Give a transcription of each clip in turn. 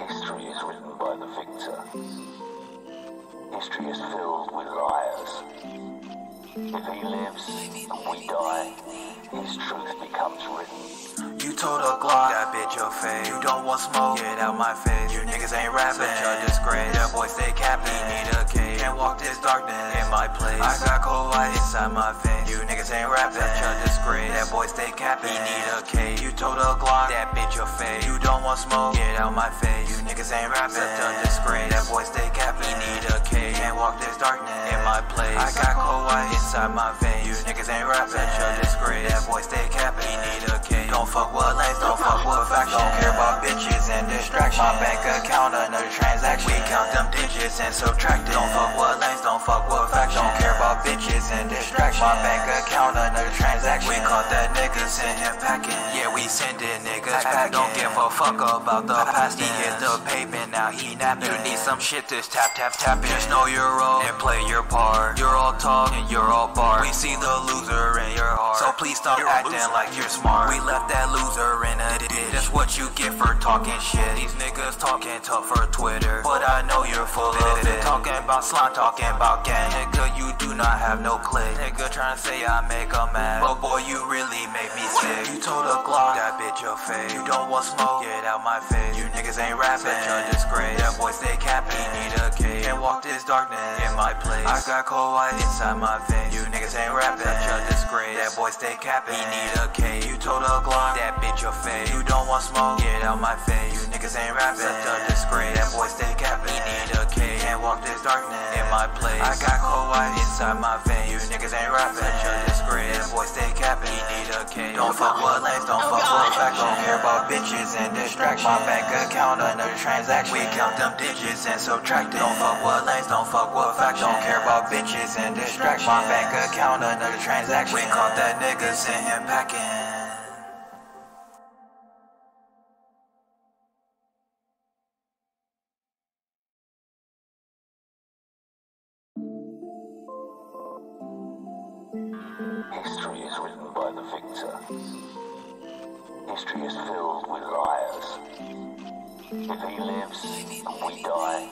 History is written by the victor. History is filled with liars. If he lives and we die, his truth becomes written. You told a Glock, that bitch your face. You don't want smoke, get out my face. You niggas ain't rapping, such a disgrace. That boy stay capping, he need a cage. Can't walk this darkness in my place. I got cold white inside my face. You niggas ain't rapping, such a disgrace. That boy stay capping, he need a cage. You told a Glock, that bitch your face. You don't want smoke, get out my face. You niggas ain't rapping, such a disgrace. That boy stay capping, he need a cage. Can't walk this darkness in my place. I got cold white inside my veins. You niggas ain't rapping, such a disgrace. That boy stay capping, he need a cage. Don't fuck with lanes, don't fuck with facts. Don't care about bitches and distraction. My bank account, another transaction. We count them digits and subtract it. Don't fuck with lanes, don't fuck with facts. Don't care about bitches and distraction. My bank account, another transaction. We caught that nigga, send him packing. Yeah, we send it, niggas packing. Don't give a fuck about the past. He hit the pavement, now he napping. You need some shit, this tap, tap, tapping. Just know your role and play your part. You're all talk and you're all bar. We see the loser in your heart, so please stop acting like you're smart. We left that loser in a ditch. That's what you get for talking shit. These niggas talking tough for Twitter, but I know you're full of it. Talking about slime, talking about gang. Nigga, you do not have no click. Nigga trying to say I make a mad, but boy, you really make me sick. You told a Glock, that bitch your face. You don't want smoke, get out my face. You niggas ain't rapping, such a disgrace. That boy stay capping, he need a cage. Can't walk this darkness in my place. I got cold white inside my veins. You niggas ain't rapping, such a disgrace. That boy stay capping, he need a cage. You told a Glock, that bitch your face. You don't want smoke, get out my face. You niggas ain't rapping, such a disgrace. That boy stay capping, he need a cage. Can't walk this darkness in my place. I got cold white inside my veins. You niggas ain't rapping, such a disgrace. That boy stay capping, he need a cage. Don't fuck with lanes, don't fuck with facts. Don't care about bitches and distraction. My bank account, another transaction. We count them digits and subtract it. Don't fuck with lanes, don't fuck with facts. Don't care about bitches and distraction. My bank account, another transaction. We caught that nigga, send him packing. History is written by the victor. History is filled with liars. If he lives and we die,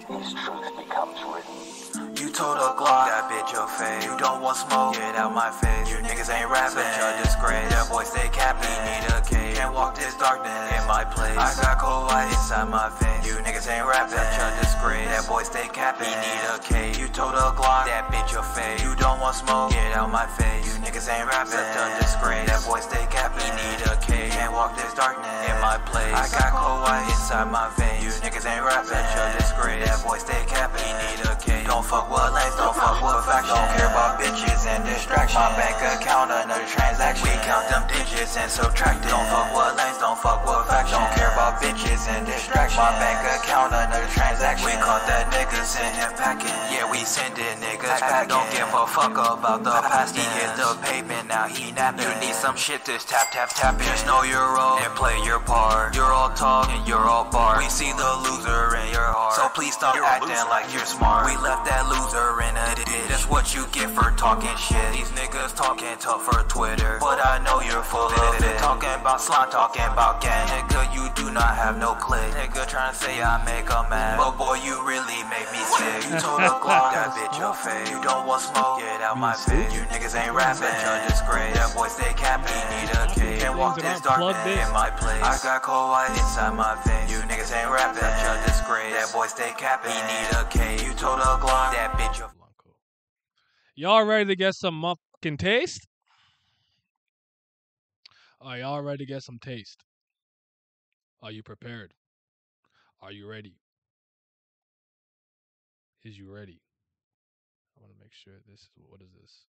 his truth becomes written. You told a Glock, that bitch your face. You don't want smoke, get out my face. You niggas ain't rapping, such a disgrace. That boy stay capping, he need a cage. Can't walk this darkness in my place. I got cold white inside my veins. You niggas ain't rapping, such a disgrace. That boy stay capping, he need a cage. You told a Glock, that bitch your face. You don't want smoke, get out my face. You niggas ain't rapping, such a disgrace. That boy stay capping, he need a cage. Can't walk this darkness in my place. I got cold white inside my veins. You niggas ain't rapping, such a disgrace. That boy stay capping, he need a cage. Don't fuck with lanes, don't fuck with facts. Don't care about bitches and distraction. My bank account, another transaction. We count them digits and subtract it. Don't fuck with lanes, don't fuck with facts. Don't care about bitches and distraction. My bank account, another transaction. We caught that nigga, send him packing. Yeah, we send it, niggas packing. Don't give a fuck about the past. He hit the pavement, now he napping. You need some shit, this tap, tap, tapping. Just know your role and play your part. You're all talk and you're all bar. We see the loser in your heart, so please stop acting like you're smart. We left that loser in a ditch. That's what you get for talking shit. These niggas talking tough for Twitter, but I know you're full of it. Talking about slime, talking about gang. Nigga, you do not have no click. Nigga trying to say I make a mad, but boy, you really make me sick. You told a Glock, that bitch your face. You don't want smoke, get out my face. You niggas ain't rapping, such a disgrace. That boy stay capping, he need a cage. Can't walk this darkness in my place. I got cold white inside my veins. You niggas ain't rapping, such a disgrace. That boy stay capping, he need a cage. You told a Glock, that bitch your face. Y'all ready to get some motherfucking taste? Are y'all ready to get some taste? Are you prepared? Are you ready? Is you ready? I want to make sure this is, what is this?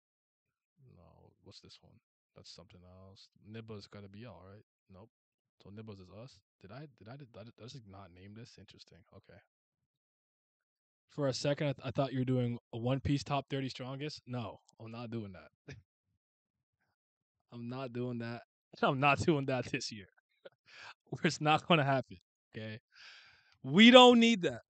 No, what's this one? That's something else. Nibba's gotta be all right. Nope. So Nibba's is us. Did I just not name this? Interesting. Okay. For a second, I thought you were doing a One Piece top 30 strongest. No, I'm not doing that. I'm not doing that. I'm not doing that this year. It's not going to happen. Okay. We don't need that.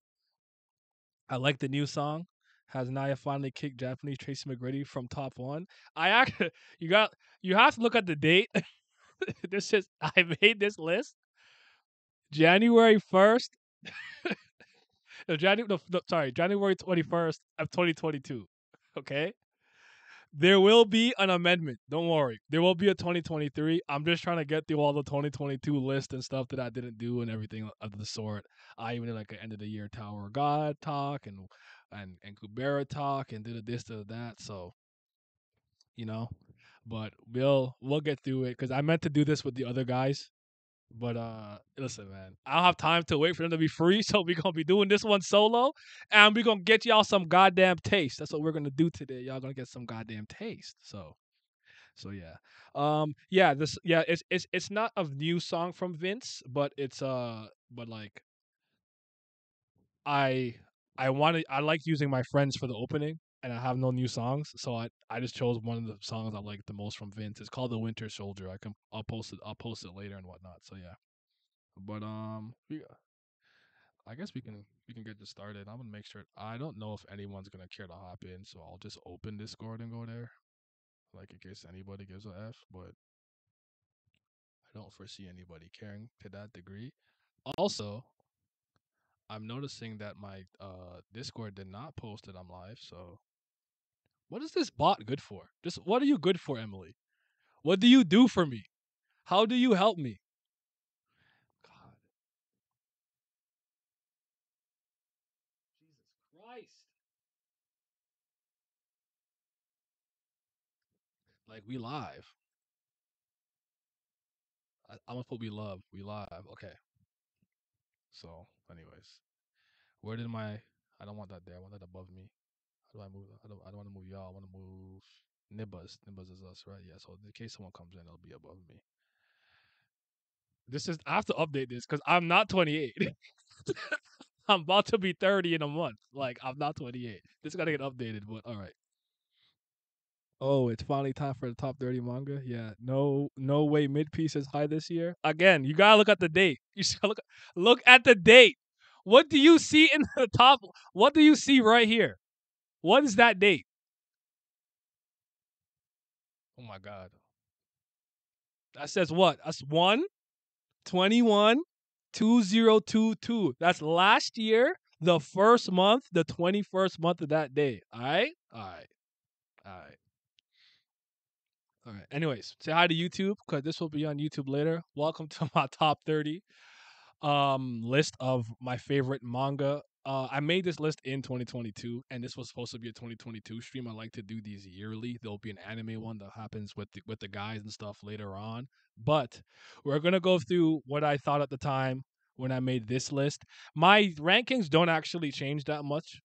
I like the new song. Has Naya finally kicked Japanese Tracy McGrady from top one? I actually, you have to look at the date. this is I made this list January 1st. No, sorry, January 21st of 2022. Okay? There will be an amendment. Don't worry. There will be a 2023. I'm just trying to get through all the 2022 list and stuff that I didn't do and everything of the sort. I even did like an end of the year Tower of God talk and Kubera talk and did a this to that. So you know, but we'll get through it because I meant to do this with the other guys. But listen, man, I don't have time to wait for them to be free, so we're gonna be doing this one solo, and we're gonna get y'all some goddamn taste. That's what we're gonna do today. Y'all gonna get some goddamn taste. So yeah, it's not a new song from Vince, but but like I I like using my friends for the opening, and I have no new songs, so I just chose one of the songs I like the most from Vince. It's called The Winter Soldier. I'll post it later and whatnot. So yeah. But I guess we can get this started. I'm gonna make sure. I don't know if anyone's gonna care to hop in, so I'll just open Discord and go there, like in case anybody gives a f. But I don't foresee anybody caring to that degree. Also, I'm noticing that my Discord did not post that I'm live. So what is this bot good for? Just what are you good for, Emily? What do you do for me? How do you help me? God, Jesus Christ! Like we live. I'm gonna put we love. We live. Okay. So, anyways, where did my? I don't want that there. I want that above me. How do I move? I don't want to move y'all. I want to move Nibbas. Nibbas is us, right? Yeah. So in case someone comes in, it'll be above me. This is I have to update this because I'm not 28. I'm about to be 30 in a month. Like I'm not 28. This gotta get updated. But all right. Oh, it's finally time for the top 30 manga. Yeah, no way mid piece is high this year. Again, you gotta look at the date. You should look at the date. What do you see in the top? What do you see right here? What is that date? Oh my god. That says what? That's 1/21/2022. That's last year, the first month, the 21st month of that day. All right? All right. All right. All right. Anyways, say hi to YouTube because this will be on YouTube later. Welcome to my top 30 list of my favorite manga. I made this list in 2022, and this was supposed to be a 2022 stream. I like to do these yearly. There'll be an anime one that happens with the guys and stuff later on. But we're gonna go through what I thought at the time when I made this list. My rankings don't actually change that much,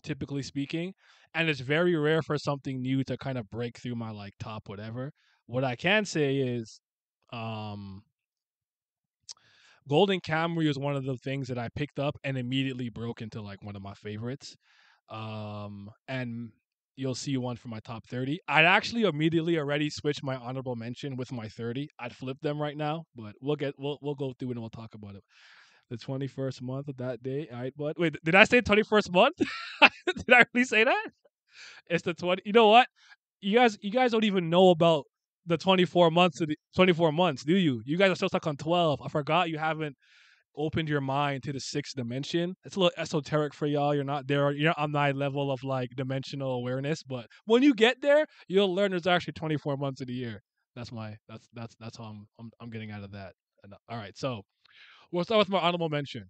typically speaking, and it's very rare for something new to kind of break through my like top whatever. What I can say is, um Golden Camry was one of the things that I picked up and immediately broke into like one of my favorites. And you'll see one for my top 30. I'd actually immediately already switched my honorable mention with my 30. I'd flip them right now, but we'll go through and we'll talk about it. The 21st month of that day. All right, but wait, did I say 21st month? Did I really say that? It's the 20. You know what? You guys don't even know about the 24 months of the 24 months, do you? You guys are still stuck on 12. I forgot you haven't opened your mind to the sixth dimension. It's a little esoteric for y'all. You're not there. You're not on my level of like dimensional awareness. But when you get there, you'll learn there's actually 24 months of the year. That's how I'm getting out of that. All right, so we'll start with my honorable mention,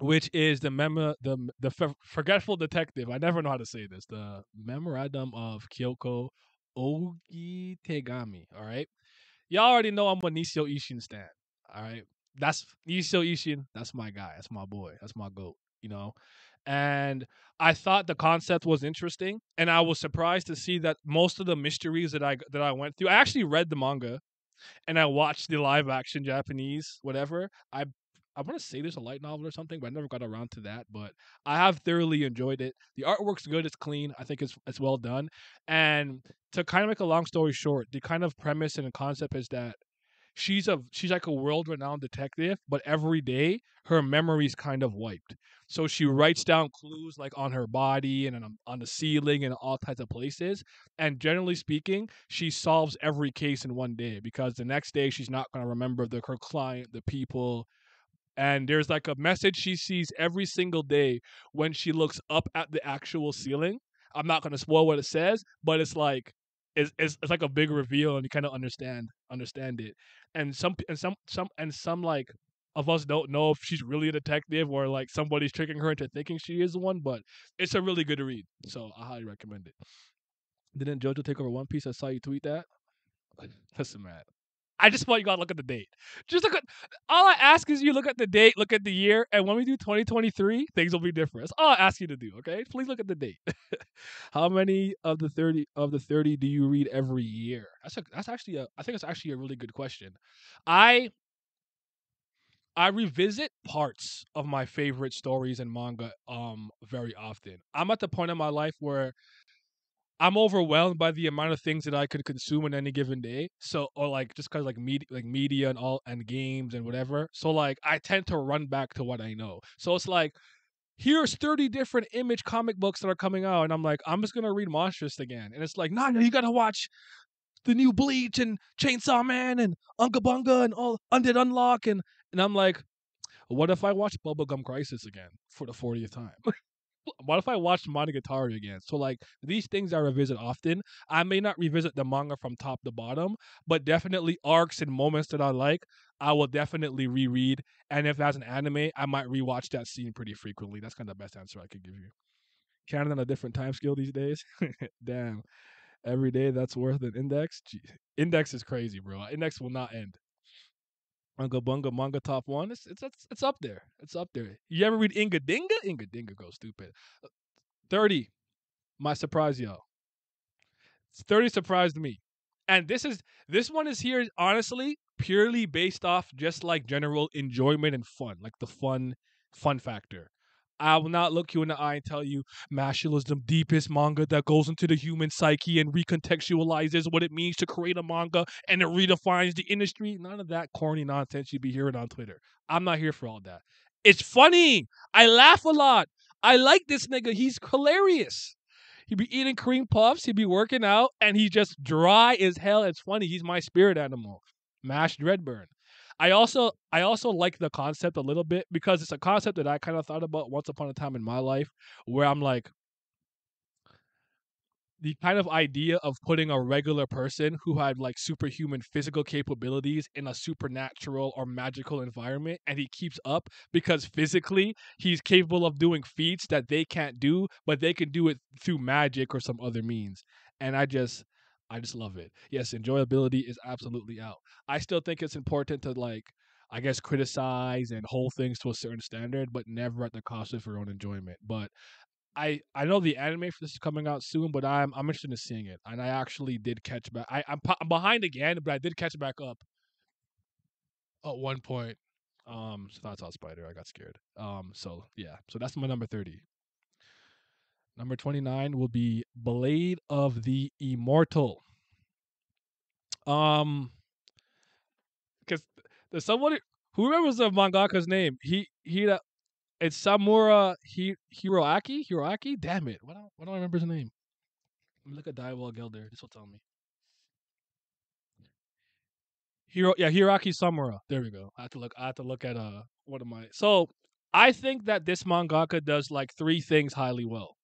which is the forgetful detective. I never know how to say this. The memorandum of Kyoko Ogitegami. All right, y'all already know I'm a Nisio Ishin stan. All right, that's Nisio Ishin. That's my guy. That's my boy. That's my goat. You know, and I thought the concept was interesting, and I was surprised to see that most of the mysteries that I went through. I actually read the manga and I watched the live action Japanese whatever. I want to say there's a light novel or something, but I never got around to that. But I have thoroughly enjoyed it. The artwork's good. It's clean. I think it's well done. And to kind of make a long story short, the kind of premise and concept is that she's like a world-renowned detective, but every day her memory's kind of wiped. So she writes down clues like on her body and on the ceiling and all types of places. And generally speaking, she solves every case in one day because the next day she's not going to remember her client, the people, and there's like a message she sees every single day when she looks up at the actual ceiling. I'm not going to spoil what it says, but it's like it's like a big reveal, and you kind of understand it. And some like of us don't know if she's really a detective or like somebody's tricking her into thinking she is one. But it's a really good read, so I highly recommend it. Didn't JoJo take over One Piece? I saw you tweet that. Listen, man. I just want you gotta look at the date. Just look at all I ask is you look at the date, look at the year, and when we do 2023, things will be different. That's all I ask you to do, okay? Please look at the date. How many of the 30 do you read every year? That's actually I think it's actually a really good question. I I revisit parts of my favorite stories and manga very often. I'm at the point in my life where I'm overwhelmed by the amount of things that I could consume in any given day. So, or like just cause like media and all and games and whatever. So like I tend to run back to what I know. So it's like here's 30 different image comic books that are coming out, and I'm like I'm just gonna read Monstrous again, and it's like no, you gotta watch the new Bleach and Chainsaw Man and Unga Bunga and all Undead Unlock and I'm like, what if I watch Bubblegum Crisis again for the 40th time? What if I watched Monogatari again? So like these things I revisit often. I may not revisit the manga from top to bottom, but definitely arcs and moments that I like, I will definitely reread. And if that's an anime, I might rewatch that scene pretty frequently. That's kind of the best answer I could give you. Counting on a different time scale these days. Damn. Every day that's worth an index. Gee, index is crazy, bro. Index will not end. Unga Bunga manga top one. It's up there. It's up there. You ever read Inga Dinga? Inga Dinga goes stupid. 30. My surprise, y'all. 30 surprised me. And this one is here honestly purely based off just like general enjoyment and fun, like the fun factor. I will not look you in the eye and tell you Mashal is the deepest manga that goes into the human psyche and recontextualizes what it means to create a manga and it redefines the industry. None of that corny nonsense you be hearing on Twitter. I'm not here for all that. It's funny. I laugh a lot. I like this nigga. He's hilarious. He'd be eating cream puffs. He'd be working out, and he's just dry as hell. It's funny. He's my spirit animal, mashed Redburn. I also like the concept a little bit because it's a concept that I kind of thought about once upon a time in my life, where I'm like, the kind of idea of putting a regular person who had like superhuman physical capabilities in a supernatural or magical environment and he keeps up because physically he's capable of doing feats that they can't do, but they can do it through magic or some other means. And I just love it. Yes, enjoyability is absolutely out. I still think it's important to like I guess criticize and hold things to a certain standard, but never at the cost of your own enjoyment. But I know the anime for this is coming out soon, but I'm interested in seeing it, and I actually did catch back. I'm behind again, but I did catch back up at one point. So that's all Spider. I got scared. So yeah, so that's my number 30. Number 29 will be Blade of the Immortal. Because there's somebody who remembers the mangaka's name. It's Hiroaki. Hiroaki. Damn it! Why don't I remember his name? Let me look at Dialogue Elder. This will tell me. Hiraki Samura. There we go. I have to look at one of my. So I think that this mangaka does like three things highly well.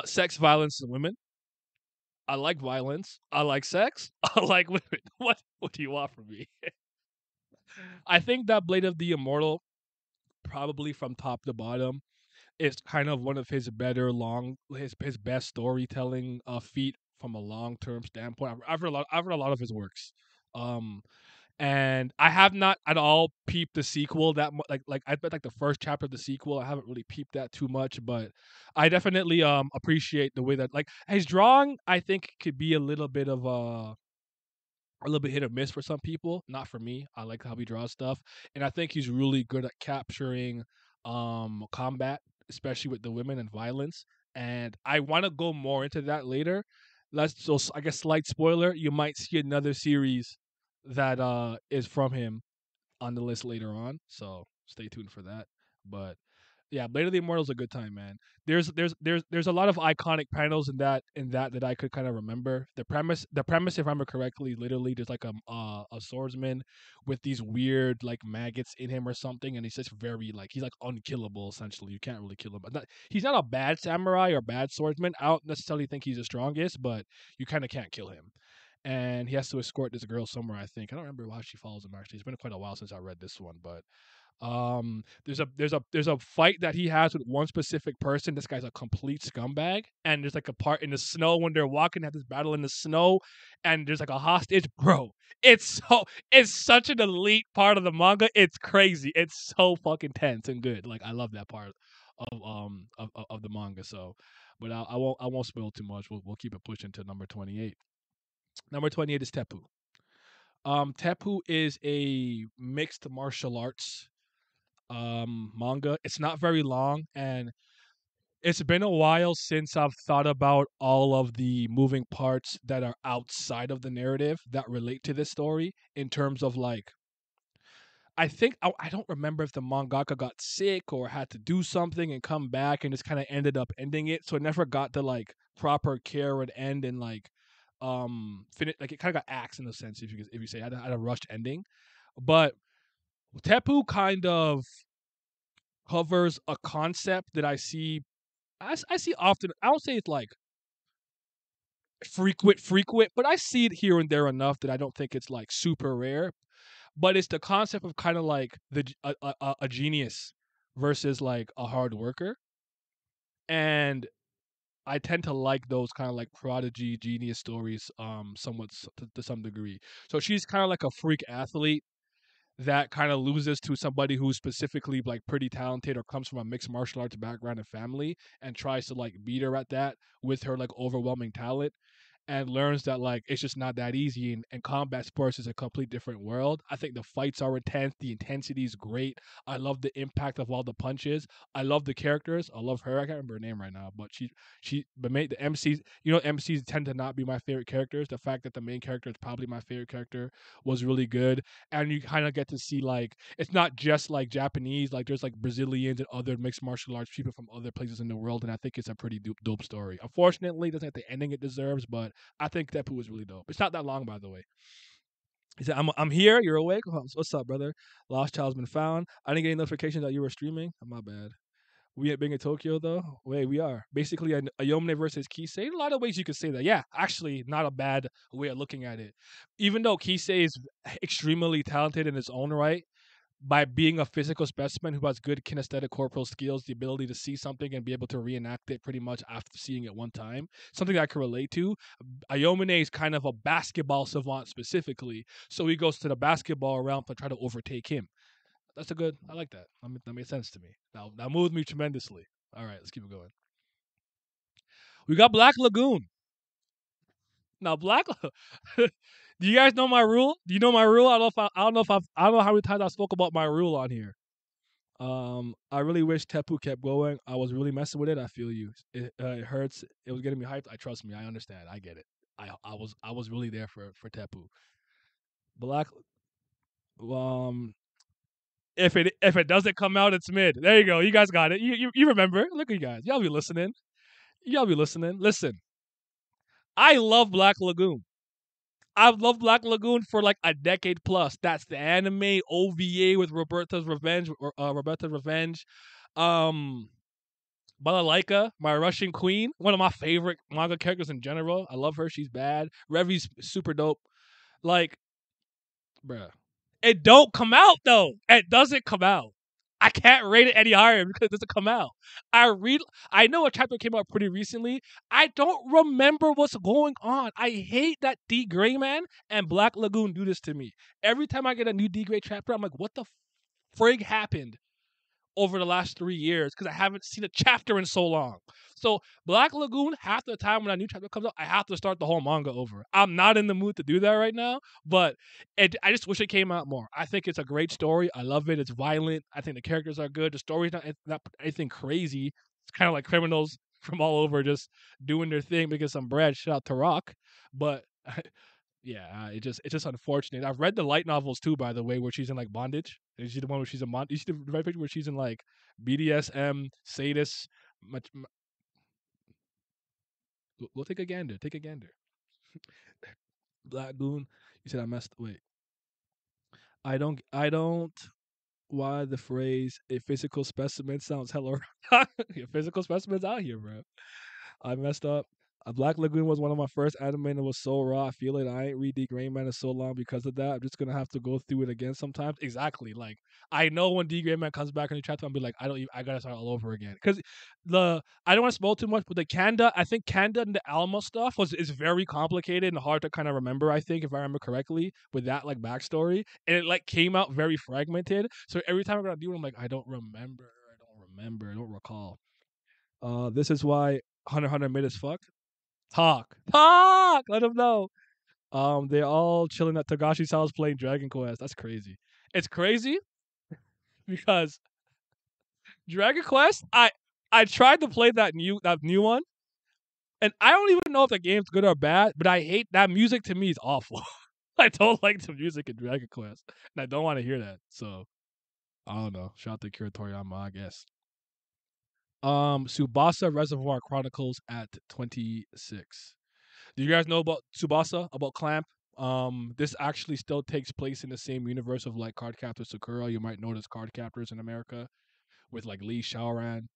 Sex, violence, and women. I like violence. I like sex. I like women. What do you want from me? I think that Blade of the Immortal, probably from top to bottom, is kind of one of his better his best storytelling feat from a long term standpoint. I've read a lot of his works. Um, and I have not at all peeped the sequel that like I bet like the first chapter of the sequel. I haven't really peeped that too much, but I definitely appreciate the way that like his drawing. I think could be a little bit hit or miss for some people. Not for me. I like how he draws stuff, and I think he's really good at capturing combat, especially with the women and violence. And I want to go more into that later. I guess slight spoiler. You might see another series that is from him on the list later on. So stay tuned for that. But yeah, Blade of the Immortal is a good time, man. There's a lot of iconic panels in that I could kind of remember. The premise, if I remember correctly, literally there's like a swordsman with these weird like maggots in him or something, and he's just very like he's like unkillable essentially. You can't really kill him. But he's not a bad samurai or bad swordsman. I don't necessarily think he's the strongest, but you kind of can't kill him. And he has to escort this girl somewhere. I think I don't remember how she follows him actually. It's been quite a while since I read this one, but there's a fight that he has with one specific person. This guy's a complete scumbag, and there's like a part in the snow when they're walking, have this battle in the snow, and there's like a hostage. Bro, it's such an elite part of the manga. It's crazy. It's so fucking tense and good. Like I love that part of the manga. So, but I won't spoil too much. We'll keep it pushing to number 28. Number 28 is Tepu. Tepu is a mixed martial arts manga. It's not very long, and it's been a while since I've thought about all of the moving parts that are outside of the narrative that relate to this story in terms of like I think I don't remember if the mangaka got sick or had to do something and come back and just kind of ended up ending it, so it never got to like proper care and end and like finish like it kind of got axed in a sense if you say it had a rushed ending, but Tepu kind of covers a concept that I see often. I don't say it's like frequent, but I see it here and there enough that I don't think it's like super rare. But it's the concept of kind of like a genius versus like a hard worker, and I tend to like those kind of like prodigy genius stories, somewhat to some degree. So she's kind of like a freak athlete that kind of loses to somebody who's specifically like pretty talented or comes from a mixed martial arts background and family and tries to like beat her at that with her like overwhelming talent and learns that like it's just not that easy and combat sports is a complete different world. I think the fights are intense, the intensity is great. I love the impact of all the punches. I love the characters. I love her. I can't remember her name right now, but but made the MCs, MCs tend to not be my favorite characters. The fact that the main character is probably my favorite character was really good. And you kind of get to see like it's not just like Japanese, like there's like Brazilians and other mixed martial arts people from other places in the world, and I think it's a pretty dope story. Unfortunately, it doesn't have the ending it deserves, but I think Deadpool was really dope. It's not that long, by the way. He said, I'm here. You're awake. What's up, brother? Lost child's been found. I didn't get any notification that you were streaming. My bad. We ain't being in Tokyo, though. Wait, we are. Basically, a Yomine versus Kisei. A lot of ways you could say that. Yeah, actually, not a bad way of looking at it. Even though Kisei is extremely talented in his own right, by being a physical specimen who has good kinesthetic corporal skills, the ability to see something and be able to reenact it pretty much after seeing it one time, something that I can relate to. Ayomine is kind of a basketball savant specifically, so he goes to the basketball realm to try to overtake him. I like that. That made sense to me. That moved me tremendously. All right, let's keep it going. We got Black Lagoon. Now, do you guys know my rule? Do you know my rule? I don't know how many times I spoke about my rule on here. I really wish Tepu kept going. I was really messing with it. I feel you. It hurts. It was getting me hyped. I trust me. I understand. I get it. I was really there for Tepu. Black. Um, if it doesn't come out, it's mid. There you go. You guys got it. You remember? Look at you guys. Y'all be listening. Y'all be listening. Listen. I love Black Lagoon. I've loved Black Lagoon for like a decade plus. That's the anime OVA with Roberta's Revenge. Um, Balalaika, my Russian queen, one of my favorite manga characters in general. I love her. She's bad. Revi's super dope. Like, bruh. It don't come out though. It doesn't come out. I can't rate it any higher because it doesn't come out. I know a chapter came out pretty recently. I don't remember what's going on. I hate that D Gray man and Black Lagoon do this to me. Every time I get a new D Gray chapter, I'm like, what the frig happened over the last 3 years? Because I haven't seen a chapter in so long. So Black Lagoon, half the time when a new chapter comes out, I have to start the whole manga over. I'm not in the mood to do that right now, but I just wish it came out more. I think it's a great story. I love it. It's violent. I think the characters are good. The story's not anything crazy. It's kind of like criminals from all over just doing their thing, making some bread. Shout out to Rock, but Yeah, it's just unfortunate. I've read the light novels too, by the way, where she's in like bondage. Is she the one where she's in you see the right picture where she's in like BDSM, sadist. We'll take a gander. Take a gander. Black Goon. You said I messed. Wait. I don't. Why the phrase "a physical specimen" sounds hella. Your physical specimen's out here, bro. I messed up. A Black Lagoon was one of my first anime and it was so raw. I feel it. I ain't read the Gray Man in so long because of that. I'm just gonna have to go through it again sometimes. Exactly. Like I know when D Gray Man comes back in the chapter, I'll be like, I gotta start all over again. Because I don't want to spoil too much, but the Kanda, I think Kanda and the Alma stuff is very complicated and hard to kind of remember. I think if I remember correctly, with that like backstory, and it like came out very fragmented. So every time I'm gonna do it, I'm like, I don't remember. I don't recall. This is why Hunter made us fuck. Talk. Let them know. They're all chilling at Tagashi's house playing Dragon Quest. That's crazy. It's crazy because Dragon Quest. I tried to play that new one, and I don't even know if the game's good or bad. But I hate that music. To me, is awful. I don't like the music in Dragon Quest, and I don't want to hear that. So I don't know. Shout out to Kira Toriyama, I guess. Subasa Reservoir Chronicles at 26. Do you guys know about Tsubasa, about Clamp? This actually still takes place in the same universe of like Cardcaptor Sakura. You might notice Cardcaptors in America with like Lee Shaoran.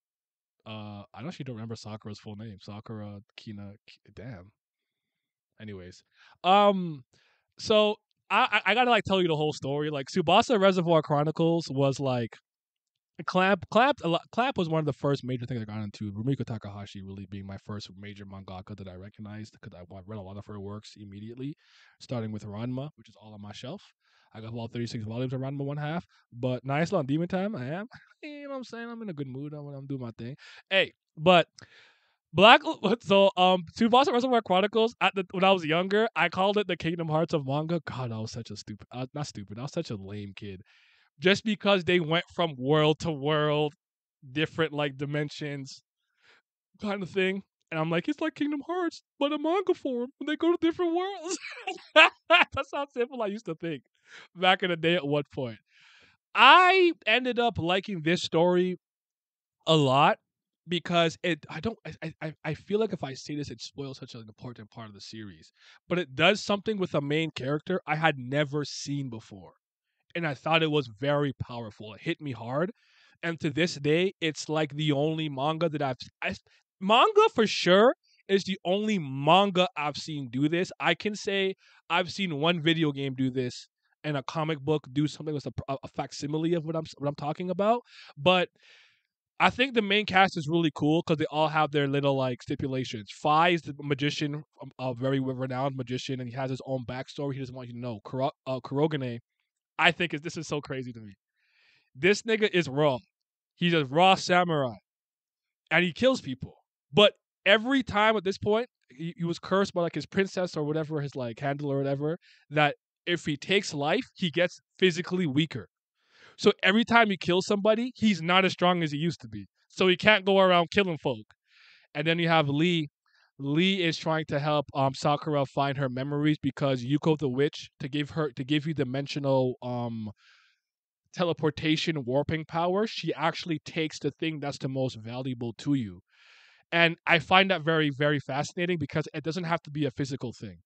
I actually don't remember Sakura's full name. Sakura Kina. Damn. Anyways, um, so I gotta like tell you the whole story. Like Tsubasa Reservoir Chronicles was like Clamp was one of the first major things I got into. Rumiko Takahashi really being my first major mangaka that I recognized because I read a lot of her works immediately, starting with Ranma, which is all on my shelf. I got all 36 volumes of Ranma one half, but nice on Demon Time. I am. You know what I'm saying? I'm in a good mood. I'm doing my thing. Hey, but Black. So Tsubasa Reservoir Chronicles. When I was younger, I called it the Kingdom Hearts of manga. God, I was such a stupid. Not stupid. I was such a lame kid just because they went from world to world, different like dimensions, kind of thing. And I'm like, it's like Kingdom Hearts, but a manga form when they go to different worlds. That's how simple I used to think back in the day at one point. I ended up liking this story a lot because I feel like if I say this, it spoils such an important part of the series. But it does something with a main character I had never seen before, and I thought it was very powerful. It hit me hard, and to this day, it's like the only manga that manga for sure is the only manga I've seen do this. I can say I've seen one video game do this and a comic book do something with a facsimile of what I'm talking about, but. I think the main cast is really cool because they all have their little like stipulations. Fi is the magician, a very renowned magician, and he has his own backstory. He doesn't want you to know. Kurogane, I think this is so crazy to me. This nigga is raw. He's a raw samurai, and he kills people. But every time at this point, he was cursed by like his princess or whatever, his like handler or whatever, that if he takes life, he gets physically weaker. So every time he kills somebody, he's not as strong as he used to be. So he can't go around killing folk. And then you have Lee. Lee is trying to help Sakura find her memories because Yuko the witch to give you dimensional teleportation warping power, she actually takes the thing that's the most valuable to you. And I find that very, very fascinating because it doesn't have to be a physical thing.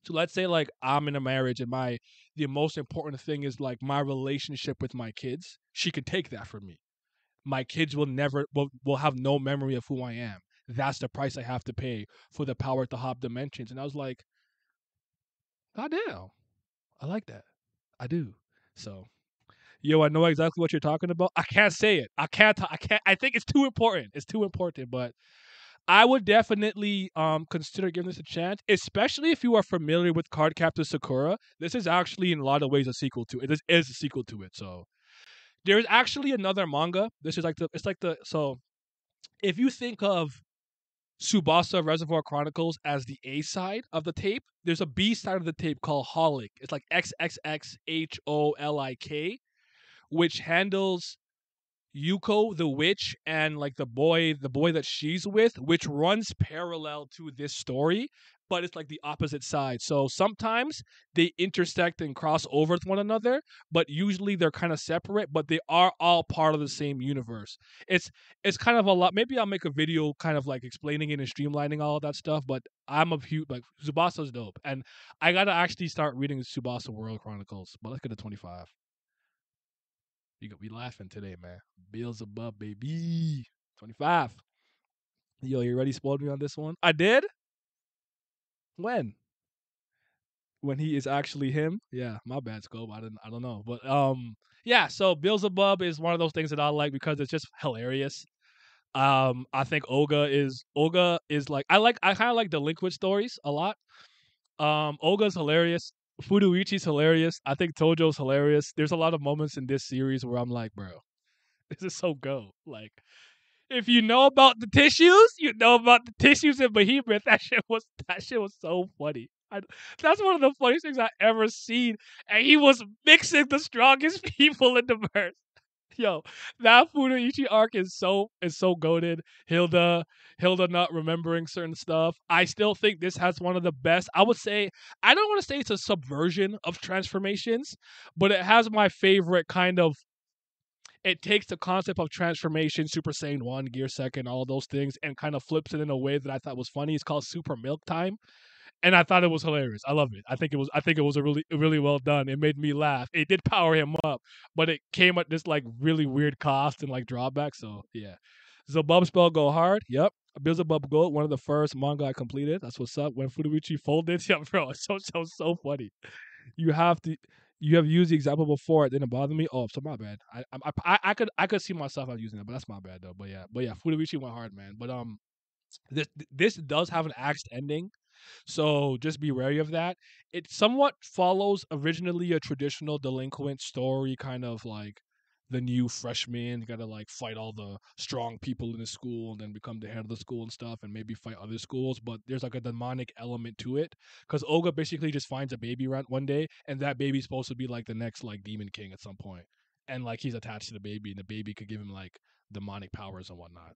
So let's say like I'm in a marriage and the most important thing is like my relationship with my kids. She could take that from me. My kids will have no memory of who I am. That's the price I have to pay for the power to hop dimensions. And I was like, God damn, I like that. I do. So yo, I know exactly what you're talking about. I can't say it. I can't. I can't. I think it's too important. It's too important. But I would definitely consider giving this a chance, especially if you are familiar with Cardcaptor Sakura. This is actually in a lot of ways a sequel to it. This is a sequel to it. So there's actually another manga. This is like the so if you think of Subasa Reservoir Chronicles as the A side of the tape, there's a B side of the tape called Holic. It's like XXXHOLIK, which handles Yuko the witch and like the boy that she's with, which runs parallel to this story. but it's like the opposite side. So sometimes they intersect and cross over with one another, but usually they're kind of separate, but they are all part of the same universe. It's it's kind of a lot. Maybe I'll make a video kind of like explaining it and streamlining all of that stuff, but I'm a huge like Tsubasa's dope. And I gotta actually start reading Tsubasa World Chronicles. But let's get to 25. We laughing today, man. Bills above, baby. 25. Yo, you already spoiled me on this one? I did? When? When he is actually him? Yeah, my bad, Scope. I don't know. But yeah, so Beelzebub is one of those things that I like because it's just hilarious. I think Olga is like I kinda like delinquent stories a lot. Olga's hilarious. Furuichi's hilarious. I think Tojo's hilarious. There's a lot of moments in this series where I'm like, bro, this is so go. Like, if you know about the tissues, you know about the tissues in Behemoth. That shit was so funny. That's one of the funniest things I ever seen. And he was mixing the strongest people in the verse. Yo, that Furuichi arc is so goated. Hilda not remembering certain stuff. I still think this has one of the best. I would say I don't want to say it's a subversion of transformations, but it has my favorite kind of. It takes the concept of transformation, Super Saiyan 1, Gear Second, all of those things, and kind of flips it in a way that I thought was funny. It's called Super Milk Time, and I thought it was hilarious. I love it. I think it was a really well done. It made me laugh. It did power him up, but it came at this like really weird cost and like drawback. So yeah, Zubub spell go hard. Yep. Beelzebub Goat, one of the first manga I completed. That's what's up. When Furuichi folded, yeah, bro, it's so funny. You have to. You have used the example before. It didn't bother me. Oh, so my bad. I could see myself out using it, but that's my bad though. But yeah, Furuichi went hard, man. But this does have an axed ending, so just be wary of that. It somewhat follows originally a traditional delinquent story, kind of like the new freshman. You gotta like fight all the strong people in the school and then become the head of the school and stuff and maybe fight other schools. But there's like a demonic element to it. Because Olga basically just finds a baby one day, and that baby's supposed to be like the next like demon king at some point. And like he's attached to the baby, and the baby could give him like demonic powers and whatnot.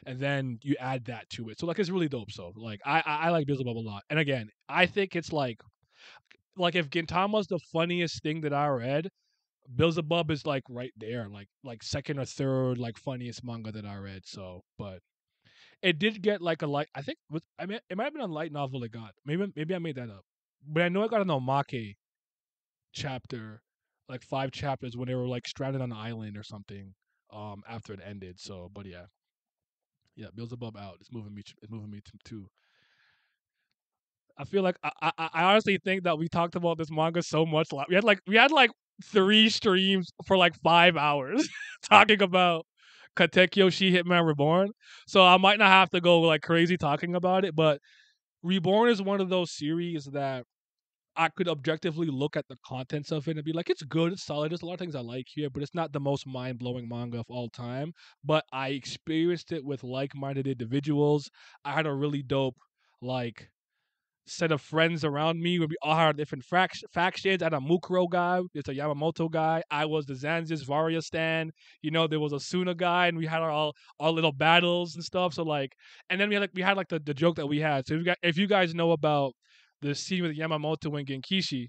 And then you add that to it. So like it's really dope. So like I like Beelzebub a lot. And again, I think it's like if Gintama's the funniest thing that I read, Beelzebub is like right there, like second or third like funniest manga that I read. So but it did get like a light. I think I mean it might have been a light novel it got. Maybe I made that up. But I know I got an Omake chapter, like 5 chapters when they were like stranded on an island or something. After it ended. So but yeah, Beelzebub out. It's moving me. It's moving me to. I feel like I honestly think that we talked about this manga so much. We had like 3 streams for like 5 hours talking about Katekyo Shi Hitman Reborn. So I might not have to go like crazy talking about it, but Reborn is one of those series that I could objectively look at the contents of it and be like, it's good, it's solid. There's a lot of things I like here, but it's not the most mind blowing manga of all time. But I experienced it with like minded individuals. I had a really dope like set of friends around me where we all had different factions. I had a Mukuro guy, there's a Yamamoto guy. I was the Zanzi's Varia stan. There was a Suna guy, and we had our little battles and stuff. So like, and then we had the joke that we had. So if you guys know about the scene with Yamamoto and Genkishi,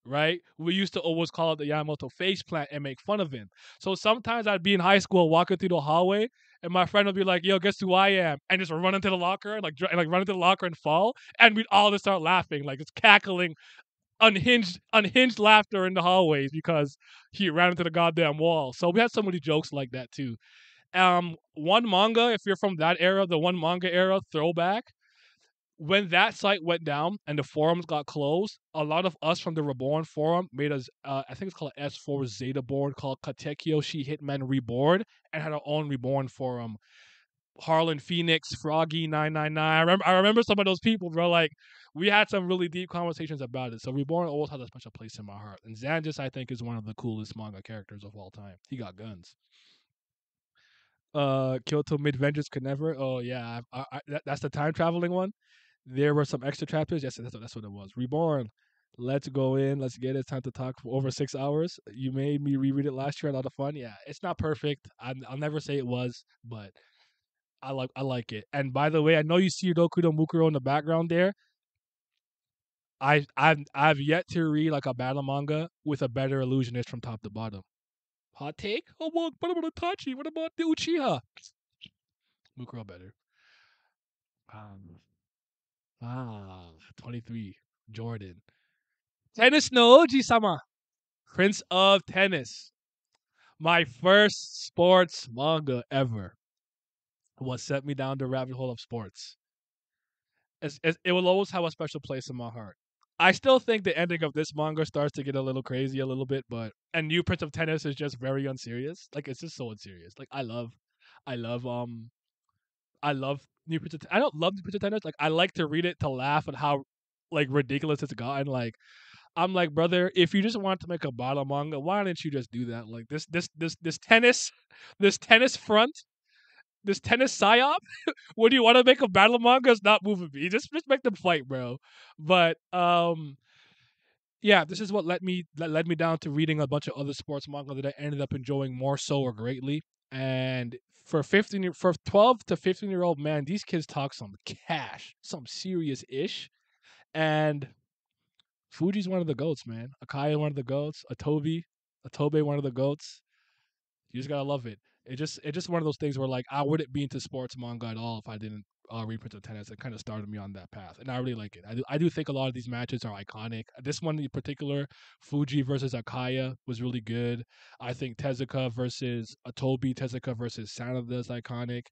right? We used to always call it the Yamamoto face plant and make fun of him. So sometimes I'd be in high school walking through the hallway, and my friend would be like, "Yo, guess who I am?" And just run into the locker, and like run into the locker and fall, and we'd all just start laughing, like it's cackling, unhinged laughter in the hallways because he ran into the goddamn wall. So we had so many jokes like that too. One manga, if you're from that era, the one manga era throwback, when that site went down and the forums got closed, a lot of us from the Reborn forum made us, I think it's called S4 Zeta board called Katekyo Shi Hitman Reborn, and had our own Reborn forum. Harlan Phoenix, Froggy 999. I remember some of those people, bro. Like we had some really deep conversations about it. So Reborn always has a special place in my heart. And Zanjis, I think, is one of the coolest manga characters of all time. He got guns. Kyoto Midventures Could Never. Oh yeah, that's the time traveling one. There were some extra chapters. Yes, that's what it was. Reborn. Let's go in. Let's get it. It's time to talk for over 6 hours. You made me reread it last year. A lot of fun. Yeah, it's not perfect. I'll never say it was, but I like it. And by the way, I know you see Roku no Mukuro in the background there. I've yet to read like a battle manga with a better illusionist from top to bottom. Hot take? Oh, well, what about Itachi? What about the Uchiha? Mukuro better. Um, 23. Jordan. Tennis no Oji-sama. Prince of Tennis. My first sports manga ever. What set me down the rabbit hole of sports. It will always have a special place in my heart. I still think the ending of this manga starts to get a little crazy a little bit, but and New Prince of Tennis is just very unserious. Like it's just so unserious. Like I love I love New Prince of I don't love New Prince of Tennis. Like I like to read it to laugh at how like ridiculous it's gotten. Like I'm like, brother, if you just want to make a bottle manga, why didn't you just do that? Like this tennis, this tennis front, this tennis psyop. When you want to make a battle manga, it's not moving me. Just make them fight, bro. But yeah, this is what led me down to reading a bunch of other sports manga that I ended up enjoying more so or greatly. And for 12 to 15-year-old man, these kids talk some cash, some serious ish. And Fuji's one of the goats, man. Akaya one of the goats. Atobe one of the goats. You just gotta love it. It's just one of those things where like I wouldn't be into sports manga at all if I didn't read Prince of Tennis. It kind of started me on that path, and I really like it. I do think a lot of these matches are iconic. This one in particular, Fuji versus Akaya, was really good. I think Tezuka versus Sanada is iconic.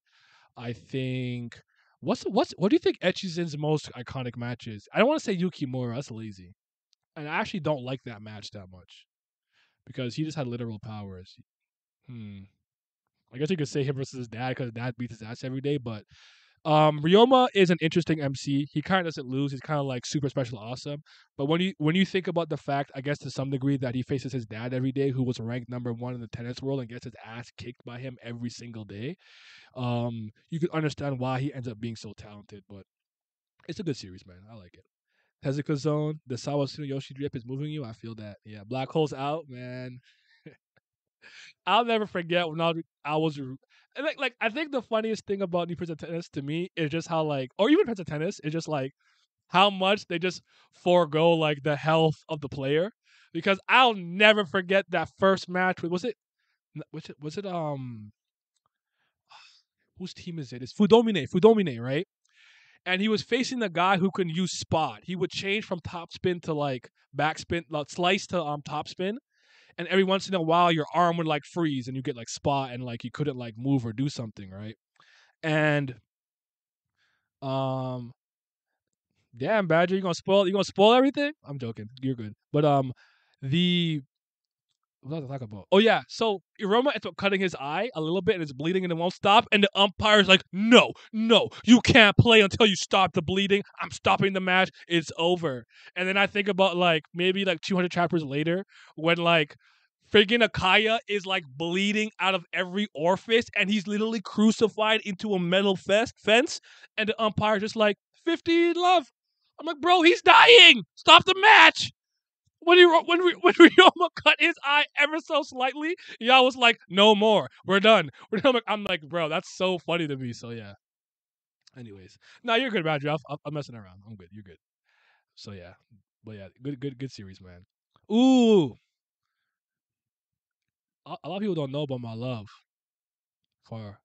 I think what do you think Echizen's most iconic match is? I don't want to say Yukimura. That's lazy, and I actually don't like that match that much because he just had literal powers. Hmm. I guess you could say him versus his dad because dad beats his ass every day. But Ryoma is an interesting MC. He kind of doesn't lose. He's kind of like super special awesome. But when you think about the fact, I guess to some degree that he faces his dad every day, who was ranked number one in the tennis world, and gets his ass kicked by him every single day, you could understand why he ends up being so talented. But it's a good series, man. I like it. Tezuka Zone, the Sawasuno Yoshi drip is moving you. I feel that. Yeah, Black Hole's out, man. I'll never forget when I was like I think the funniest thing about New Prince of Tennis to me is just how like or even Prince of Tennis is just like how much they just forego like the health of the player because I'll never forget that first match. Was it whose team is it? It's Fudomine, right? And he was facing the guy who can use spot. He would change from top spin to like backspin, slice to top spin, and every once in a while your arm would like freeze and you get like spot and like you couldn't like move or do something, right? And um damn Badger, you gonna spoil everything? I'm joking. You're good. But the what was I talking about? Oh yeah, so Iroma ends up cutting his eye a little bit and it's bleeding and it won't stop. And the umpire's like, no, you can't play until you stop the bleeding. I'm stopping the match. It's over. And then I think about like maybe like 200 chapters later when like friggin' Akaya is like bleeding out of every orifice and he's literally crucified into a metal fence. And the umpire just like 50 love. I'm like, bro, he's dying. Stop the match. When Ryoma cut his eye ever so slightly, y'all was like, "No more, we're done." I'm like, bro, that's so funny to me. So yeah. Anyways, no, you're good, Roger. I'm messing around. I'm good. You're good. So yeah, but yeah, good series, man. Ooh, a lot of people don't know about my love for.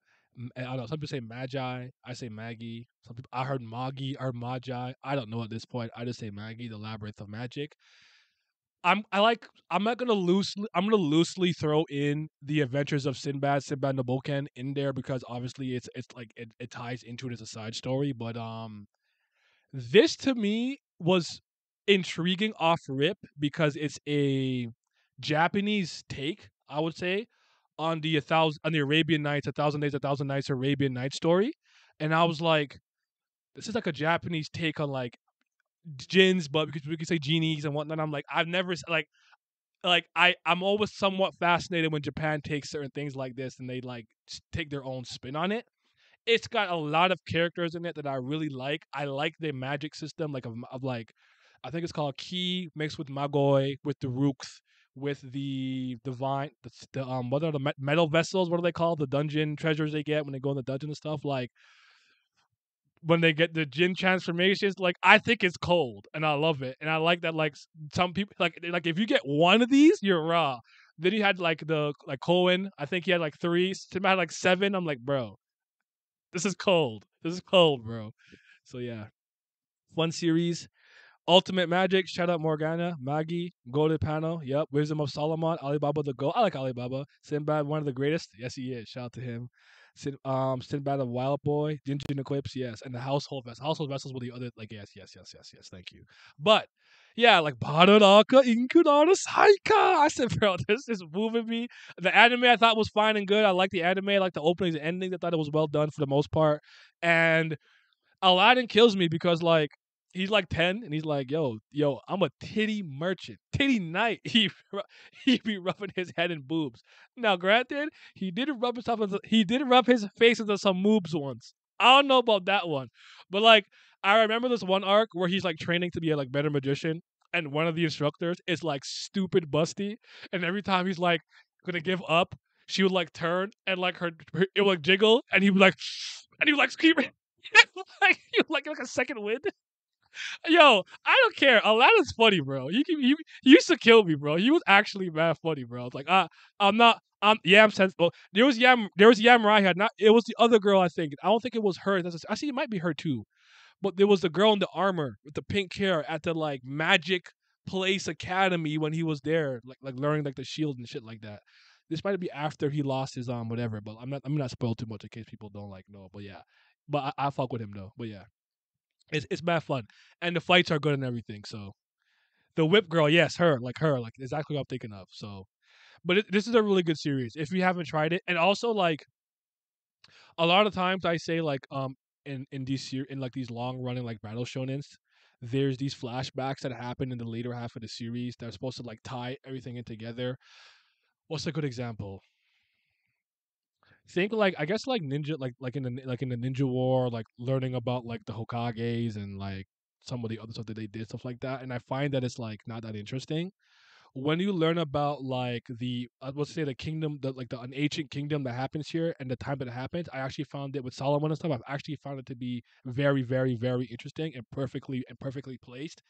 I don't know. Some people say Magi. I say Maggie. Some people. I heard Magi or Magi. I don't know at this point. I just say Maggie, the Labyrinth of Magic. I'm gonna loosely throw in the Adventures of Sinbad Naboken in there because obviously it's like it ties into it as a side story. But this to me was intriguing off rip because it's a Japanese take, I would say, on the Arabian Nights, A Thousand Days, A Thousand Nights Arabian Night story. And I was like, this is like a Japanese take on like jinns, but because we could say genies and whatnot. I'm like, I've never I'm always somewhat fascinated when Japan takes certain things like this and they like take their own spin on it. It's got a lot of characters in it that I really like. I like the magic system, like of like, I think it's called Ki mixed with Magoi, with the Rooks, with the divine, what are the metal vessels? What are they called? The dungeon treasures they get when they go in the dungeon and stuff. Like when they get the Jin transformations, like I think it's cold, and I love it, and I like that. Like some people, like if you get one of these, you're raw. Then he had like the like Cohen. I think he had like three. Tim had like seven. I'm like, bro, this is cold. This is cold, bro. So yeah, fun series. Ultimate Magic, shout out Morgana, Magi, Golden Panel, yep, Wisdom of Solomon, Alibaba the Goat. I like Alibaba. Sinbad, one of the greatest. Yes, he is. Shout out to him. Sinbad of Wild Boy, Ginger Eclipse, yes, and the Household Vessels. Household Vessels were the other, like, yes, yes, yes, yes, yes. Thank you. But yeah, like Bararaka Inkudana Saika. I said, bro, this is moving me. The anime I thought was fine and good. I like the anime. I like the openings and endings. I thought it was well done for the most part. And Aladdin kills me because like he's like 10 and he's like, yo, I'm a titty merchant, titty knight. He be rubbing his head and boobs. Now, granted, he did rub his face into some moobs once. I don't know about that one, but like I remember this one arc where he's like training to be a like better magician, and one of the instructors is like stupid busty, and every time he's like gonna give up, she would like turn and like it would like jiggle, and he would like and he would like scream like a second wind. Yo, I don't care. Aladdin's funny, bro. He used to kill me, bro. He was actually mad funny, bro. It's like I'm not. Yam sensible. There was Yam Raiha. Not it was the other girl. I think. I don't think it was her. I see it might be her too. But there was the girl in the armor with the pink hair at the like Magic Place Academy when he was there, like learning like the shield and shit like that. This might be after he lost his whatever. But I'm not spoiled too much in case people don't like know. But yeah, but I fuck with him though. But yeah. It's bad fun, and the fights are good and everything. So the Whip Girl, yes, her, like exactly what I'm thinking of. So, but this is a really good series if you haven't tried it. And also, like a lot of times, I say like in in like these long running like battle shonens, there's these flashbacks that happen in the later half of the series that are supposed to like tie everything in together. What's a good example? Think like I guess like ninja like in the ninja war, like learning about like the Hokages and like some of the other stuff that they did, stuff like that. And I find that it's like not that interesting. When you learn about like the let's say the kingdom, like the an ancient kingdom that happens here and the time that it happens, I actually found it with Solomon and stuff. I've actually found it to be very, very, very interesting and perfectly placed.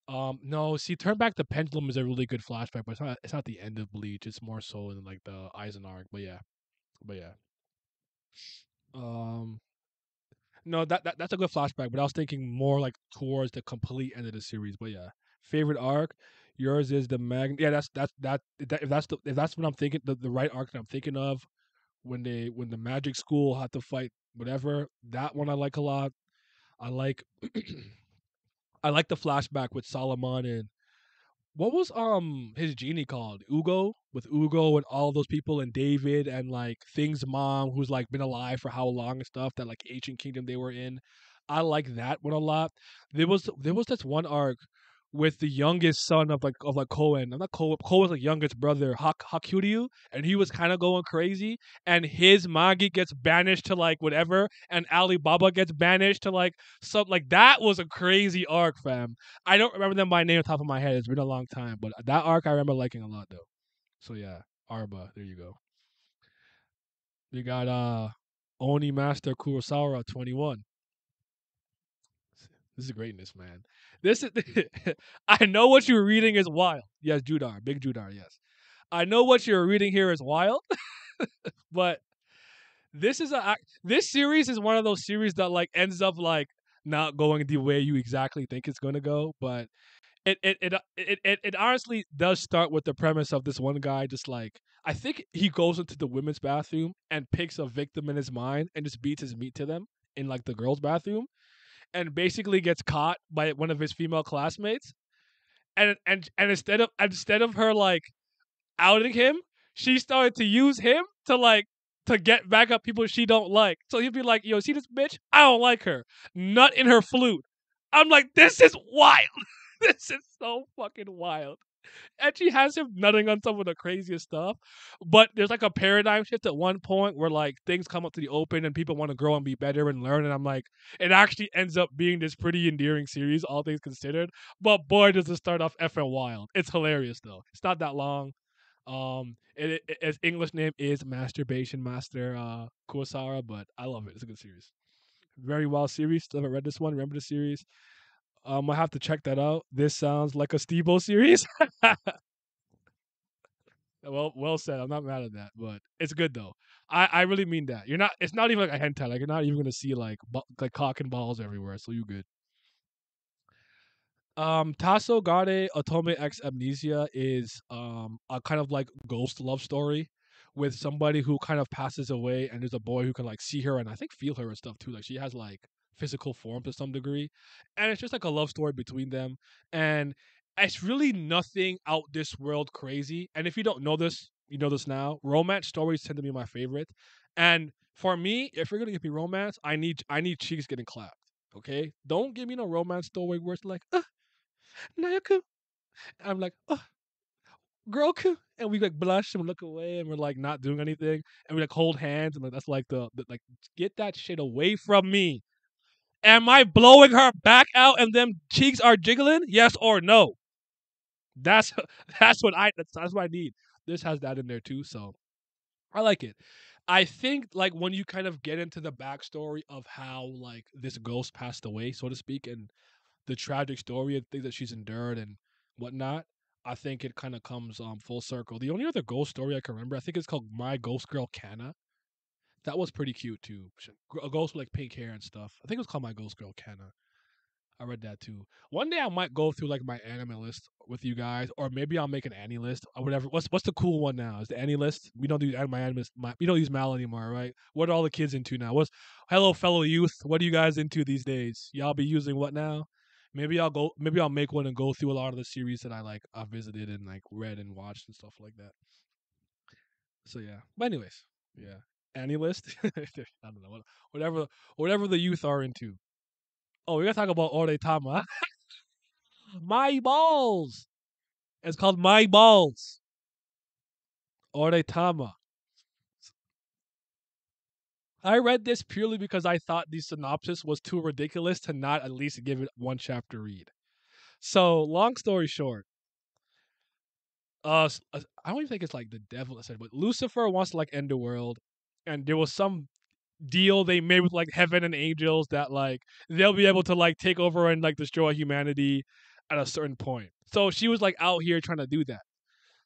No, see, Turn Back the Pendulum is a really good flashback, but it's not the end of Bleach. It's more so in like the Eisen arc. But yeah. Um, no, that's a good flashback, but I was thinking more like towards the complete end of the series. But yeah, favorite arc, yours is the mag. Yeah, if that's what I'm thinking, the right arc that I'm thinking of when the Magic School had to fight whatever, that one I like a lot. I like I like the flashback with Solomon and what was his genie called? Ugo, with Ugo and all those people and David and like Thing's mom who's like been alive for how long and stuff, that like ancient kingdom they were in. I like that one a lot. There was this one arc with the youngest son of like Cohen. I'm not Cohen. Cohen's like youngest brother, Hakuryu, and he was kind of going crazy. And his Magi gets banished to like whatever, and Alibaba gets banished to like some like that was a crazy arc, fam. I don't remember them by name on top of my head. It's been a long time, but that arc I remember liking a lot though. So yeah, Arba. There you go. We got Oni Master Kurosawa 21. This is greatness, man. This is I know what you're reading is wild. Yes, Judar, big Judar, yes. I know what you're reading here is wild, but this series is one of those series that like ends up like not going the way you exactly think it's going to go, but it honestly does start with the premise of this one guy just like I think he goes into the women's bathroom and picks a victim in his mind and just beats his meat to them in like the girls' bathroom and basically gets caught by one of his female classmates. And instead of her like outing him, she started to use him to like to get back up people she don't like. So he'd be like, "Yo, see this bitch? I don't like her. Nut in her flute." I'm like, this is wild. This is so fucking wild. And she has him nutting on some of the craziest stuff. But there's like a paradigm shift at one point where like things come up to the open and people want to grow and be better and learn. And I'm like, it actually ends up being this pretty endearing series, all things considered. But boy, does it start off effing wild. It's hilarious though. It's not that long. Its English name is Masturbation Master Kurosawa, but I love it. It's a good series. Very wild series. Still haven't read this one. Remember the series? I have to check that out. This sounds like a Steve-O series. Well said. I'm not mad at that, but it's good though. I really mean that. You're not. It's not even like a hentai. Like you're not even gonna see like like cock and balls everywhere. So you good. Tasso Gade Otome X Amnesia is a kind of like ghost love story with somebody who kind of passes away, and there's a boy who can like see her and I think feel her and stuff too. Like she has like physical form to some degree, and it's just like a love story between them, and it's really nothing out this world crazy. And if you don't know this, you know this now. Romance stories tend to be my favorite, and for me, if you're gonna give me romance, I need cheeks getting clapped. Okay, don't give me no romance story where it's like, Nayaku. I'm like, oh, Groku. And we like blush and we look away and we're like not doing anything. And we like hold hands and like that's like the like get that shit away from me. Am I blowing her back out and them cheeks are jiggling? Yes or no? That's that's what I need. This has that in there too, so I like it. I think like when you kind of get into the backstory of how like this ghost passed away, so to speak, and the tragic story and things that she's endured and whatnot, I think it kind of comes full circle. The only other ghost story I can remember, I think it's called My Ghost Girl Kana. That was pretty cute too. A ghost with like pink hair and stuff. I think it was called My Ghost Girl Kana. I read that too. One day I might go through like my anime list with you guys, or maybe I'll make an anime list or whatever. What's the cool one now? Is the anime list? We don't do my anime. We don't use Mal anymore, right? What are all the kids into now? What's hello fellow youth? What are you guys into these days? Y'all be using what now? Maybe I'll go. Maybe I'll make one and go through a lot of the series that I visited and like read and watched and stuff like that. So yeah. But anyways, yeah. Anime list. I don't know. Whatever the youth are into. Oh, we gotta talk about Ore Tama. My balls. It's called My Balls. Oretama. I read this purely because I thought the synopsis was too ridiculous to not at least give it one chapter read. So, long story short, I don't even think it's like the devil that said, but Lucifer wants to like end the world, and there was some deal they made with like heaven and angels that like they'll be able to like take over and like destroy humanity at a certain point. So she was like out here trying to do that.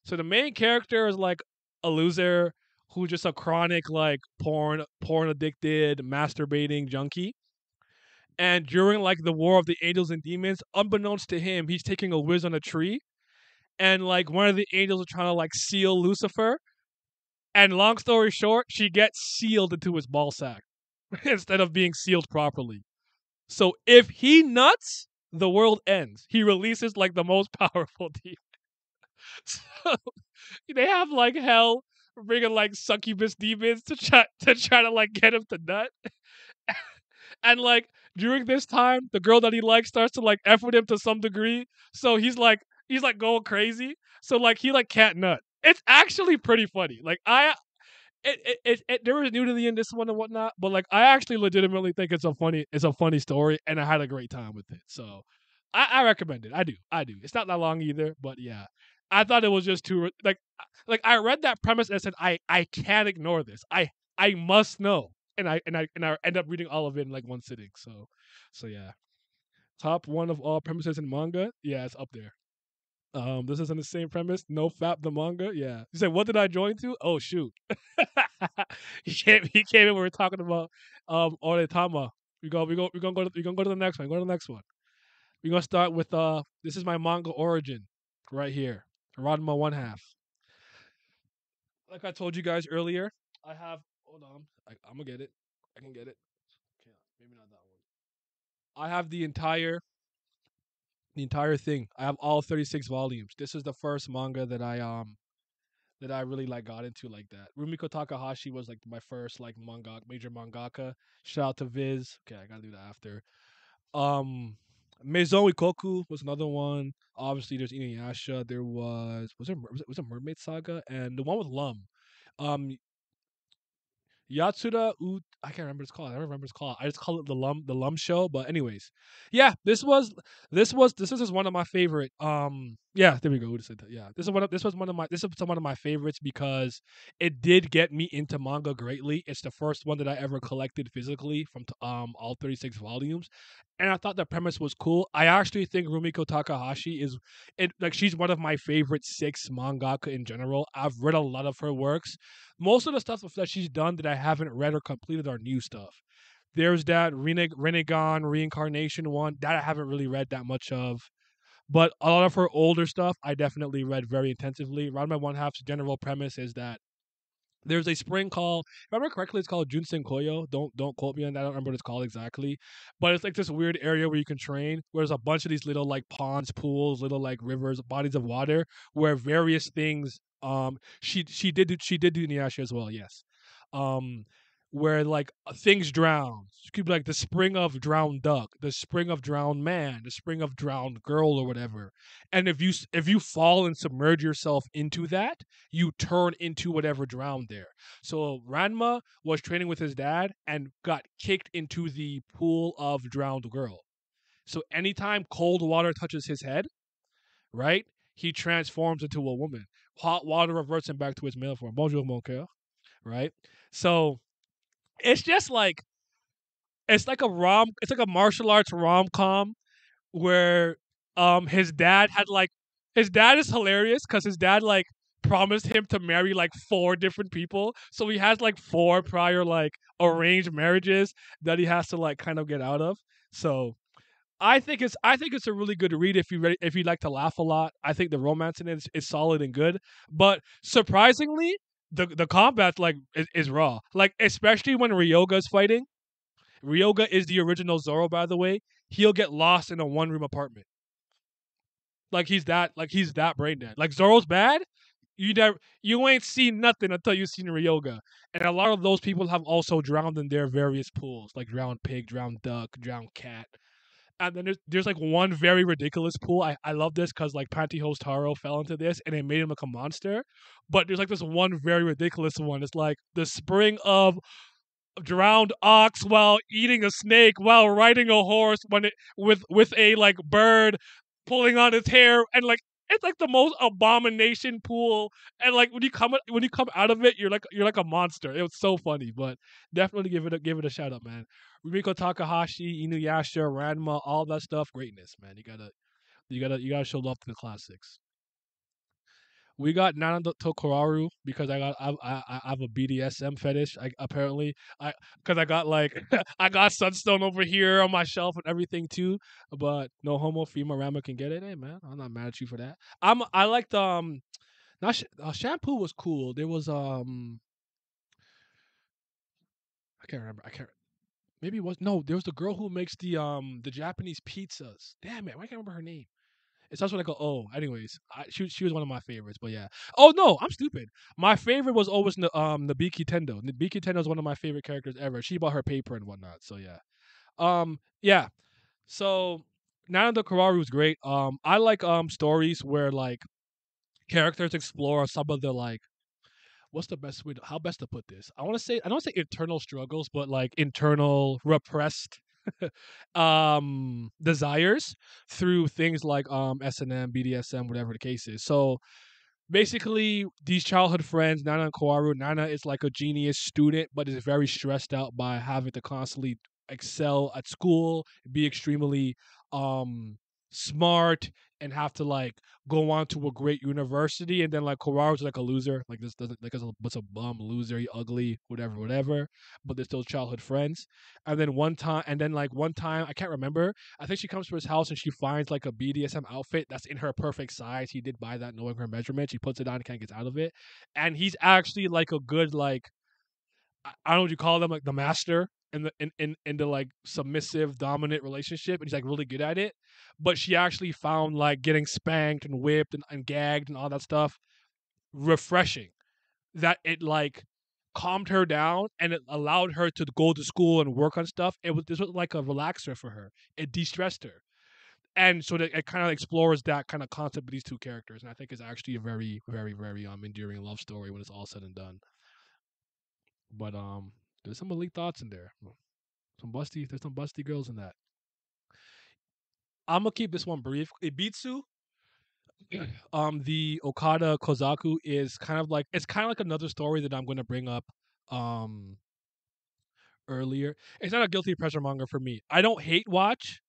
So the main character is like a loser who's just a chronic like porn addicted, masturbating junkie. And during like the war of the angels and demons, unbeknownst to him, he's taking a whiz on a tree. And like one of the angels are trying to like seal Lucifer. And long story short, she gets sealed into his ball sack instead of being sealed properly. So if he nuts, the world ends. He releases like the most powerful demon. So they have like hell bringing like succubus demons to try to like get him to nut. And like during this time, the girl that he likes starts to like F with him to some degree. So he's like going crazy. So like he like can't nut. It's actually pretty funny. Like there was nudity in this one and whatnot, but like I actually legitimately think it's a funny story, and I had a great time with it. So I recommend it. I do. It's not that long either, but yeah, I thought it was just too like I read that premise and I said I can't ignore this. I must know, and I end up reading all of it in like one sitting. So yeah, top one of all premises in manga. Yeah, it's up there. This is in the same premise. No Fap the manga. Yeah. You said, what did I join to? Oh shoot. He came in. We were talking about Oretama. We're gonna go to the next one. Go to the next one. We're gonna start with this is my manga origin right here. Ranma one half. Like I told you guys earlier, I have hold on. I'm gonna get it. I can get it. Okay, maybe not that one. I have the entire thing. I have all 36 volumes. This is the first manga that I really like got into like that. Rumiko Takahashi was like my first like major mangaka. Shout out to Viz. Okay, I gotta do that after. Um, Maison Ikoku was another one. Obviously, there's Inuyasha. There was it Mermaid Saga and the one with Lum. Um, Yatsura I can't remember what it's called. I don't remember what it's called. I just call it the Lum show. But anyways, yeah, this is one of my favorite Yeah, there we go. Yeah, this is one of my favorites because it did get me into manga greatly. It's the first one that I ever collected physically from all 36 volumes, and I thought the premise was cool. I actually think Rumiko Takahashi is it like she's one of my favorite six mangaka in general. I've read a lot of her works. Most of the stuff that she's done that I haven't read or completed are new stuff. There's that Renegon reincarnation one that I haven't really read that much of. But a lot of her older stuff, I definitely read very intensively. Ranma One Half's general premise is that there's a spring called, if I remember correctly, it's called Junsen Koyo. Don't quote me on that. I don't remember what it's called exactly. But it's like this weird area where you can train, where there's a bunch of these little like ponds, pools, little like rivers, bodies of water, where various things. She did do Inuyasha as well. Yes. Um, where like things drown. It could be like the spring of drowned duck, the spring of drowned man, the spring of drowned girl, or whatever. And if you fall and submerge yourself into that, you turn into whatever drowned there. So Ranma was training with his dad and got kicked into the pool of drowned girl. So anytime cold water touches his head, right, he transforms into a woman. Hot water reverts him back to his male form. Bonjour, mon coeur. Right. So it's just like it's like a martial arts rom com where his dad had like his dad is hilarious because his dad like promised him to marry like four different people, so he has like four prior like arranged marriages that he has to like kind of get out of. So I think it's a really good read if you like to laugh a lot. I think the romance in it is solid and good, but surprisingly the combat like is raw, like especially when Ryoga's fighting. Ryoga is the original Zoro, by the way. He'll get lost in a one room apartment. Like he's that brain dead. Like Zoro's bad. You ain't seen nothing until you seen Ryoga. And a lot of those people have also drowned in their various pools, like drowned pig, drowned duck, drowned cat. And then there's like one very ridiculous pool. I love this because like Pantyhose Taro fell into this and it made him like a monster. But there's like this one very ridiculous one. It's like the spring of drowned ox while eating a snake while riding a horse when it with a like bird pulling on its hair, and like it's like the most abomination pool, and like when you come out of it you're like a monster. It was so funny, but definitely give it a shout out, man. Rumiko Takahashi, Inuyasha, Ranma, all that stuff, greatness, man. You gotta show love to the classics. We got Nana Tokoraru because I have a BDSM fetish. Apparently I because I got like I got Sunstone over here on my shelf and everything too. But no homo, female Rama can get it. Hey man, I'm not mad at you for that. I liked not shampoo was cool. There was I can't remember. I can't. Maybe it was no. There was the girl who makes the Japanese pizzas. Damn it, I can't remember her name. It starts with like a O. Anyways, she was one of my favorites, but yeah. Oh no, I'm stupid. My favorite was always Nabiki Tendo. Nabiki Tendo is one of my favorite characters ever. She bought her paper and whatnot. So yeah. Yeah. So Nana the Kararu is great. I like stories where like characters explore some of the like what's the best way how best to put this? I don't say internal struggles, but like internal repressed desires through things like S&M, BDSM, whatever the case is. So basically these childhood friends, Nana and Kawaru. Nana is like a genius student, but is very stressed out by having to constantly excel at school, be extremely smart, and have to like go on to a great university. And then like Kawaru's like a loser, like this doesn't like what's a bum loser, he ugly, whatever, whatever. But they're still childhood friends. And then one time, I can't remember. I think she comes to his house and she finds like a BDSM outfit that's in her perfect size. He did buy that knowing her measurements. She puts it on and can't get out of it. And he's actually like a good like I don't know what you call them, like the master in the like submissive dominant relationship, and he's like really good at it. But she actually found like getting spanked and whipped and gagged and all that stuff refreshing. That it like calmed her down and it allowed her to go to school and work on stuff. This was like a relaxer for her. It de-stressed her. And so that it kind of explores that kind of concept with these two characters, and I think it's actually a very, very, very enduring love story when it's all said and done. But there's some elite thoughts in there. There's some busty girls in that. I'm gonna keep this one brief. Ibitsu, The Okada Kozaku is it's kind of like another story that I'm going to bring up um earlier. It's not a guilty pleasure manga for me. I don't hate watch,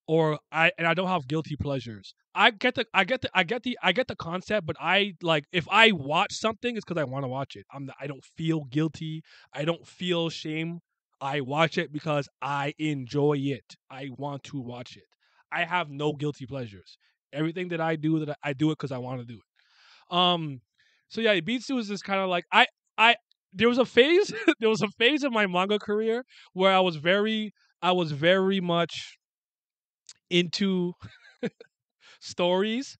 I don't have guilty pleasures. I get the concept, but I like if I watch something, it's because I want to watch it. I don't feel guilty. I don't feel shame. I watch it because I enjoy it. I want to watch it. I have no guilty pleasures. Everything that I do, I do it because I want to do it. So yeah, Beatsu is just kind of like I there was a phase there was a phase in my manga career where I was very much into stories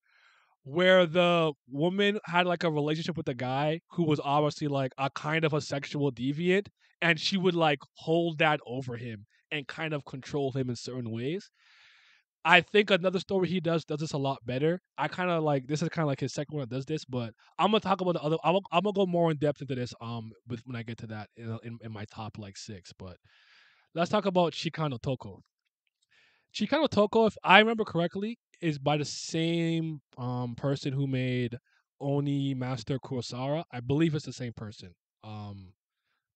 where the woman had like a relationship with a guy who was obviously like a kind of a sexual deviant, and she would like hold that over him and kind of control him in certain ways. I think another story he does this a lot better. I kind of like this is kind of like his second one that does this, but I'm gonna talk about the other. I'm gonna go more in depth into this with when I get to that in my top like six. But let's talk about Chikano Toko. Chikano Toko, if I remember correctly, is by the same person who made Oni Master Kurosara. I believe it's the same person. Um,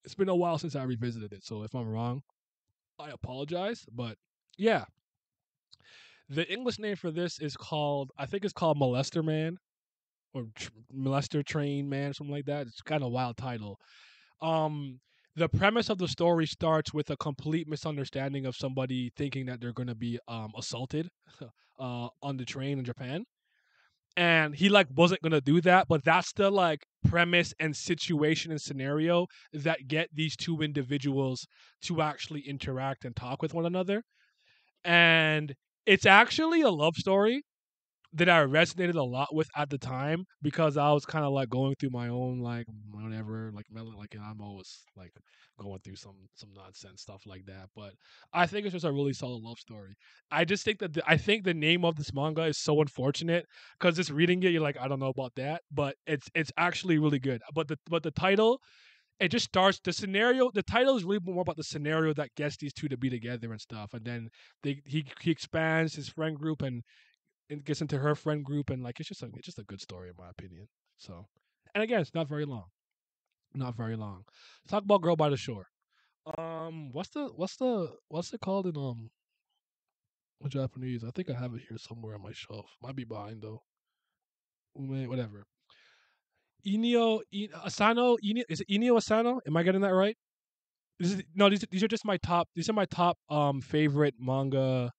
it's been a while since I revisited it, so if I'm wrong, I apologize. But yeah, the English name for this is called, I think it's called Molester Man or Molester Train Man, something like that. It's kind of a wild title. Um, the premise of the story starts with a complete misunderstanding of somebody thinking that they're going to be assaulted on the train in Japan, and he like wasn't going to do that, but that's the like premise and situation and scenario that get these two individuals to actually interact and talk with one another. And it's actually a love story that I resonated a lot with at the time because I was kind of like going through my own like whatever like I'm always like going through some nonsense stuff like that. But I think it's just a really solid love story. I just think that I think the name of this manga is so unfortunate because just reading it, you're like, I don't know about that, but it's actually really good. But the title, it just starts the scenario. The title is really more about the scenario that gets these two to be together and stuff, and then he expands his friend group and gets into her friend group, and like it's just a good story in my opinion. So, and again, it's not very long, not very long. Let's talk about Girl by the Shore. What's it called in Japanese? I think I have it here somewhere on my shelf. Might be behind though. Whatever. Asano. Is it Inio Asano? Am I getting that right? No. These are just my top. These are my top favorite manga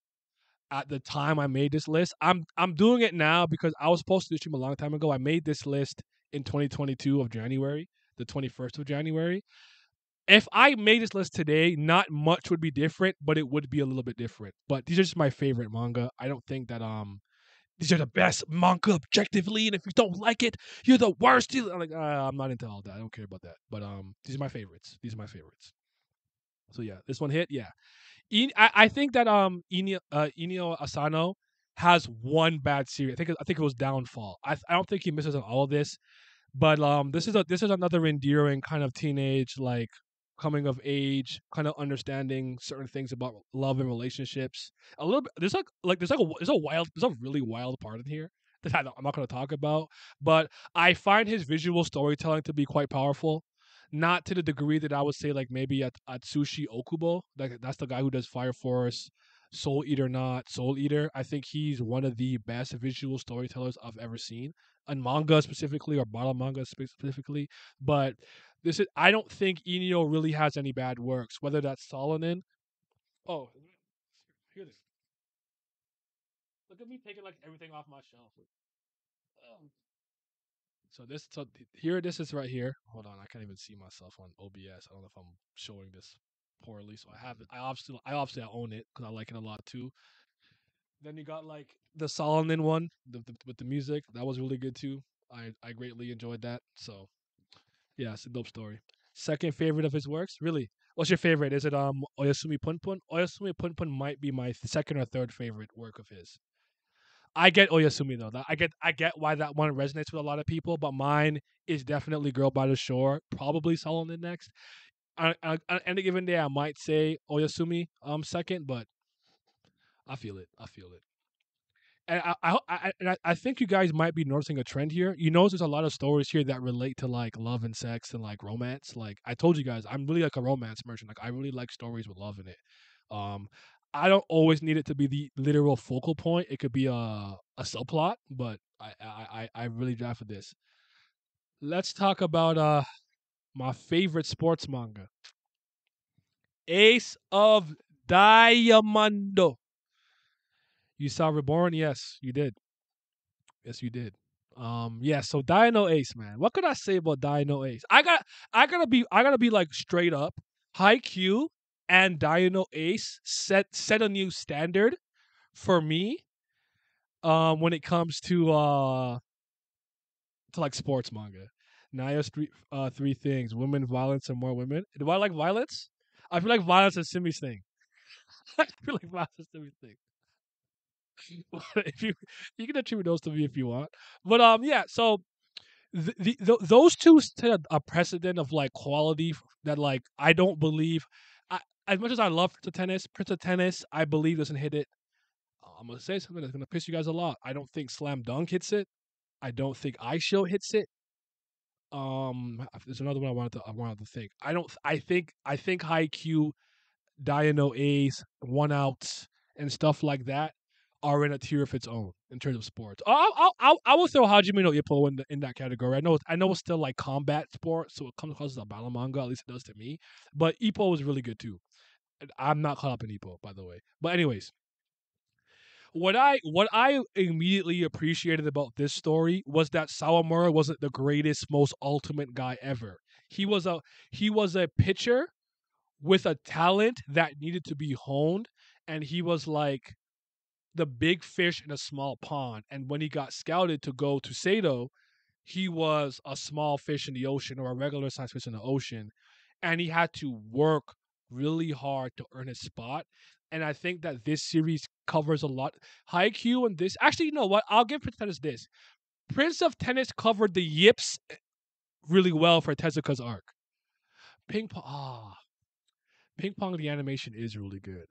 at the time I made this list. I'm doing it now because I was supposed to do stream a long time ago. I made this list in 2022 of January, the 21st of January. If I made this list today, not much would be different, but it would be a little bit different. But these are just my favorite manga. I don't think that these are the best manga objectively, and if you don't like it, you're the worst. I'm like, I'm not into all that. I don't care about that. But these are my favorites. These are my favorites. So yeah, this one hit. Yeah, I think that Inio Asano has one bad series. I think it was Downfall. I don't think he misses on all of this, but this is another endearing kind of teenage like coming of age, kind of understanding certain things about love and relationships. A little bit there's a really wild part in here that I'm not going to talk about, but I find his visual storytelling to be quite powerful. Not to the degree that I would say like maybe at Sushi Okubo, like that's the guy who does Fire Force, Soul Eater, not Soul Eater. I think he's one of the best visual storytellers I've ever seen, and manga specifically or bottle manga specifically. But I don't think Inio really has any bad works, whether that's Solonin. Oh, here this. Look at me taking like everything off my shelf. Oh. Here this is right here. Hold on, I can't even see myself on OBS. I don't know if I'm showing this poorly. So I have it. I own it because I like it a lot too. Then you got like the Solonin one with the music. That was really good too. I greatly enjoyed that. So yeah, it's a dope story. Second favorite of his works, really. What's your favorite? Is it Oyasumi Punpun? Oyasumi Punpun might be my second or third favorite work of his. I get Oyasumi though. I get why that one resonates with a lot of people, but mine is definitely Girl by the Shore. Probably Solomon next. On any given day, I might say Oyasumi second, but I feel it. I feel it. and I think you guys might be noticing a trend here. You notice there's a lot of stories here that relate to like love and sex and like romance. Like I told you guys, I'm really like a romance merchant. Like I really like stories with love in it. Um, I don't always need it to be the literal focal point. It could be a subplot, but I really drafted this. Let's talk about my favorite sports manga, Ace of Diamondo. You saw Reborn? Yes, you did. Yes, you did. Yeah, so Dino Ace, man. What could I say about Dino Ace? I gotta be like straight up. Q and Dino Ace set a new standard for me when it comes to like sports manga. Naya's three things: women, violence, and more women. Do I like violence? I feel like violence is Simi's thing. I feel like violence is Simi's thing. if you can attribute those to me if you want, but yeah. So those two set a precedent of like quality that like I don't believe. I, as much as I love Prince of Tennis, I believe doesn't hit it. I'm gonna say something that's gonna piss you guys a lot. I don't think Slam Dunk hits it. I don't think iShow hits it. There's another one I wanted to think. I think High Q, Dino A's, One Outs, and stuff like that are in a tier of its own in terms of sports. I will throw Hajime no Ippo in that category. I know it's still like combat sport, so it comes across as a battle manga. At least it does to me. But Ippo is really good too. I'm not caught up in Ippo, by the way. But anyways, what I immediately appreciated about this story was that Sawamura wasn't the greatest, most ultimate guy ever. He was a he was a pitcher with a talent that needed to be honed, and he was like the big fish in a small pond. And when he got scouted to go to Sato, he was a small fish in the ocean or a regular sized fish in the ocean. And he had to work really hard to earn his spot. And I think that this series covers a lot. Haikyuu and this. Actually, you know what? I'll give Prince of Tennis this. Prince of Tennis covered the yips really well for Tezuka's arc. Ping pong. Ping pong, the animation is really good.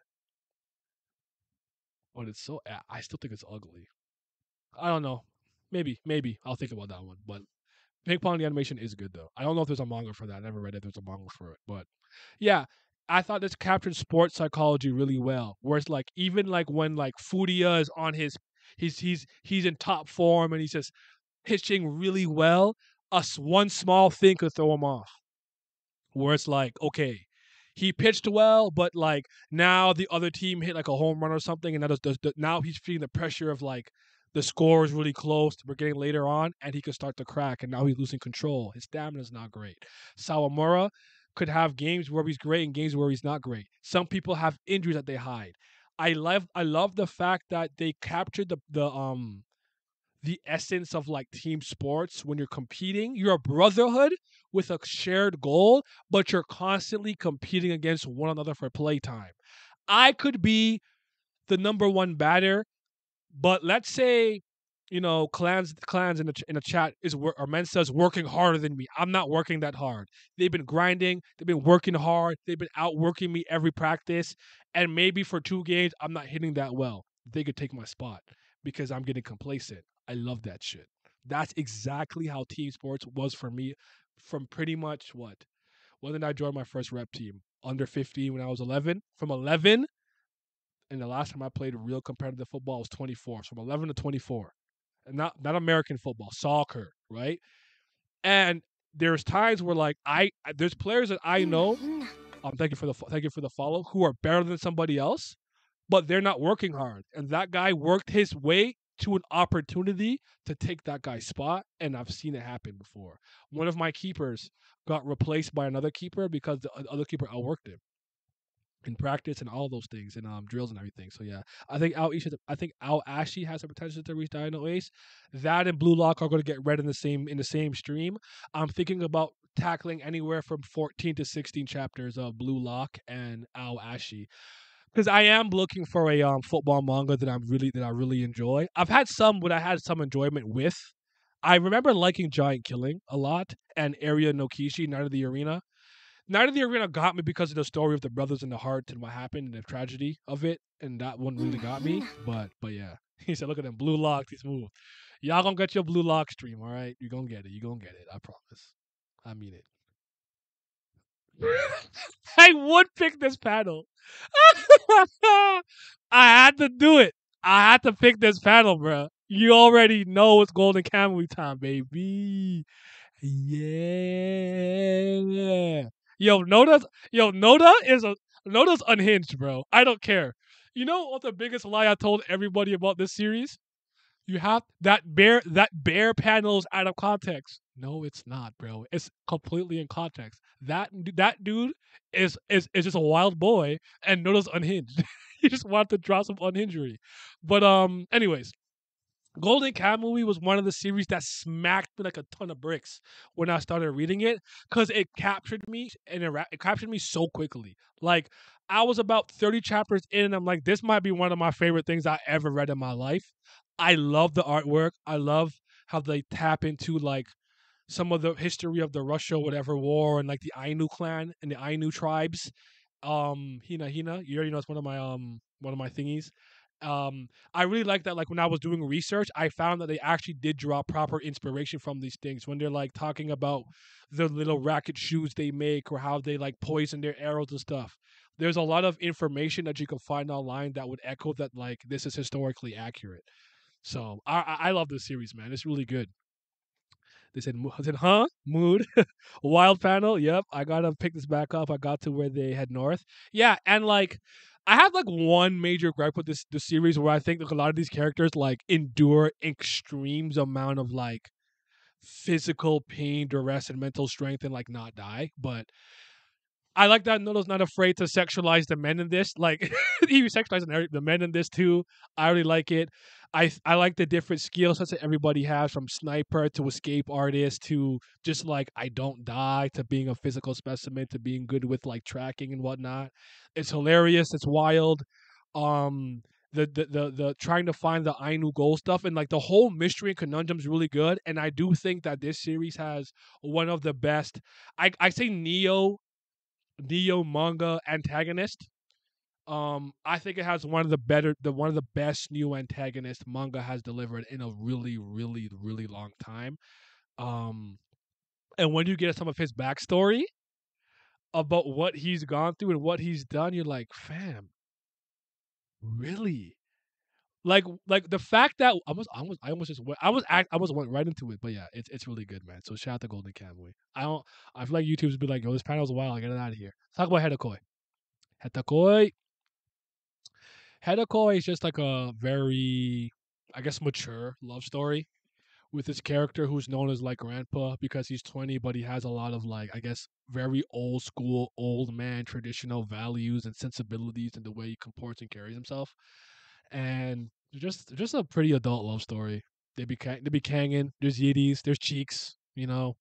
But it's so. I still think it's ugly. I don't know. Maybe I'll think about that one. But Ping Pong the animation is good though. I don't know if there's a manga for that. I never read it. There's a manga for it, but yeah, I thought this captured sports psychology really well. Where it's like even like when like Furia is on he's in top form and he's just pitching really well. One small thing could throw him off where it's like, okay, he pitched well, but like now the other team hit like a home run or something, and now he's feeling the pressure of like the score is really close. We're getting later on, and he could start to crack, and now he's losing control. His stamina is not great. Sawamura could have games where he's great and games where he's not great. Some people have injuries that they hide. I love the fact that they captured the essence of like team sports when you're competing. You're a brotherhood with a shared goal, but you're constantly competing against one another for playtime. I could be the number one batter, but let's say, clans in the chat or Mensa is working harder than me. I'm not working that hard. They've been grinding. They've been working hard. They've been outworking me every practice, and maybe for 2 games I'm not hitting that well. They could take my spot because I'm getting complacent. I love that shit. That's exactly how team sports was for me from pretty much what? When did I join my first rep team? Under 15 when I was 11. From 11, and the last time I played real competitive football was 24. So from 11 to 24. And not American football, soccer, right? And there's times where like there's players that I know. Thank you for the follow, who are better than somebody else, but they're not working hard. And that guy worked his way to an opportunity to take that guy's spot, and I've seen it happen before. One of my keepers got replaced by another keeper because the other keeper outworked him in practice and all those things and drills and everything. So yeah, I think Al Ashi has the potential to reach Dino Ace. That and Blue Lock are going to get read in the same stream. I'm thinking about tackling anywhere from 14 to 16 chapters of Blue Lock and Al Ashi because I am looking for a football manga that I really enjoy. I've had some, but I had some enjoyment with. I remember liking Giant Killing a lot and Area no Kishi, Night of the Arena. Night of the Arena got me because of the story of the brothers in the heart and what happened and the tragedy of it, and that one really got me. But yeah. He said, "Look at them blue locks. He's moved. Y'all gonna get your blue lock stream, all right? You gonna get it. You gonna get it. I promise. I mean it." I would pick this panel. I had to do it. I had to pick this panel, bro. You already know it's Golden Kamuy time, baby. Yeah. Noda's unhinged, bro. I don't care. You know what the biggest lie I told everybody about this series? You have that bear panel is out of context. No, it's not, bro. It's completely in context. That dude is just a wild boy and Noda's unhinged. He just wanted to draw some unhingery. But anyways, Golden Kamuy was one of the series that smacked me like a ton of bricks when I started reading it because it captured me and it captured me so quickly. Like I was about 30 chapters in, and I'm like, this might be one of my favorite things I ever read in my life. I love the artwork. I love how they tap into like some of the history of the Russia whatever war and like the Ainu clan and the Ainu tribes. Hina, you already know it's one of my thingies. I really like that. Like when I was doing research, I found that they actually did draw proper inspiration from these things when they're like talking about the little racket shoes they make or how they like poison their arrows and stuff. There's a lot of information that you can find online that would echo that like this is historically accurate. So I love this series, man. It's really good. They said, I said, huh? Mood. Wild panel. Yep. I got to pick this back up. I got to where they head north. Yeah. And like, I have like one major gripe with the series where I think like a lot of these characters like endure extremes amount of like physical pain, duress, and mental strength and like not die. But I like that Noodle's not afraid to sexualize the men in this. Like he sexualizing the men in this too. I really like it. I like the different skill sets that everybody has, from sniper to escape artist to just like I don't die to being a physical specimen to being good with like tracking and whatnot. It's hilarious. It's wild. Um, the trying to find the Ainu gold stuff and like the whole mystery and conundrum is really good. And I do think that this series has one of the best. I say Neo manga antagonist. I think it has one of the best new antagonist manga has delivered in a really, really, really long time. Um, and when you get some of his backstory about what he's gone through and what he's done, you're like, fam, really? Like the fact that I almost just went, I almost went right into it, but yeah, it's really good, man. So shout out to Golden Kamuy. I feel like YouTube's be like, yo, this panel's wild. Get it out of here. Let's talk about Hedakoi. Hedakoi. Hedako is just like a very, I guess, mature love story with this character who's known as like grandpa because he's 20, but he has a lot of like, I guess, very old school, old man, traditional values and sensibilities in the way he comports and carries himself. And just a pretty adult love story. They be hanging. There's yiddies. There's cheeks. You know,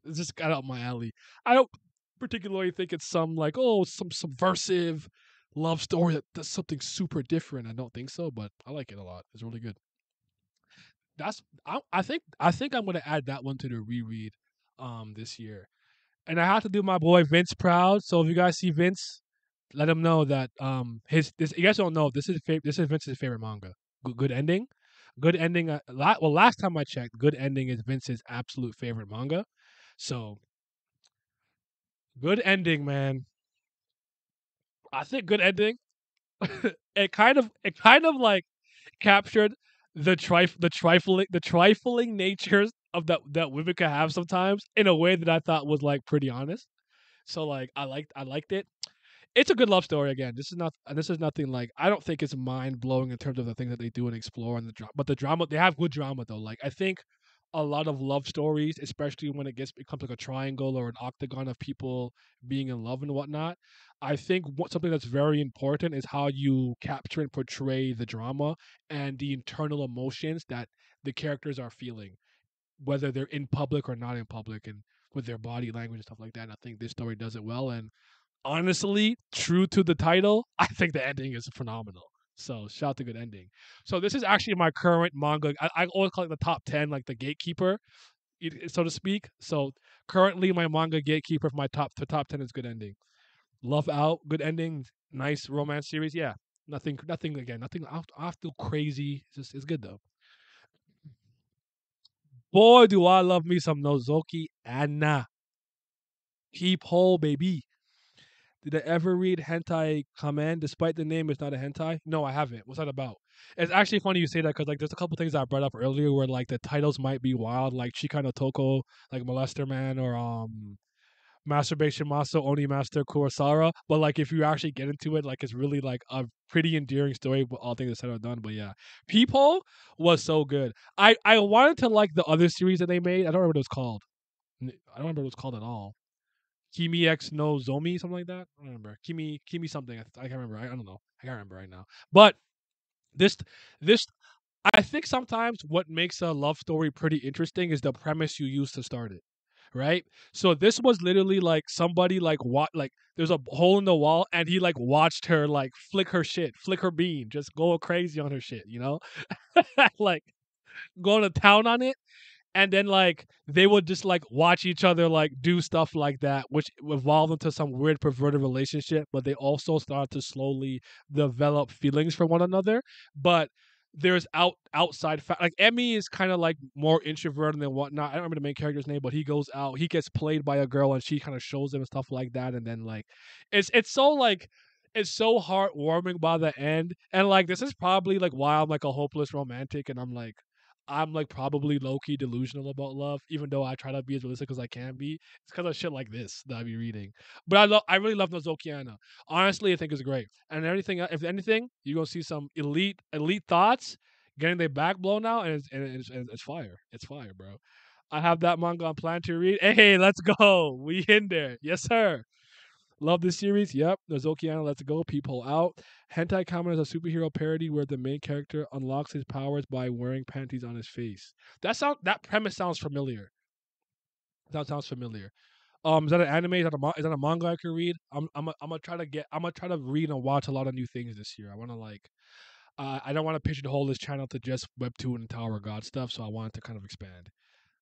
it's just got up my alley. I don't particularly think it's some like some subversive love story that does something super different. I don't think so, but I like it a lot. It's really good. I think I'm gonna add that one to the reread this year. And I have to do my boy Vince proud. So if you guys see Vince, let him know that his this you guys don't know this is Vince's favorite manga. Good ending. Good ending. Well, last time I checked, Good Ending is Vince's absolute favorite manga. So good ending, man. I think good ending. It kind of like captured the trifling natures of that women can have sometimes in a way that I thought was like pretty honest. So like I liked it. It's a good love story again. This is nothing like I don't think it's mind blowing in terms of the things that they do and explore and the drama. But the drama they have good drama though. Like I think a lot of love stories, especially when becomes like a triangle or an octagon of people being in love and whatnot. I think something that's very important is how you capture and portray the drama and the internal emotions that the characters are feeling, whether they're in public or not in public, and with their body language and stuff like that. And I think this story does it well. And honestly, true to the title, I think the ending is phenomenal. So shout out to good ending. So this is actually my current manga. I always call it the top 10, like the gatekeeper, so to speak. So currently my manga gatekeeper for my top 10 is good ending. Love Out, good ending, nice romance series. Yeah, Nothing again. Nothing off too crazy. It's good though. Boy, do I love me some Nozoki Anna. Peephole, baby. Did I ever read Hentai Kamen? Despite the name, it's not a hentai. No, I haven't. What's that about? It's actually funny you say that because like there's a couple things that I brought up earlier where like the titles might be wild, like Chikano Toko, like Molester Man, or Masturbation Master Oni Master Kurosara. But like if you actually get into it, like it's really like a pretty endearing story. But all things said or done. But yeah, Peephole was so good. I wanted to like the other series that they made. I don't remember what it was called. I don't remember what it was called at all. Kimi X no Zomi, something like that. I don't remember. Kimi something. I can't remember. I don't know. I can't remember right now. But this this I think sometimes what makes a love story pretty interesting is the premise you use to start it. Right? So this was literally like somebody like what like there's a hole in the wall and he like watched her like flick her shit, flick her bean, just go crazy on her shit, you know? Like going to town on it, and then like they would just like watch each other like do stuff like that, which evolved into some weird perverted relationship, but they also started to slowly develop feelings for one another. But there's outside like Emmy is kind of like more introverted and whatnot. I don't remember the main character's name, but he goes out, he gets played by a girl and she kind of shows him and stuff like that. And then like it's so like it's so heartwarming by the end. And like this is probably like why I'm like a hopeless romantic, and I'm like probably low key delusional about love, even though I try to be as realistic as I can be. It's because of shit like this that I be reading. But I really love Nozokiana. Honestly, I think it's great. And everything, if anything, you are gonna see some elite thoughts getting their back blown out, and it's fire. It's fire, bro. I have that manga on plan to read. Hey, let's go. We in there, yes sir. Love this series. Yep. Nozokiana, let's go. Peephole out. Hentai Kamen is a superhero parody where the main character unlocks his powers by wearing panties on his face. That premise sounds familiar. That sounds familiar. Is that an anime? Is that a manga I can read? I'm gonna try to read and watch a lot of new things this year. I want to like I don't want to pigeonhole this channel to just Webtoon and Tower of God stuff, so I wanted to kind of expand.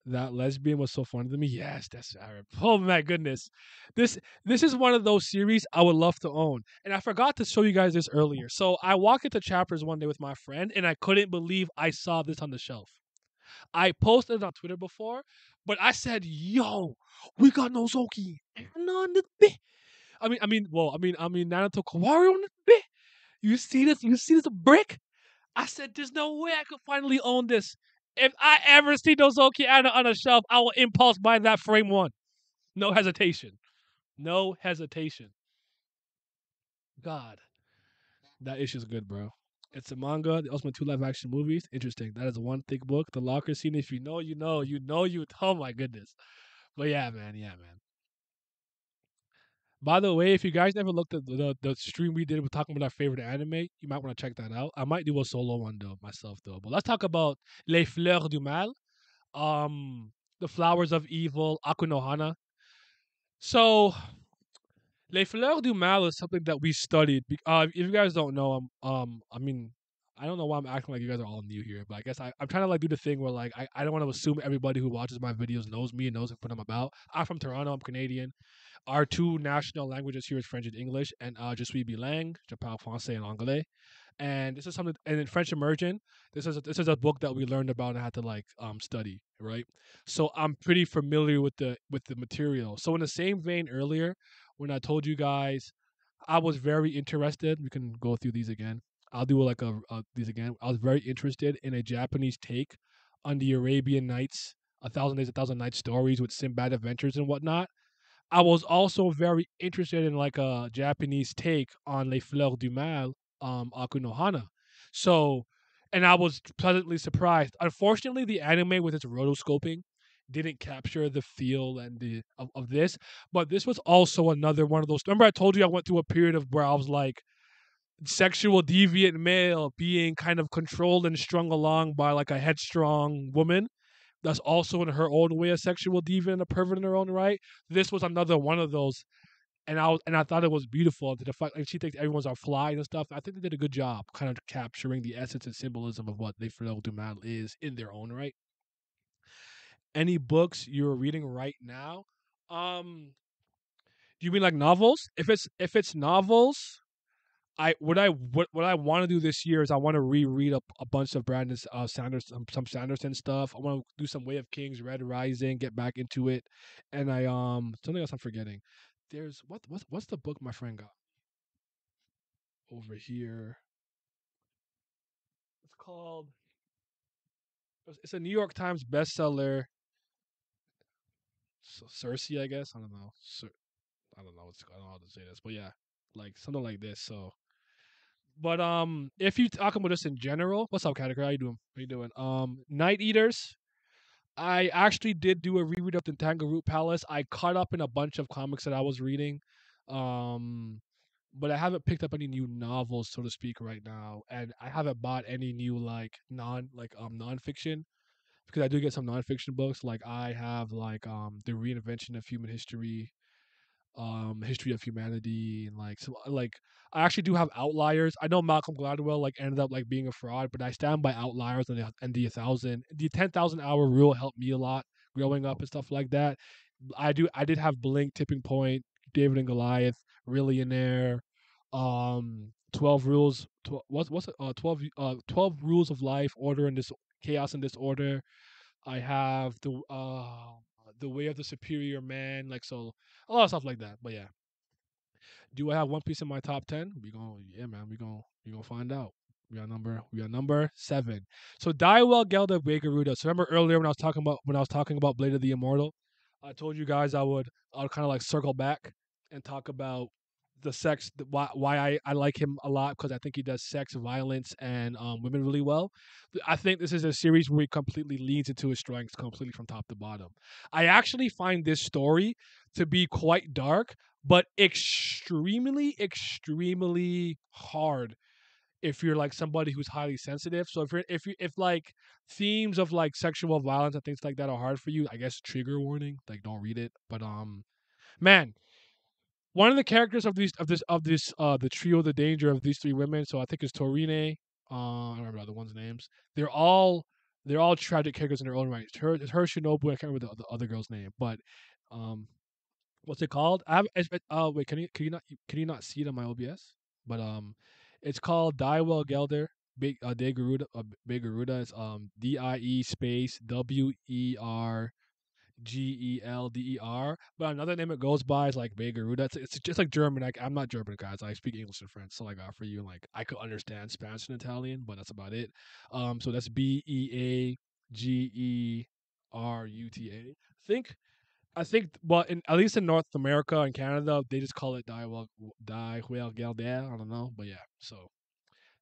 That lesbian was so funny to me. Yes, that's Arab. Oh my goodness, this this is one of those series I would love to own. And I forgot to show you guys this earlier. So I walked into Chapters one day with my friend, and I couldn't believe I saw this on the shelf. I posted it on Twitter before, but I said, "Yo, we got Nozoki and on the bit." Naruto Kawari on the bit. You see this? You see this brick? I said, "There's no way I could finally own this. If I ever see Nozoki on a shelf, I will impulse buy that frame one. No hesitation. No hesitation." God, that issue's good, bro. It's a manga. The Ultimate two live action movies. Interesting. That is one thick book. The locker scene. If you know, you know. You know, you. Oh my goodness. But yeah, man. Yeah, man. By the way, if you guys never looked at the stream we did with talking about our favorite anime, you might want to check that out. I might do a solo one though myself though. But let's talk about Les Fleurs du Mal. The Flowers of Evil, Akunohana. So, Les Fleurs du Mal is something that we studied. If you guys don't know, I don't know why I'm acting like you guys are all new here, but I guess I'm trying to like do the thing where like I don't want to assume everybody who watches my videos knows me and knows what I'm about. I'm from Toronto. I'm Canadian. Our two national languages here is French and English, and je suis bilingue, je parle français and anglais. And this is something, and in French immersion, this is a book that we learned about and had to like study, right? So I'm pretty familiar with the material. So in the same vein earlier, when I told you guys I was very interested, we can go through these again. I'll do like these again. I was very interested in a Japanese take on the Arabian Nights, A Thousand Days, A Thousand Nights stories with Sinbad adventures and whatnot. I was also very interested in like a Japanese take on Les Fleurs du Mal, Akunohana. So, and I was pleasantly surprised. Unfortunately, the anime with its rotoscoping didn't capture the feel and of this. But this was also another one of those. Remember, I told you I went through a period of where I was like sexual deviant male being kind of controlled and strung along by like a headstrong woman that's also in her own way a sexual deviant and a pervert in her own right. This was another one of those, and I thought it was beautiful. To the fact like she thinks everyone's our fly and stuff. I think they did a good job, kind of capturing the essence and symbolism of what they Fleur du Mal is in their own right. Any books you're reading right now? Do you mean like novels? If it's novels, what I want to do this year is I want to reread a bunch of Brandon Sanders some Sanderson stuff. I want to do some Way of Kings, Red Rising, get back into it, and I something else I'm forgetting. There's what's the book my friend got over here? It's called. It's a New York Times bestseller. So Cersei, I guess. I don't know. I don't know. I don't know how to say this, but yeah, like something like this. So, but if you talking about this in general, what's up, Category? How you doing? How you doing? Night Eaters. I actually did do a reread of the Tangle Palace. I caught up in a bunch of comics that I was reading, um, but I haven't picked up any new novels, so to speak, right now, and I haven't bought any new nonfiction because I do get some nonfiction books. Like I have the reinvention of human history, history of humanity, and like I actually do have outliers. I know Malcolm Gladwell ended up being a fraud, but I stand by outliers and the 10,000 hour rule helped me a lot growing up and stuff like that. I did have Blink, Tipping Point, David and Goliath, really in there. 12 rules. What's it? 12 rules of life, order and this chaos and disorder. I have the way of the superior man, so a lot of stuff like that. But yeah, do I have One Piece in my top 10? Yeah, man, we gonna find out. We are number 7. So Daiwell Gelda Garuda. So remember earlier when I was talking about Blade of the Immortal, I told you guys I would kind of circle back and talk about the sex, why I like him a lot because I think he does sex, violence, and women really well. I think this is a series where he completely leans into his strengths completely from top to bottom. I actually find this story to be quite dark, but extremely, extremely hard if you're somebody who's highly sensitive. So if themes of sexual violence and things like that are hard for you, I guess trigger warning, don't read it. But man, one of the characters of the trio, the danger of these 3 women. So I think it's Torine. I don't remember the other ones' names. They're all tragic characters in their own right. It's her Shinobu. I can't remember the other girl's name, but what's it called? Wait, can you not see it on my OBS? But it's called Daiwell Gelder. De Garuda. Big Garuda is DIE space WERGELDER. But another name it goes by is Big Garuda. It's just like German. I'm not German, guys. I speak English and French, so for you, I could understand Spanish and Italian, but that's about it. So that's BEAGERUTA. I think, well, at least in North America and Canada, they just call it Die Gelder. I don't know, but yeah. So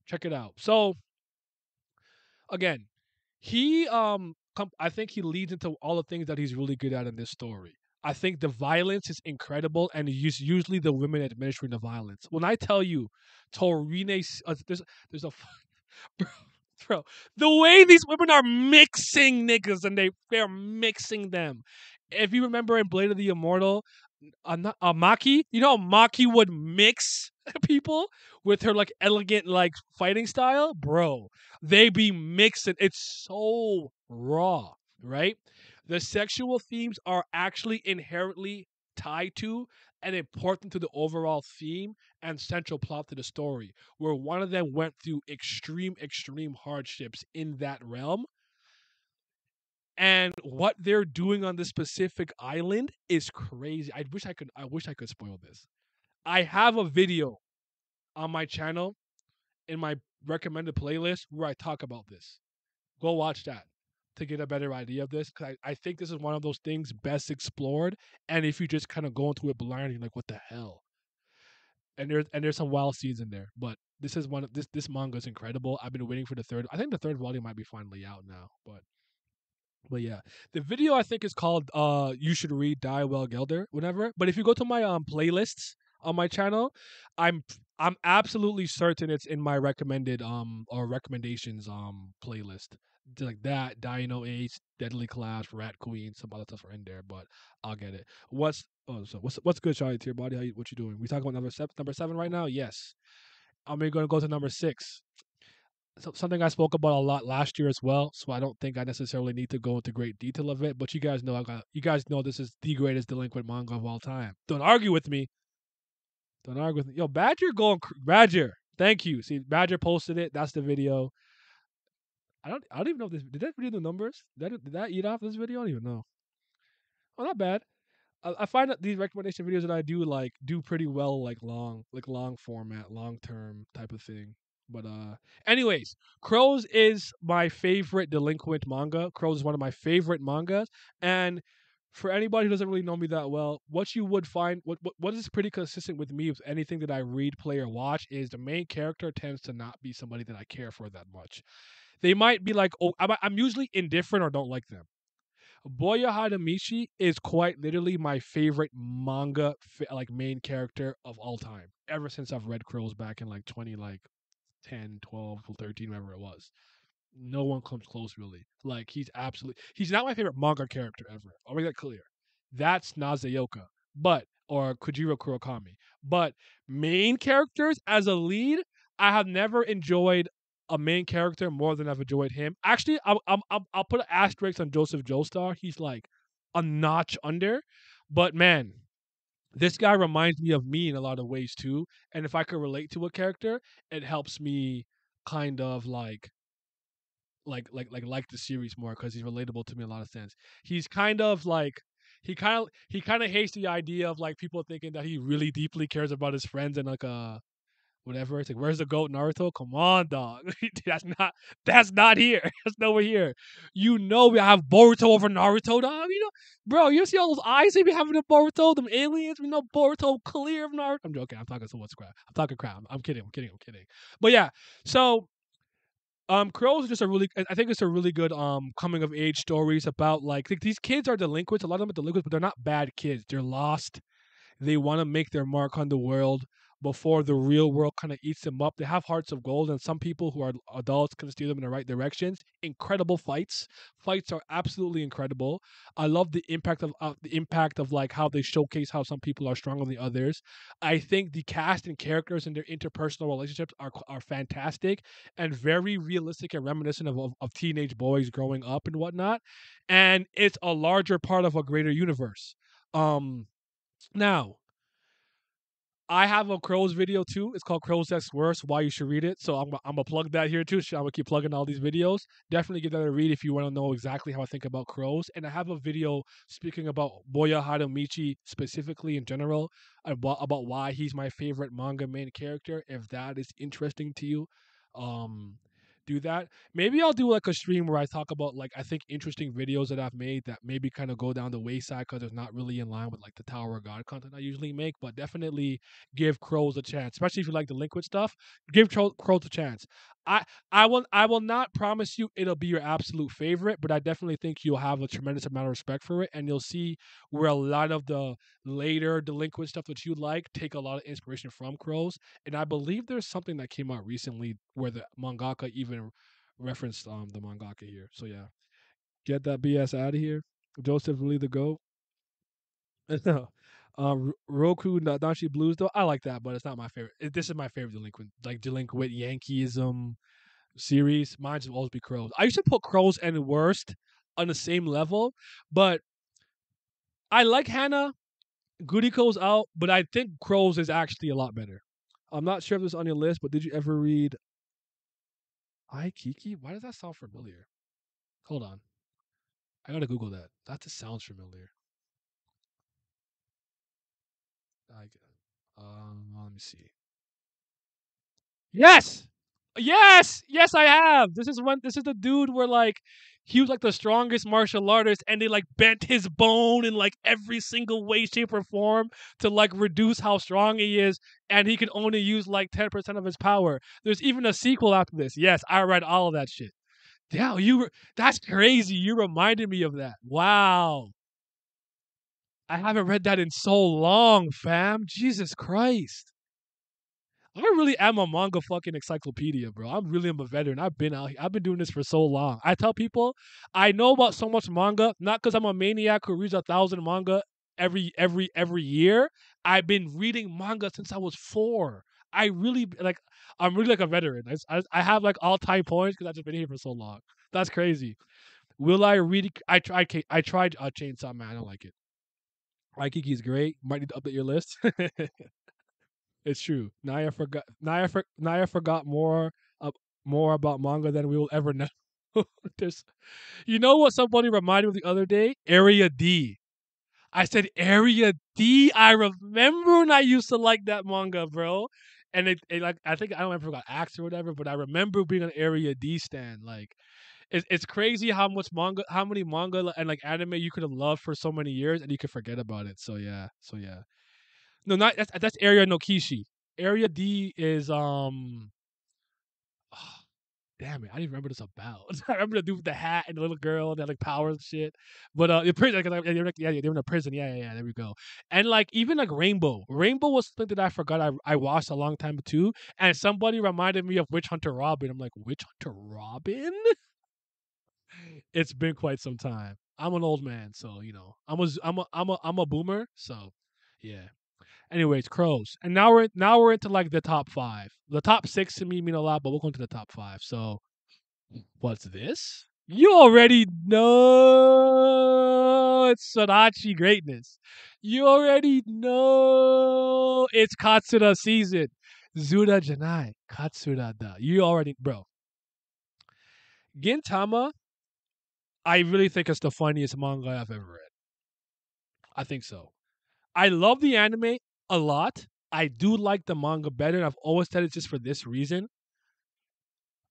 check it out. So again, I think he leads into all the things that he's really good at in this story. I think the violence is incredible, and it's usually the women administering the violence. When I tell you, Torine, there's a bro, the way these women are mixing niggas and they're mixing them. If you remember in Blade of the Immortal, Maki, Maki would mix people with her elegant fighting style, bro. They be mixing. It's so raw, right? The sexual themes are actually inherently tied to and important to the overall theme and central plot to the story, where one of them went through extreme, extreme hardships in that realm. And what they're doing on this specific island is crazy. I wish I could spoil this. I have a video on my channel in my recommended playlist where I talk about this. Go watch that to get a better idea of this. Cause I think this is one of those things best explored. And if you just kind of go into it blind, you're like, what the hell? And there's some wild scenes in there. But this is this manga is incredible. I've been waiting for the third. I think the third volume might be finally out now. But yeah, the video I think is called "You Should Read Die Well Gelder," whatever. But if you go to my playlists on my channel, I'm I'm absolutely certain it's in my recommended or recommendations playlist. Like that, Dino Ace, Deadly Class, Rat Queen, some other stuff are in there, but I'll get it. What's good, Charlie? To your body, what you doing? We talking about number 7 right now? Yes. I'm going to go to number 6. Something I spoke about a lot last year as well, so I don't think I necessarily need to go into great detail of it. But you guys know this is the greatest delinquent manga of all time. Don't argue with me. Don't argue with me. Yo, Badger going Badger. Thank you. See, Badger posted it. That's the video. I don't even know if this did that video the numbers. Did that eat off this video? I don't even know. Oh, not bad. I find that these recommendation videos that I do do pretty well like long format, long term type of thing. But anyways, Crows is my favorite delinquent manga. Crows is one of my favorite mangas, and for anybody who doesn't really know me that well, what you would find what is pretty consistent with me with anything that I read, play, or watch is the main character tends to not be somebody that I care for that much. They might be like, oh, I'm usually indifferent or don't like them. Boya Hadamichi is quite literally my favorite manga like main character of all time. Ever since I've read Crows back in like 20 like 10, 12, 13, whatever it was. No one comes close really. Like he's not my favorite manga character ever. I'll make that clear. That's Nazayoka. But or Kujiro Kurokami. But main characters as a lead, I have never enjoyed a main character more than I've enjoyed him. Actually, I'll put an asterisk on Joseph Joestar. He's like a notch under. But man, this guy reminds me of me in a lot of ways too. And if I could relate to a character, it helps me kind of like the series more because he's relatable to me in a lot of sense. He's kind of like he kind of hates the idea of like people thinking that he really deeply cares about his friends and like whatever. It's like, where's the goat, Naruto? Come on, dog. That's not here. That's nowhere here. We have Boruto over Naruto, dog. Bro, you see all those eyes they be having in Boruto, them aliens. We know Boruto clear of Naruto. I'm joking. I'm talking so much crap. I'm talking crap. I'm kidding. I'm kidding. I'm kidding. But yeah, so Crows is just a really, I think it's a really good coming of age stories about like these kids are delinquents. A lot of them are delinquents, but they're not bad kids. They're lost. They want to make their mark on the world before the real world kind of eats them up. They have hearts of gold, and some people who are adults can steer them in the right directions. Incredible fights. Fights are absolutely incredible. I love the impact of like how they showcase how some people are stronger than others. I think the cast and characters and their interpersonal relationships are fantastic and very realistic and reminiscent of teenage boys growing up and whatnot. And it's a larger part of a greater universe. Now, I have a Crows video too. It's called Crows That's Worse, Why You Should Read It. So I'm gonna plug that here too. I'm gonna keep plugging all these videos. Definitely give that a read if you want to know exactly how I think about Crows. And I have a video speaking about Boya Hadamichi specifically in general, about why he's my favorite manga main character. If that is interesting to you, um, do that. Maybe I'll do like a stream where I talk about like I think interesting videos that I've made that maybe kind of go down the wayside because it's not really in line with like the Tower of God content I usually make. But definitely give Crows a chance, especially if you like the liquid stuff. Give Crows a chance. I will not promise you it'll be your absolute favorite, but I definitely think you'll have a tremendous amount of respect for it, and you'll see where a lot of the later delinquent stuff that you like take a lot of inspiration from Crows. And I believe there's something that came out recently where the mangaka even referenced the mangaka here. So yeah, get that BS out of here. Joseph really the goat. Roku Dashi Blues though, I like that, but it's not my favorite. This is my favorite delinquent Yankeeism series. Mine will always be Crows. I used to put Crows and Worst on the same level, but I like Hannah. Guriko's out, but I think Crows is actually a lot better. I'm not sure if this is on your list, but did you ever read I Kiki? Why does that sound familiar? Hold on. I gotta Google that. That just sounds familiar. Let me see. Yes, yes, I have. This is the dude where like he was like the strongest martial artist, and they like bent his bone in like every single way, shape, or form to like reduce how strong he is, and he can only use like 10% of his power. There's even a sequel after this. Yes, I read all of that shit. Yeah, that's crazy. You reminded me of that. Wow. I haven't read that in so long, fam. Jesus Christ. I really am a manga fucking encyclopedia, bro. I'm really am a veteran. I've been doing this for so long. I tell people I know about so much manga, not because I'm a maniac who reads 1,000 manga every year. I've been reading manga since I was 4. I really like. I'm really like a veteran. I have like all time points because I've just been here for so long. That's crazy. Will I read it? I tried Chainsaw Man. I don't like it. Waikiki is great. Might need to update your list. It's true. Naya forgot more about manga than we will ever know. There's, you know what? Somebody reminded me of the other day. Area D. I said Area D. I remember when I used to like that manga, bro. And it like I think I don't remember if it got axed or whatever, but I remember being an Area D stan. Like it's crazy how many manga and like anime you could have loved for so many years and you could forget about it. So yeah. No, not that's Area no Kishi. Area D is damn it, I didn't remember this about. I remember the dude with the hat and the little girl that like powers and shit. But the prison, yeah, they're in a prison. Yeah. There we go. And like even like Rainbow, Rainbow was something that I forgot I watched a long time too. And somebody reminded me of Witch Hunter Robin. I'm like, Witch Hunter Robin? It's been quite some time. I'm an old man, so you know, I'm a boomer. So yeah. Anyways, crows. And now we're into like the top five. The top six to me mean a lot, but we'll go into the top five. So what's this? You already know it's Sorachi greatness. You already know it's Katsura season. Zura Janai. Katsura da. You already, bro. Gintama, I really think it's the funniest manga I've ever read. I think so. I love the anime a lot. I do like the manga better, and I've always said it's just for this reason.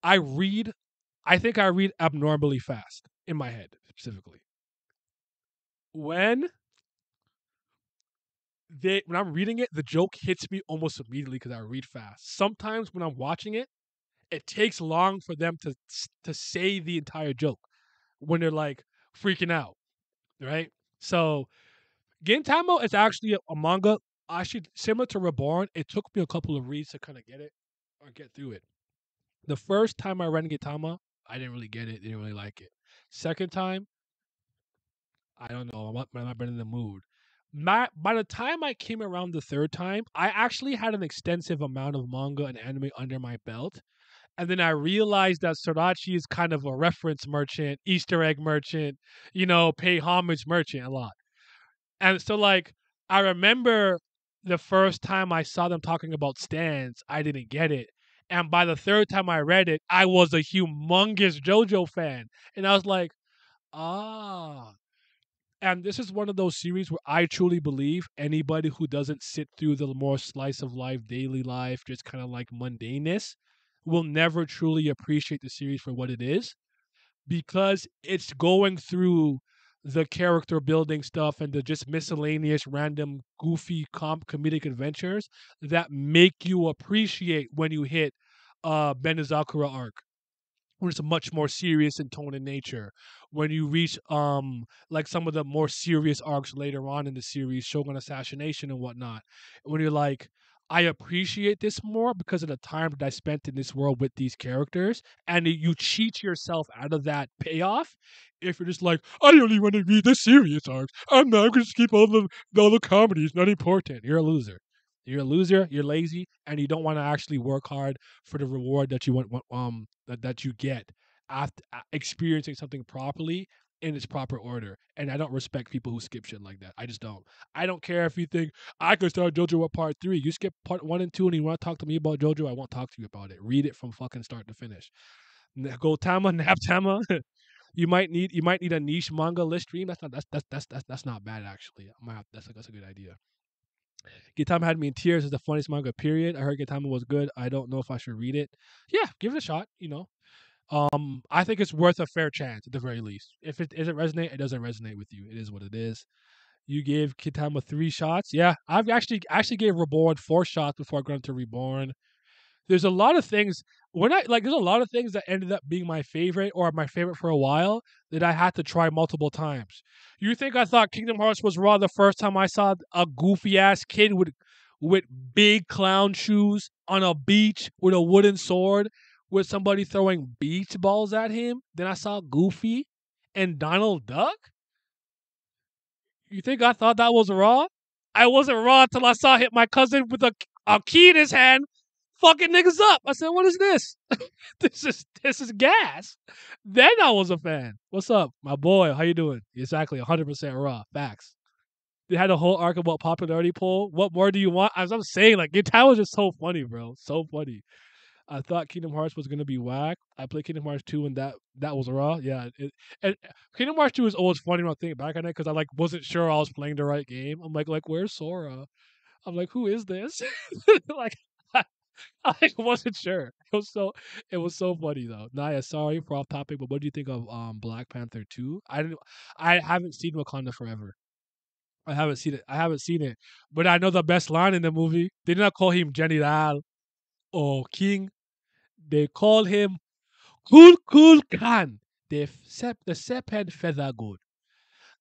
I read I think I read abnormally fast in my head specifically. When when I'm reading it, the joke hits me almost immediately because I read fast. Sometimes when I'm watching it, it takes long for them to say the entire joke when they're like freaking out, right? So Gintama is actually a manga actually similar to Reborn. It took me a couple of reads to kind of get it or get through it. The first time I read Gintama, I didn't really get it, didn't really like it. Second time, I don't know. I might have been in the mood. By the time I came around the third time, I actually had an extensive amount of manga and anime under my belt. And then I realized that Sorachi is kind of a reference merchant, Easter egg merchant, pay homage merchant a lot. And so, like, I remember the first time I saw them talking about stands, I didn't get it. And by the third time I read it, I was a humongous JoJo fan. And I was like, ah, and this is one of those series where I truly believe anybody who doesn't sit through the more slice of life, daily life, just kind of like mundaneness, will never truly appreciate the series for what it is because it's going through the character building stuff and the just miscellaneous, random, goofy, comedic adventures that make you appreciate when you hit Benizakura arc when it's much more serious in tone and nature. When you reach like some of the more serious arcs later on in the series, Shogun Assassination and whatnot, when you're like, I appreciate this more because of the time that I spent in this world with these characters, and you cheat yourself out of that payoff if you're just like, I only want to read the serious arcs. I'm not going to skip all the comedy. It's not important. You're a loser. You're a loser. You're lazy, and you don't want to actually work hard for the reward that you want that you get after experiencing something properly in its proper order. And I don't respect people who skip shit like that. I just don't. I don't care if you think I could start JoJo at part 3. You skip part 1 and 2 and you want to talk to me about JoJo, I won't talk to you about it. Read it from fucking start to finish. Go Tama, Nap Tama. You might need a niche manga list stream. That's not bad actually. That's a good idea. Gintama had me in tears. It's the funniest manga, period. I heard Gintama was good. I don't know if I should read it. Yeah, give it a shot, I think it's worth a fair chance at the very least. If it doesn't resonate, it doesn't resonate with you. It is what it is. You gave Gintama 3 shots. Yeah, I've actually gave Reborn 4 shots before I got into Reborn. There's a lot of things there's a lot of things that ended up being my favorite or my favorite for a while that I had to try multiple times. You think I thought Kingdom Hearts was raw the first time I saw a goofy ass kid with big clown shoes on a beach with a wooden sword with somebody throwing beach balls at him? Then I saw Goofy and Donald Duck? You think I thought that was raw? I wasn't raw until I saw hit my cousin with a key in his hand fucking niggas up. I said, what is this? this is gas. Then I was a fan. What's up, my boy? How you doing? Exactly, 100% raw. Facts. They had a whole arc about popularity poll. What more do you want? As I'm saying, like Gintama was just so funny, bro. So funny. I thought Kingdom Hearts was gonna be whack. I played Kingdom Hearts 2 and that was raw. Yeah, and Kingdom Hearts 2 is always funny when I think back on it because I like wasn't sure I was playing the right game. I'm like where's Sora? I'm like, who is this? like I wasn't sure. It was so funny though. Naya, sorry for off topic, but what do you think of Black Panther 2? I haven't seen Wakanda Forever. I haven't seen it. I haven't seen it. But I know the best line in the movie. They did not call him General or King. They called him Cool Khan. The Seped Feather Good.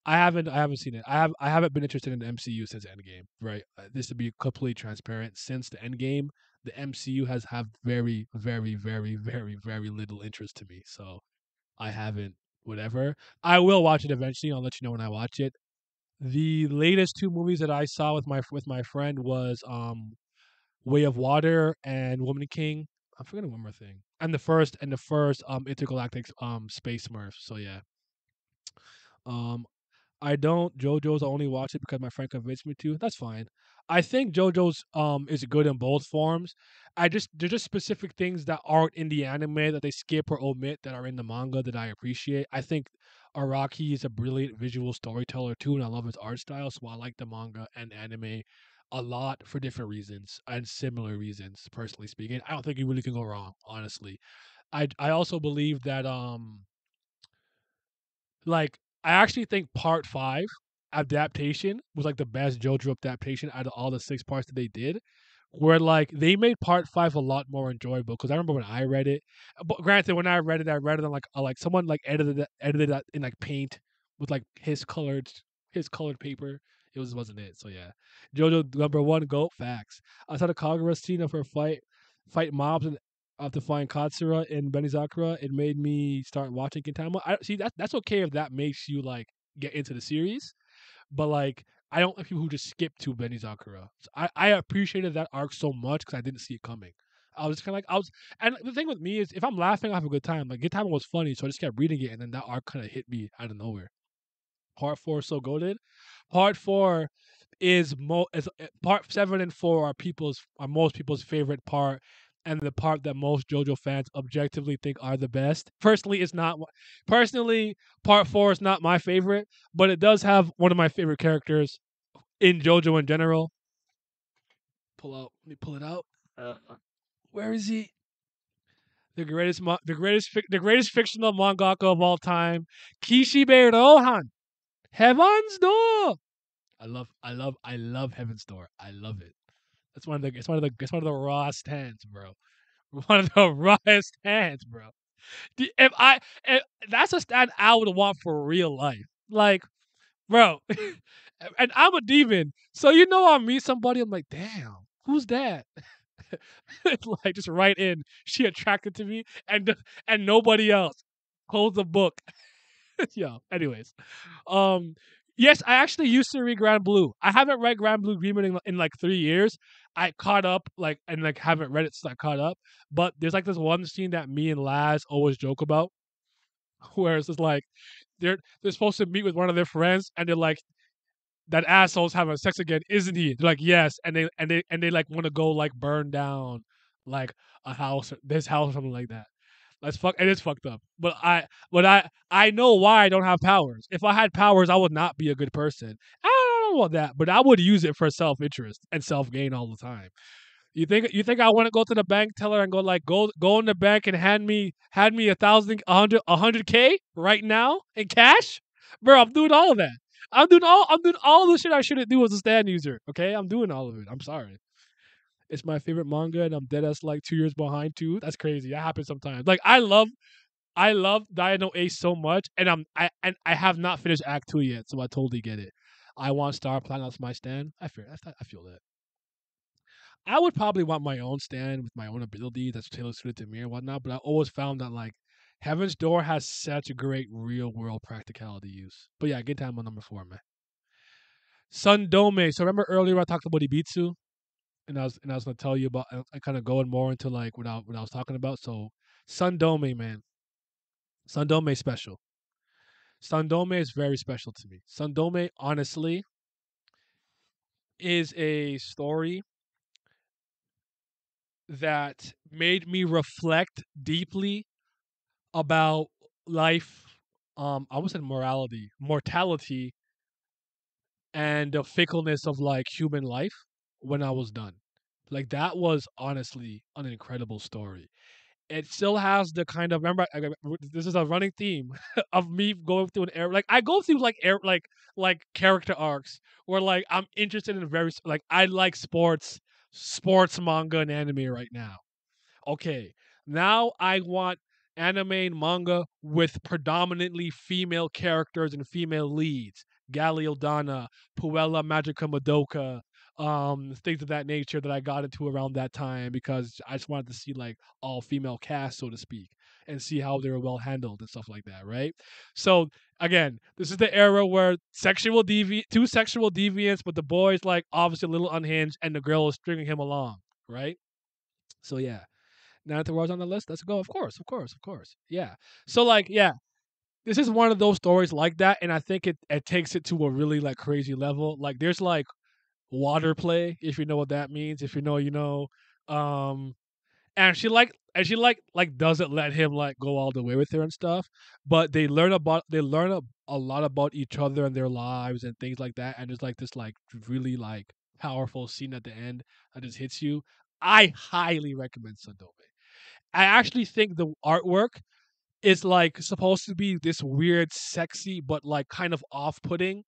I haven't seen it. I haven't been interested in the MCU since Endgame. Right. This to be completely transparent. Since the Endgame, the MCU has have very, very, very, very, very little interest to me. So I haven't whatever. I will watch it eventually. I'll let you know when I watch it. The latest two movies that I saw with my friend was Way of Water and Woman King. I'm forgetting one more thing. And the first intergalactic space Smurf. So yeah. Um I don't. JoJo's I only watch it because my friend convinced me to. That's fine. I think JoJo's is good in both forms. There's just specific things that aren't in the anime that they skip or omit that are in the manga that I appreciate. I think Araki is a brilliant visual storyteller too, and I love his art style. So I like the manga and anime a lot for different reasons and similar reasons. Personally speaking, I don't think you really can go wrong. Honestly, I also believe that like, I actually think part 5 adaptation was, like, the best JoJo adaptation out of all the 6 parts that they did, where, like, they made part 5 a lot more enjoyable. Because I remember when I read it but granted, when I read it on, like, someone, like, edited that in, like, Paint with, like, his colored paper. Wasn't it, so yeah. JoJo number 1 GOAT, facts. I saw the Kagura scene of her fight mobs and to find Katsura in Benizakura, it made me start watching Gintama. I see that's okay if that makes you like get into the series, but like I don't like people who just skip to Benizakura. So I appreciated that arc so much because I didn't see it coming. I was kind of like I was, and the thing with me is if I'm laughing, I have a good time. Like Gintama was funny, so I just kept reading it, and then that arc kind of hit me out of nowhere. Part 4 is so goaded. Part 4 part 7 and 4 are most people's favorite part and the part that most JoJo fans objectively think are the best. Personally, part 4 is not my favorite, but it does have one of my favorite characters in JoJo in general. Let me pull it out. Where is he? The greatest fictional mangaka of all time, Kishibe Rohan. Heaven's Door. I love Heaven's Door. I love it. It's one of the rawest hands, bro. One of the rawest hands, bro. If that's a stand I would want for real life. Like, bro, and I'm a demon, so I meet somebody. I'm like, damn, who's that? Like, just right in. She attracted to me, and nobody else. Close the book. Yo. Anyways, um, yes, I actually used to read Grand Blue. I haven't read Grand Blue Agreement in like 3 years. I caught up, like, and like haven't read it since I caught up. But there's like this one scene that me and Laz always joke about, where it's just like they're supposed to meet with one of their friends, and they're like, "That asshole's having sex again, isn't he?" They're like, "Yes," and they like want to go like burn down like a house, this house, or something like that. It is fucked up. But I know why I don't have powers. If I had powers, I would not be a good person. I don't know about that, but I would use it for self interest and self gain all the time. You think I want to go to the bank teller and go in the bank and hand me 100K right now in cash? Bro, I'm doing all of that. I'm doing all the shit I shouldn't do as a stand user. Okay, I'm doing all of it. I'm sorry. It's my favorite manga, and I'm dead as like 2 years behind too. That's crazy. That happens sometimes. Like I love Dino Ace so much, and I have not finished Act 2 yet, so I totally get it. I want Star Planet. That's my stand. I feel that. I would probably want my own stand with my own ability that's tailored suited to me and whatnot. But I always found that like Heaven's Door has such a great real world practicality use. But yeah, good time on number 4, man. Sundome. So remember earlier I talked about Ibitsu, and I was gonna tell you about I kind of going more into like what I was talking about. So Sundome, man. Sundome is special. Sundome is very special to me. Sundome, honestly, is a story that made me reflect deeply about life. I was in mortality, and the fickleness of like human life when I was done. Like that was honestly an incredible story. It still has the kind of remember this is a running theme of me going through an era like I go through like character arcs where like I'm interested in like I like sports manga and anime right now. Okay, now I want anime and manga with predominantly female characters and female leads. Galiodana, Puella Magica Madoka, things of that nature that I got into around that time because I just wanted to see like all female cast, so to speak, and see how they were well handled and stuff like that, right? So again, this is the era where two sexual deviants, but the boy's like obviously a little unhinged and the girl is stringing him along, right? So yeah. Now that the world's on the list, let's go. Of course, of course, of course. Yeah. So like, yeah, this is one of those stories like that, and I think it takes it to a really like crazy level. Like there's like water play, if you know what that means. If you know, you know. Um and she like doesn't let him like go all the way with her and stuff. But they learn a lot about each other and their lives and things like that. And there's like this like really like powerful scene at the end that just hits you. I highly recommend Sodome. I actually think the artwork is like supposed to be this weird, sexy, but like kind of off-putting,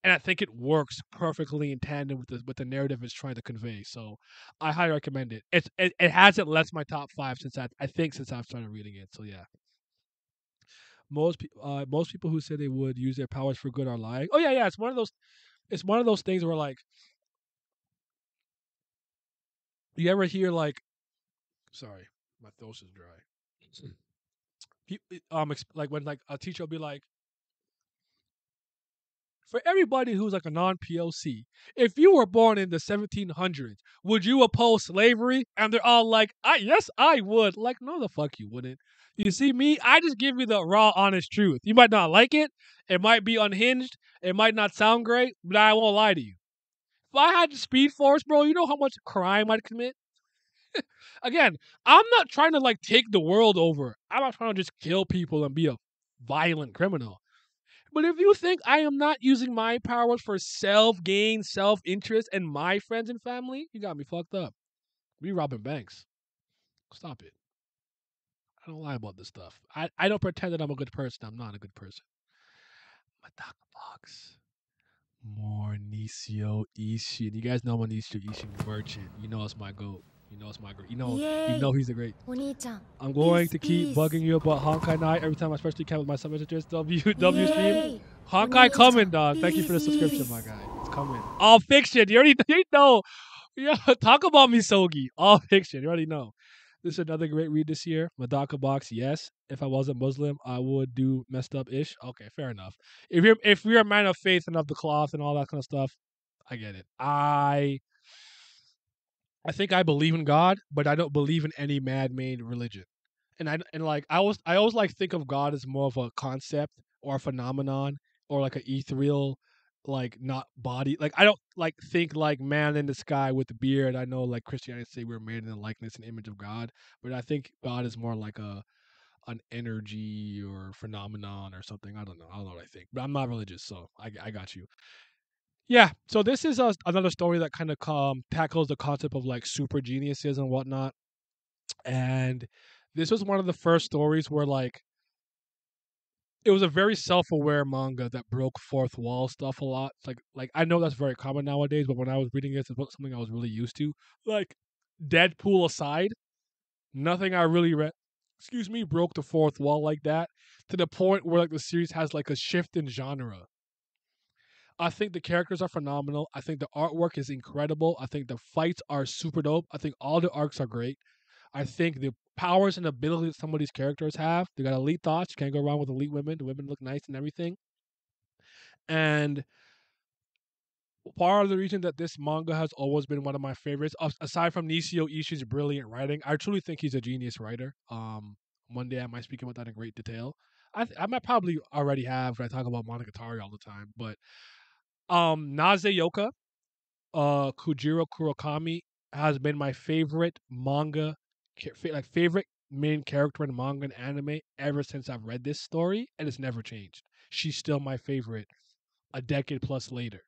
and I think it works perfectly in tandem with the narrative it's trying to convey. So I highly recommend it. It hasn't left my top five I think since I've started reading it. So yeah, most people who say they would use their powers for good are lying. Oh yeah, yeah. It's one of those things where like you ever hear like sorry, my throat is dry. Like when like a teacher will be like, for everybody who's like a non-POC, if you were born in the 1700s, would you oppose slavery? And they're all like, yes, I would. Like, no, the fuck you wouldn't. You see me? I just give you the raw, honest truth. You might not like it. It might be unhinged. It might not sound great, but I won't lie to you. If I had the Speed Force, bro, you know how much crime I'd commit? Again, I'm not trying to like take the world over. I'm not trying to just kill people and be a violent criminal. But if you think I am not using my powers for self gain, self interest, and my friends and family, you got me fucked up. We robbing banks. Stop it. I don't lie about this stuff. I don't pretend that I'm a good person. I'm not a good person. Madaka Box. More Nisio Ishin. You guys know I'm a Nisio Ishin merchant. You know it's my goat. You know it's my great. You know he's the great. お兄ちゃん I'm going to keep peace. bugging you about Honkai Night every time I especially can with my sub-messages W stream. Yay. Honkai coming, dog. Thank you for the subscription, my guy. It's coming. All fiction. You already know. Yeah, talk about Misogi. All fiction. You already know. This is another great read this year. Madaka Box, yes. If I wasn't Muslim, I would do messed up ish. Okay, fair enough. If you're a man of faith and of the cloth and all that kind of stuff, I get it. I think I believe in God, but I don't believe in any man-made religion. And like I always like think of God as more of a concept or a phenomenon or like an ethereal like not body. Like I don't like think like man in the sky with the beard. I know like Christianity say we're made in the likeness and image of God, but I think God is more like an energy or phenomenon or something. I don't know. I don't know what I think, but I'm not religious, so I got you. Yeah, so this is another story that kind of tackles the concept of like super geniuses and whatnot. And this was one of the first stories where like it was a very self-aware manga that broke fourth wall stuff a lot. It's like I know that's very common nowadays, but when I was reading this, it's something I was really used to. Like Deadpool aside, nothing I really read, excuse me, broke the fourth wall like that to the point where like the series has like a shift in genre. I think the characters are phenomenal. I think the artwork is incredible. I think the fights are super dope. I think all the arcs are great. I think the powers and abilities some of these characters have, they got elite thoughts. You can't go wrong with elite women. The women look nice and everything. And part of the reason that this manga has always been one of my favorites, aside from Nisio Ishii's brilliant writing, I truly think he's a genius writer. One day I might speak about that in great detail. I might probably already have when I talk about Monogatari all the time, but Naze Yoka Kujiro Kurokami has been my favorite manga, like favorite main character in manga and anime ever since I've read this story, and it's never changed. She's still my favorite a decade plus later.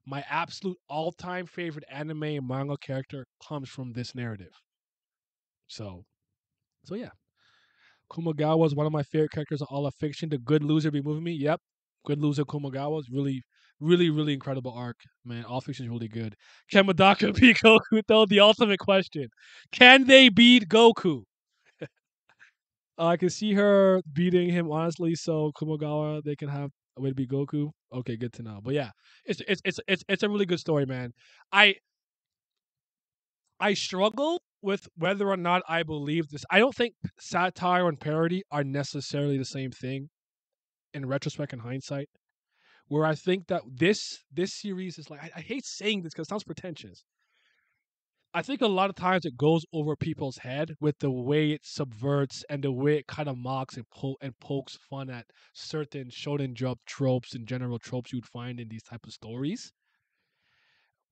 My absolute all-time favorite anime and manga character comes from this narrative. So, so yeah, Kumagawa is one of my favorite characters in all of fiction. The Good Loser be moving me. Yep, Good Loser Kumagawa is really, really, really incredible arc. Man, all fiction is really good. Can Madaka beat Goku? Though the ultimate question: can they beat Goku? I can see her beating him honestly. So Kumagawa, they can have a way to beat Goku. Okay, good to know. But yeah, it's a really good story, man. I I struggle with whether or not I believe this. I don't think satire and parody are necessarily the same thing in retrospect and hindsight. Where I think that this series is like I hate saying this because it sounds pretentious. I think a lot of times it goes over people's head with the way it subverts and the way it kind of mocks and pokes fun at certain shonen jump tropes and general tropes you'd find in these type of stories.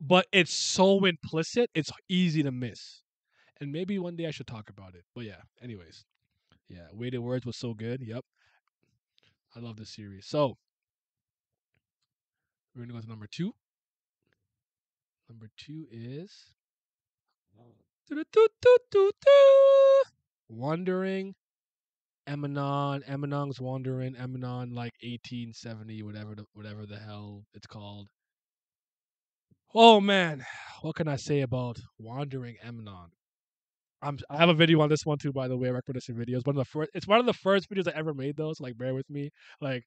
But it's so implicit, it's easy to miss. And maybe one day I should talk about it. But yeah, anyways, yeah, Weighted Words was so good. Yep, I love this series. So we're gonna go to number two. Number two is Wandering Emanon. Emanon's Wandering Emanon, like 1870, whatever the hell it's called. Oh man, what can I say about Wandering Emanon? I have a video on this one too, by the way. Recommendation videos. It's one of the first videos I ever made, though. So like, bear with me. Like,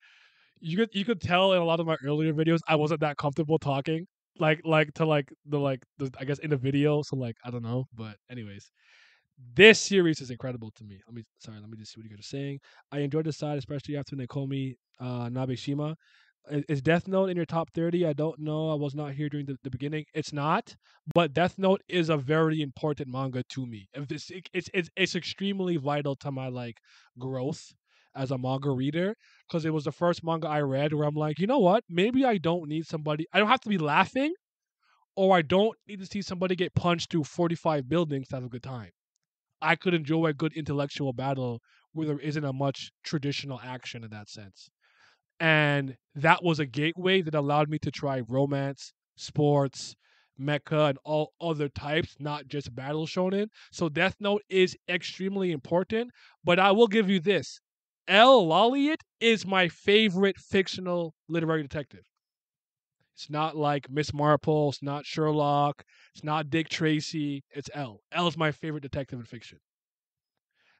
you could tell in a lot of my earlier videos I wasn't that comfortable talking like to the I guess in the video. So like I don't know, but anyways, this series is incredible to me. Let me just see what you guys are saying. I enjoyed the side, especially after Nakomi Nabeshima. Is Death Note in your top 30? I don't know. I was not here during the beginning. It's not, but Death Note is a very important manga to me. If this, it's extremely vital to my like growth as a manga reader because it was the first manga I read where I'm like, you know what? Maybe I don't need somebody. I don't have to be laughing, or I don't need to see somebody get punched through 45 buildings to have a good time. I could enjoy a good intellectual battle where there isn't a much traditional action in that sense. And that was a gateway that allowed me to try romance, sports, mecha, and all other types, not just battle shonen. So Death Note is extremely important, but I will give you this. L. Lolliot is my favorite fictional literary detective. It's not like Miss Marple, it's not Sherlock, it's not Dick Tracy, it's L. L is my favorite detective in fiction.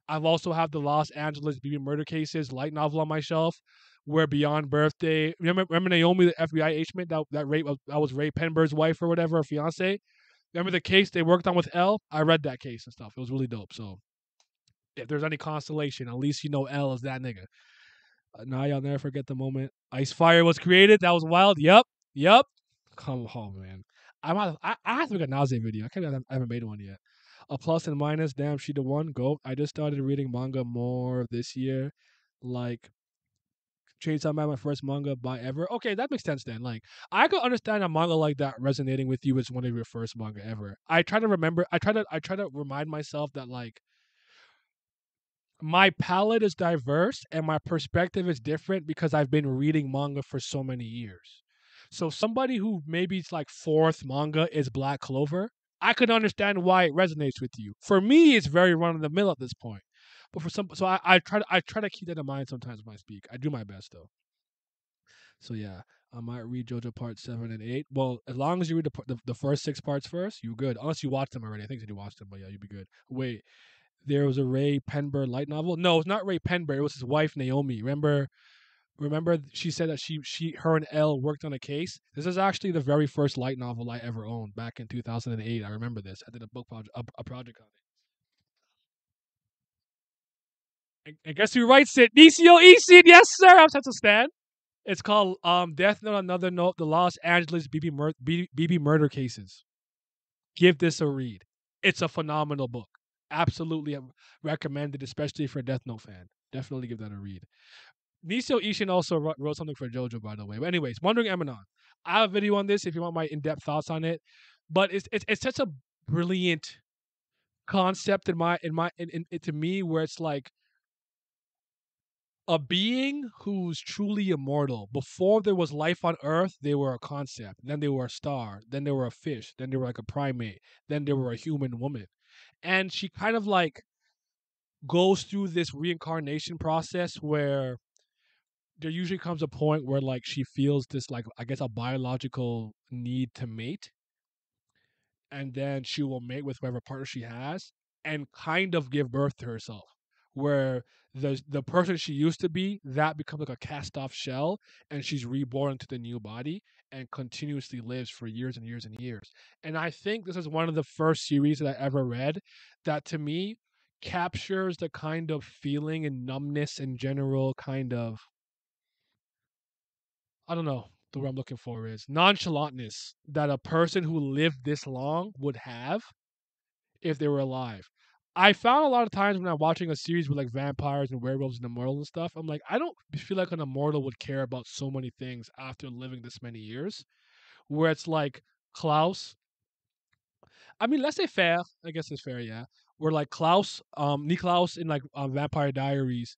I've also have the Los Angeles BB murder cases light novel on my shelf, where Beyond Birthday. Remember Naomi, the FBI agent that was Ray Penber's wife or whatever, or fiance. Remember the case they worked on with L? I read that case and stuff. It was really dope. So if there's any consolation, at least you know L is that nigga. Now y'all never forget the moment Ice Fire was created. That was wild. Yep. Come on, man. I have to make a Naze video. I haven't made one yet. A plus and minus. Damn, she the one. Go. I just started reading manga more this year. Like Chainsaw Man, my first manga by ever. Okay, that makes sense then. Like I could understand a manga like that resonating with you as one of your first manga ever. I try to remember. I try to remind myself that like my palette is diverse and my perspective is different because I've been reading manga for so many years. So somebody who maybe it's like fourth manga is Black Clover, I could understand why it resonates with you. For me, it's very run of the mill at this point. But for some, so I try to keep that in mind sometimes when I speak. I do my best though. So yeah, I might read JoJo Part 7 and 8. Well, as long as you read the first six parts first, you're good. Unless you watch them already. I think that you watched them, but yeah, you'd be good. Wait, there was a Ray Penber light novel. No, it's not Ray Penber. It was his wife Naomi. Remember she said that her and L worked on a case. This is actually the very first light novel I ever owned back in 2008. I remember this. I did a book project, a project on it. And guess who writes it? Nisio Isin. Yes, sir. I'm such a stan. It's called Death Note. Another Note: The Los Angeles BB Murder Cases. Give this a read. It's a phenomenal book. Absolutely recommended, especially for a Death Note fan. Definitely give that a read. Nisio Ishin also wrote something for JoJo, by the way. But anyways, Wandering Emanon. I have a video on this if you want my in-depth thoughts on it. But it's such a brilliant concept to me, where it's like a being who's truly immortal. Before there was life on Earth, they were a concept. Then they were a star. Then they were a fish. Then they were like a primate. Then they were a human woman. And she kind of like goes through this reincarnation process where there usually comes a point where like she feels this, like, I guess, a biological need to mate, and then she will mate with whatever partner she has and kind of give birth to herself, where the person she used to be, that becomes like a cast off shell, and she's reborn into the new body and continuously lives for years and years and years. And I think this is one of the first series that I ever read that, to me, captures the kind of feeling and numbness and general kind of, I don't know, the word I'm looking for is nonchalantness that a person who lived this long would have if they were alive. I found a lot of times when I'm watching a series with like vampires and werewolves and immortals and stuff, I'm like, I don't feel like an immortal would care about so many things after living this many years. Where it's like Klaus. I mean, let's say fair. I guess it's fair, yeah. Where like Klaus, Niklaus in like Vampire Diaries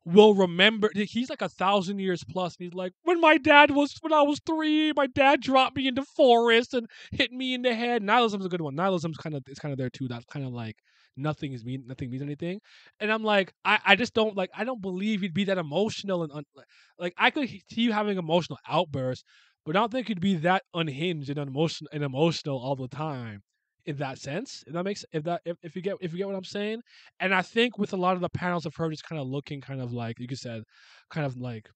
will remember. He's like 1,000 years plus, and he's like, when I was 3, my dad dropped me in the forest and hit me in the head. Nihilism's a good one. Nihilism's kind of there too. That's kind of like nothing means anything. And I'm like, I just don't like. I don't believe he'd be that emotional and like I could see you having emotional outbursts, but I don't think he'd be that unhinged and emotional all the time. In that sense, if that makes if you get what I'm saying. And I think with a lot of the panels of her just kind of looking kind of like you said, kind of like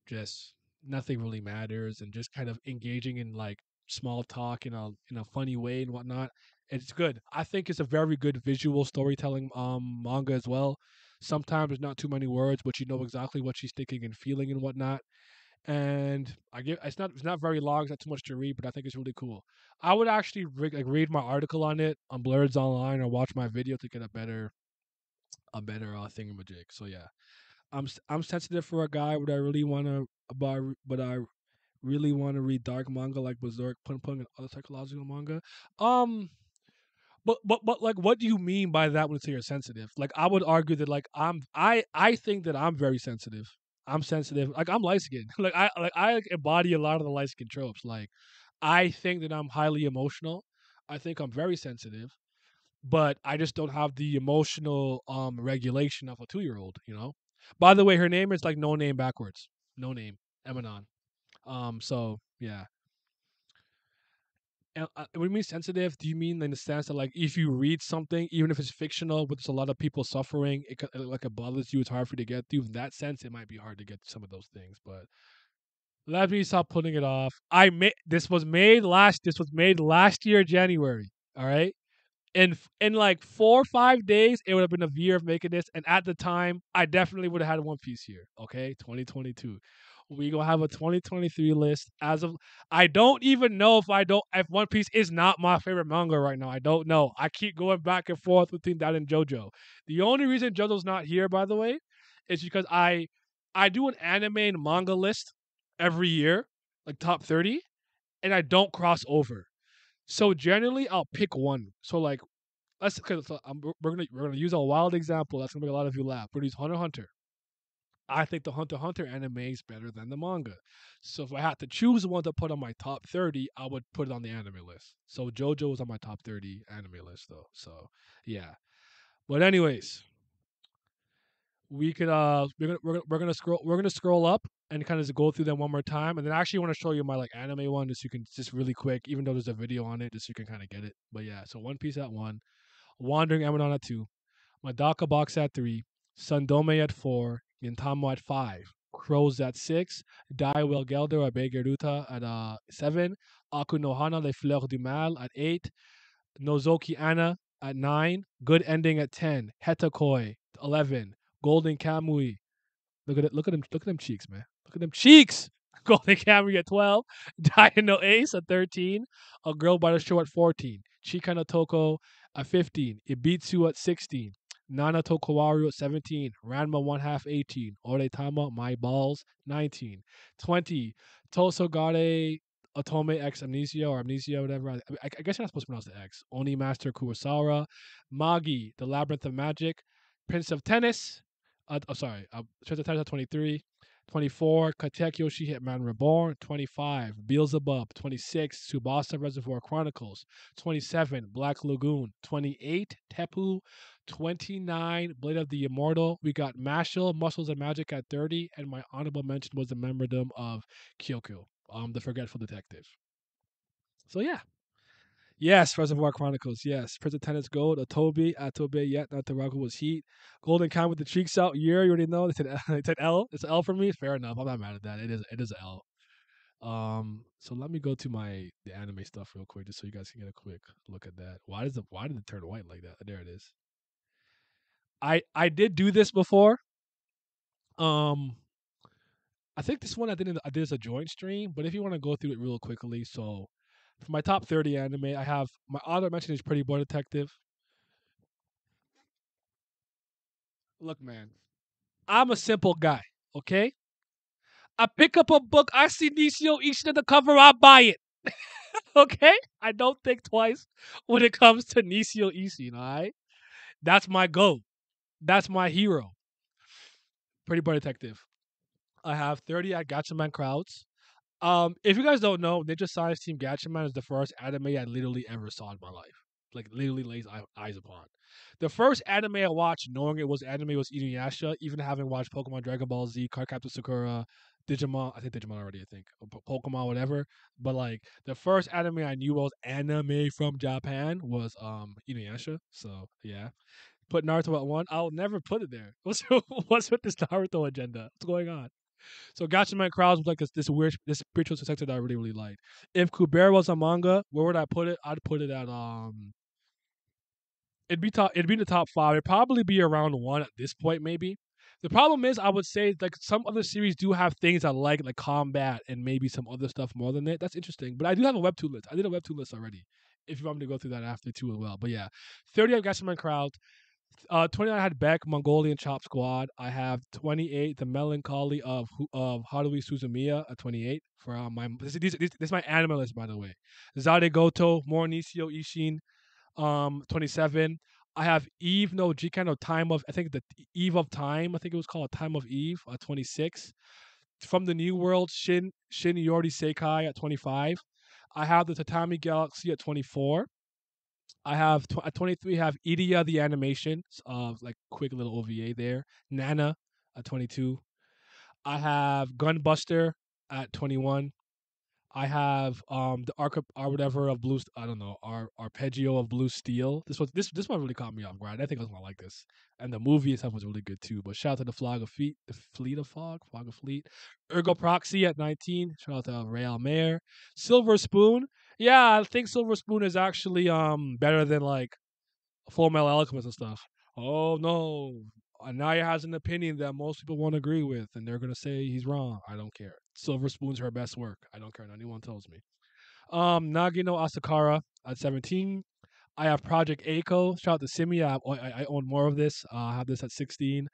just nothing really matters and just kind of engaging in like small talk in a funny way and whatnot. It's good. I think it's a very good visual storytelling manga as well. Sometimes there's not too many words, but you know exactly what she's thinking and feeling and whatnot. And it's not very long. It's not too much to read, but I think it's really cool. I would actually read my article on it on Blurs Online or watch my video to get a better thingamajig. So yeah, I'm sensitive for a guy, but I really want to but I really want to read dark manga like Berserk, Pun Pun, and other psychological manga. Um, but like, what do you mean by that when you say you're sensitive? Like, I would argue that like I think that I'm very sensitive. I'm sensitive. Like, I'm light skinned. Like I embody a lot of the light skin tropes. Like, I think that I'm highly emotional. I think I'm very sensitive, but I just don't have the emotional regulation of a 2-year-old. You know. By the way, her name is like no name backwards. No name. Emanon. So yeah, when you mean sensitive, do you mean in the sense that like if you read something, even if it's fictional, but there's a lot of people suffering, like it bothers you, it's hard for you to get through. In that sense, it might be hard to get some of those things. But let me stop putting it off. This was made last year January. All right, in like 4 or 5 days, it would have been a year of making this. And at the time, I definitely would have had One Piece here. Okay, 2022. We gonna have a 2023 list. As of, I don't even know if One Piece is not my favorite manga right now. I don't know. I keep going back and forth between that and JoJo. The only reason JoJo's not here, by the way, is because I do an anime and manga list every year, like top 30, and I don't cross over. So generally, I'll pick one. So like, let's okay, we're gonna use a wild example that's gonna make a lot of you laugh. We're gonna use Hunter x Hunter. I think the Hunter x Hunter anime is better than the manga. So if I had to choose one to put on my top 30, I would put it on the anime list. So JoJo is on my top 30 anime list though. So yeah. But anyways, we could we're gonna scroll up and kind of just go through them one more time, and then I actually want to show you my like anime one, just so you can just really quick, even though there's a video on it, just so you can kind of get it. But yeah, so One Piece at 1, Wandering Emerald at 2, Madaka Box at 3, Sundome at 4, Gintama at 5, Crows at 6, Dai Will Gelder or Begeruta at 7, Aku no Hana Le Fleur du Mal at 8, Nozoki Anna at 9, Good Ending at 10, Hetakoi 11, Golden Kamui. Look at them cheeks, man. Look at them cheeks. Golden Kamui at 12, Dino Ace at 13, A Girl by the Shore at 14, Chika no Toko at 15, Ibitsu at 16, Nana Tokuwaru 17, Ranma 1 half 18, Oretama My Balls 19, 20, Tosogare Otome X Amnesia or Amnesia, whatever. I guess you're not supposed to pronounce the X. Oni Master Kurosawa, Magi, The Labyrinth of Magic, Prince of Tennis. Prince of Tennis at 23. 24, Katek Yoshi Hitman Reborn. 25, Beelzebub. 26, Tsubasa Reservoir Chronicles. 27, Black Lagoon. 28, Tepu. 29, Blade of the Immortal. We got Mashal, Muscles and Magic at 30, and my honorable mention was the memordom of Kyoko, the Forgetful Detective. So yeah. Yes, Reservoir Chronicles. Yes, Prince of Tennis Gold, Atobe, yet not Taraku was Heat. Golden Kind with the cheeks out. Year, you already know. It's an L. It's an L for me. Fair enough. I'm not mad at that. It is an L. So let me go to the anime stuff real quick, just so you guys can get a quick look at that. Why did it turn white like that? There it is. I did do this before. Um, I think this one I did as a joint stream, but if you want to go through it real quickly, so for my top 30 anime, I have my other mention is Pretty Boy Detective. Look, man, I'm a simple guy. Okay, I pick up a book, I see Nisio Ishin in the cover, I buy it. Okay, I don't think twice when it comes to Nisio Ishin. All right, that's my go. That's my hero. Pretty Boy Detective. I have 30 at Gatchaman Crowds. If you guys don't know, Ninja Science Team Gatchaman is the first anime I literally ever saw in my life. Like literally lays eyes upon. The first anime I watched, knowing it was anime, was Inuyasha. Even having watched Pokemon, Dragon Ball Z, Cardcaptor Sakura, Digimon. I think Digimon already. I think Pokemon, whatever. But like the first anime I knew was anime from Japan was Inuyasha. So yeah, put Naruto at one. I'll never put it there. What's with this Naruto agenda? What's going on? So Gatchaman Crowds was like this weird, this spiritual sector that I really, really liked. If Kubera was a manga, where would I put it? I'd put it at it'd be in the top 5. It'd probably be around 1 at this point, maybe. The problem is, I would say like some other series do have things I like combat and maybe some other stuff more than it. That's interesting. But I do have a webtoon list. I did a webtoon list already. If you want me to go through that after too as well. But yeah, 30 I Gatchaman Crowds. 29 I had Beck, Mongolian Chop Squad. I have 28, The Melancholy of Haruhi Suzumiya at 28 for my this is my anime list, by the way. Zade Goto, more Nisio Ishin, 27. I have Eve no Jikan no Time of, I think the Eve of Time, I think it was called Time of Eve at 26. From the New World, Shin Yori Seikai at 25. I have the Tatami Galaxy at 24. I have at 23 have Idia the animation, like quick little OVA there. Nana at 22. I have Gunbuster at 21. I have the or whatever of blue. I don't know, arpeggio of blue steel. This one really caught me off guard. I think I was gonna like this, and the movie itself was really good too. But shout out to the Fleet of Fog of Fleet, Ergo Proxy at 19. Shout out to Real Mayor, Silver Spoon. Yeah, I think Silver Spoon is actually better than like Full Metal Alchemist and stuff. Oh no, Anaya has an opinion that most people won't agree with, and they're gonna say he's wrong. I don't care. Silver Spoon's her best work. I don't care what anyone tells me. Nagino Asakara at 17. I have Project Echo. Shout out to Simi. I own more of this. I have this at 16.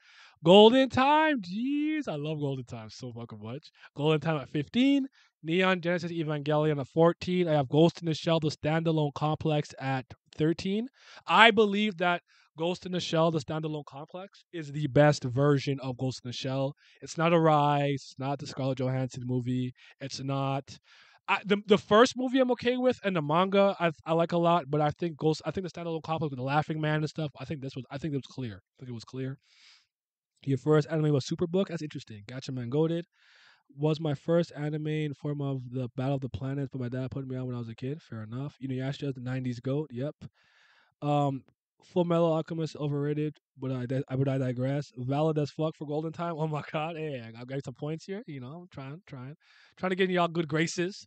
Golden Time. Jeez, I love Golden Time so fucking much. Golden Time at 15. Neon Genesis Evangelion at 14. I have Ghost in the Shell, the standalone complex at 13. I believe that Ghost in the Shell, the standalone complex, is the best version of Ghost in the Shell. It's not a Rise. It's not the Scarlett Johansson movie. It's not the first movie I'm okay with, and the manga I like a lot, but I think the standalone complex with the Laughing Man and stuff. I think it was clear. I think it was clear. Your first anime was Superbook. That's interesting. Gatchaman Goated was my first anime in form of the Battle of the Planets, but my dad put me on when I was a kid. Fair enough. Inuyasha is the '90s goat. Yep. Um, Full Metal Alchemist overrated, but I digress. Valid as fuck for Golden Time. Oh my god, hey, I got some points here. You know, I'm trying to get in y'all good graces.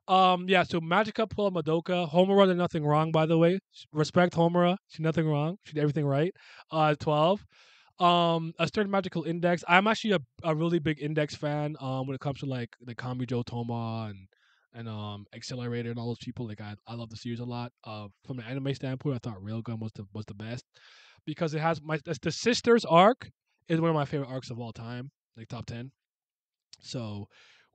Yeah, so Magica Pull Madoka. Homura did nothing wrong, by the way. Respect Homura. She did nothing wrong. She did everything right. 12. A certain magical index. I'm actually a really big index fan. When it comes to like the Kamijo Toma and and Accelerator and all those people. Like I love the series a lot. From an anime standpoint, I thought Railgun was the best because it has the sisters arc is one of my favorite arcs of all time, like top 10. So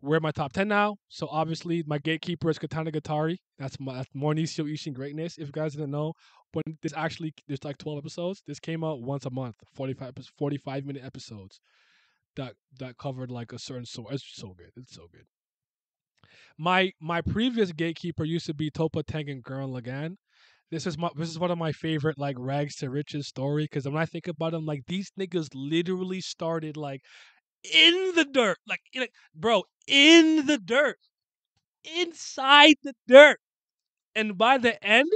we're in my top 10 now. So obviously my gatekeeper is Katana Gatari. That's more Nisio Ishin greatness. If you guys didn't know, when there's like 12 episodes. This came out once a month, 45-minute episodes that covered like a certain story. It's so good. It's so good. My previous gatekeeper used to be Topa Tengen Gurren Lagann. This is one of my favorite like rags to riches story because when I think about them, like these niggas literally started like in the dirt, like bro, in the dirt, inside the dirt, and by the end,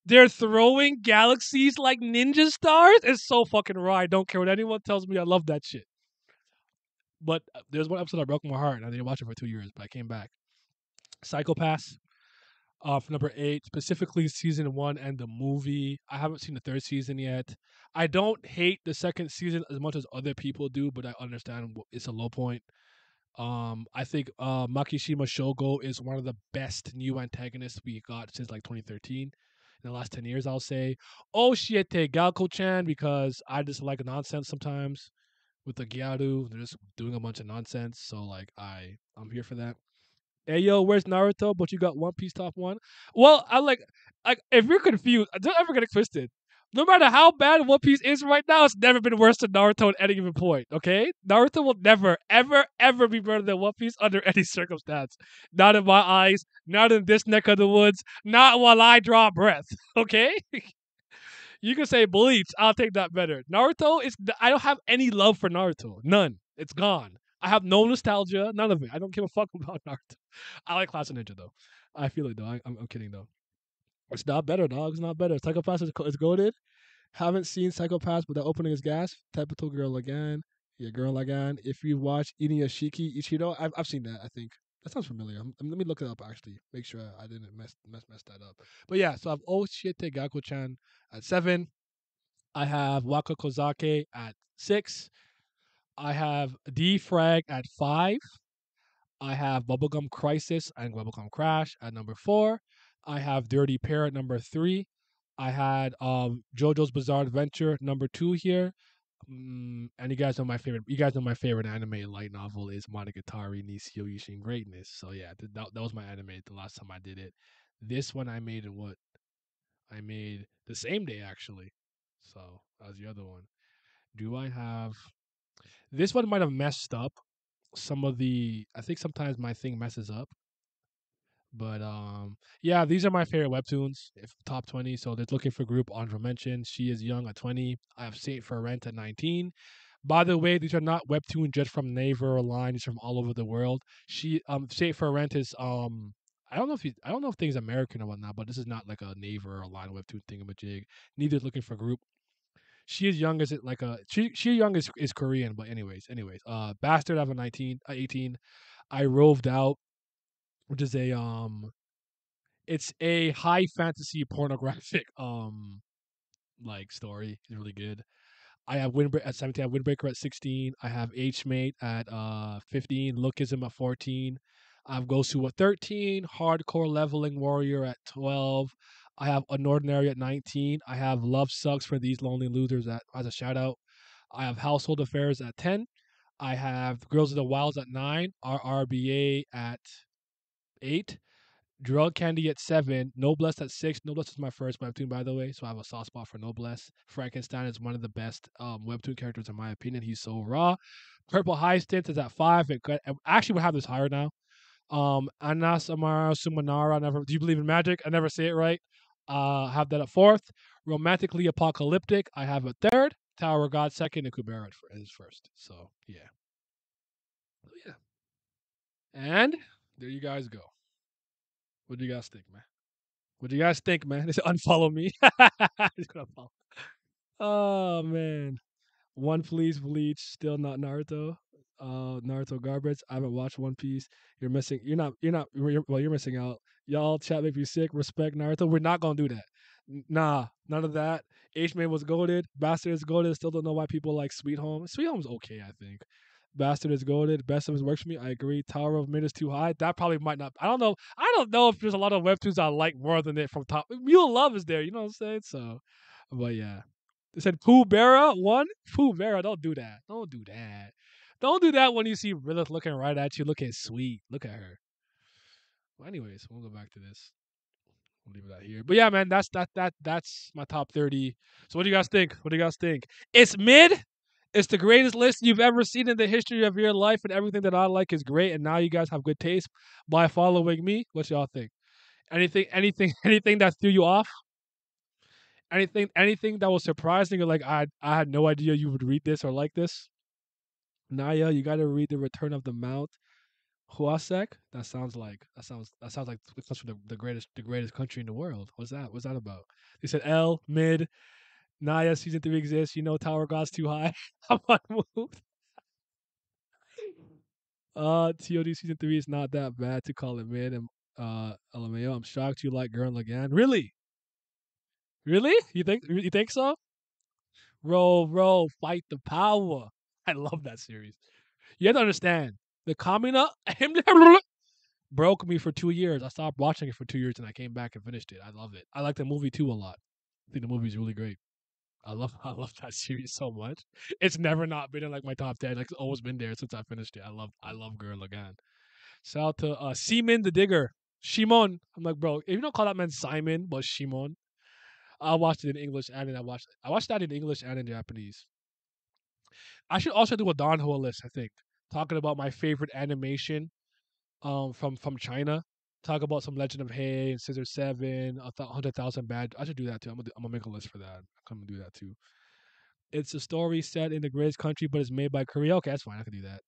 they're throwing galaxies like ninja stars. It's so fucking raw. I don't care what anyone tells me. I love that shit. But there's one episode that broke my heart. And I didn't watch it for 2 years, but I came back. Psychopaths. For number 8, specifically season 1 and the movie. I haven't seen the third season yet. I don't hate the second season as much as other people do, but I understand it's a low point. I think Makishima Shogo is one of the best new antagonists we got since like 2013. In the last 10 years, I'll say. Oh shit, Galko-chan, because I just like nonsense sometimes with the Gyaru. They're just doing a bunch of nonsense. So like I'm here for that. Hey yo, where's Naruto? But you got One Piece top one. Well, I like if you're confused, don't ever get it twisted. No matter how bad One Piece is right now, it's never been worse than Naruto at any given point. Okay, Naruto will never, ever, ever be better than One Piece under any circumstance. Not in my eyes. Not in this neck of the woods. Not while I draw breath. Okay. You can say Bleach. I'll take that better. Naruto is. I don't have any love for Naruto. None. It's gone. I have no nostalgia. None of it. I don't give a fuck about Naruto. I like Class of Ninja though. I feel it though. I'm kidding though. It's not better, dog. It's not better. Psychopaths is goated. Haven't seen Psychopaths, but the opening is gas. Typical girl again. Yeah, girl again. If you watch Inuyashiki Ichiro, I've seen that. I think that sounds familiar. Let me look it up actually. Make sure I didn't mess that up. But yeah, so I've Oshiete Gaku-chan at 7. I have Waka Kozake at 6. I have D Frag at 5. I have Bubblegum Crisis and Bubblegum Crash at number 4. I have Dirty Pair at number 3. I had JoJo's Bizarre Adventure number 2 here. And you guys know my favorite. You guys know my favorite anime light novel is Monogatari Nisio Yushin Greatness. So yeah, that was my anime the last time I did it. This one I made in what? I made the same day actually. So that was the other one. Do I have this one? Might have messed up some of the. I think sometimes my thing messes up. But yeah, these are my favorite webtoons. If top 20, so they're looking for group honorable mention. She is young at 20. I have Saint for Rent at 19. By the way, these are not webtoons just from Naver or Line. These are from all over the world. She Saint for Rent is I don't know if things American or whatnot, but this is not like a Naver or Line webtoon thingamajig. Neither is looking for group. She is young as it like a she young is Korean, but anyways. Bastard I have a 19, 18. I roved out, which is a it's a high fantasy pornographic like story. It's really good. I have Windbreaker at 17. I have Windbreaker at 16. I have H Mate at 15. Lookism at 14. I have Gosu at 13. Hardcore Leveling Warrior at 12. I have Unordinary at 19. I have Love Sucks for These Lonely Losers as a shout out. I have Household Affairs at 10. I have Girls of the Wilds at 9. RRBA at 8. Drug Candy at 7, Noblesse at 6. Noblesse is my first webtoon, by the way, so I have a soft spot for Noblesse. Frankenstein is one of the best webtoon characters, in my opinion. He's so raw. Purple Hyacinth is at 5. Actually, we have this higher now. Anasamara Sumanara. Do you believe in magic? I never say it right. Have that at 4th. Romantically Apocalyptic. I have a 3rd. Tower of God 2nd, and Kubera is 1st. So yeah. And there you guys go. What do you guys think, man? What do you guys think, man? Just unfollow me. Just gonna follow. Oh man, One Piece, Bleach, still not Naruto. Naruto garbage. I haven't watched One Piece. You're missing. You're not. You're missing out. Y'all chat make me sick. Respect Naruto. We're not gonna do that. Nah, none of that. H Man was goaded. Bastard is goaded. Still don't know why people like Sweet Home. Sweet Home's okay, I think. Bastard is goaded. Best of his works for me. I agree. Tower of Mid is too high. That probably might not. I don't know. I don't know if there's a lot of webtoons I like more than it from top. Mule Love is there. You know what I'm saying? So, but yeah. They said Pooh Vera one. Pooh Vera, don't do that. Don't do that. Don't do that when you see Lilith looking right at you, looking sweet. Look at her. Well, anyways, we'll go back to this. We'll leave it out here. But yeah, man, that's my top 30. So what do you guys think? What do you guys think? It's mid. It's the greatest list you've ever seen in the history of your life, and everything that I like is great. And now you guys have good taste by following me. What y'all think? Anything that threw you off? Anything that was surprising or like I had no idea you would read this or like this? Naya, you got to read The Return of the Mount Huasek. That sounds like it comes from the greatest country in the world. What's that? What's that about? They said L mid Naya season 3 exists. You know Tower God's too high. I'm unmoved. TOD season 3 is not that bad to call it mid. And LMAO, I'm shocked you like Gurren Lagann. Really? Really? You think so? Roll, fight the power. I love that series. You have to understand the Kamina broke me for 2 years. I stopped watching it for 2 years and I came back and finished it. I love it. I like the movie too a lot. I think the movie's really great. I love that series so much. It's never not been in like my top 10. Like it's always been there since I finished it. I love Gurren Lagann. Shout out to Simon the Digger. Shimon. I'm like, bro, if you don't call that man Simon, but Shimon. I watched it in English and I watched that in English and in Japanese. I should also do a Danhua list, I think. Talking about my favorite animation from China. Talk about some Legend of Hay and Scissor Seven, 100,000 Bad. I should do that too. I'm gonna make a list for that. I'm gonna do that too. It's a story set in the greatest country, but it's made by Korea. Okay, that's fine. I can do that.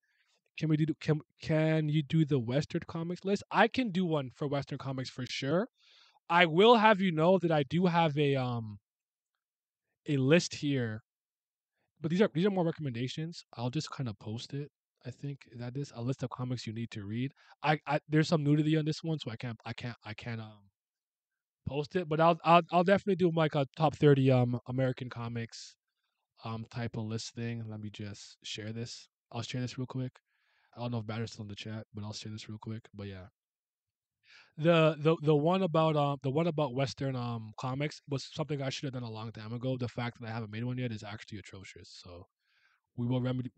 Can you do the Western comics list? I can do one for Western comics for sure. I will have you know that I do have a list here, but these are more recommendations. I'll just kind of post it. I think that is a list of comics you need to read. I there's some nudity on this one, so I can't post it, but I'll definitely do like a top 30 American comics type of list thing. Let me just share this. I'll share this real quick. I don't know if Batter's still in the chat, but I'll share this real quick. But yeah, the one about Western comics was something I should have done a long time ago. The fact that I haven't made one yet is actually atrocious. So we will remedy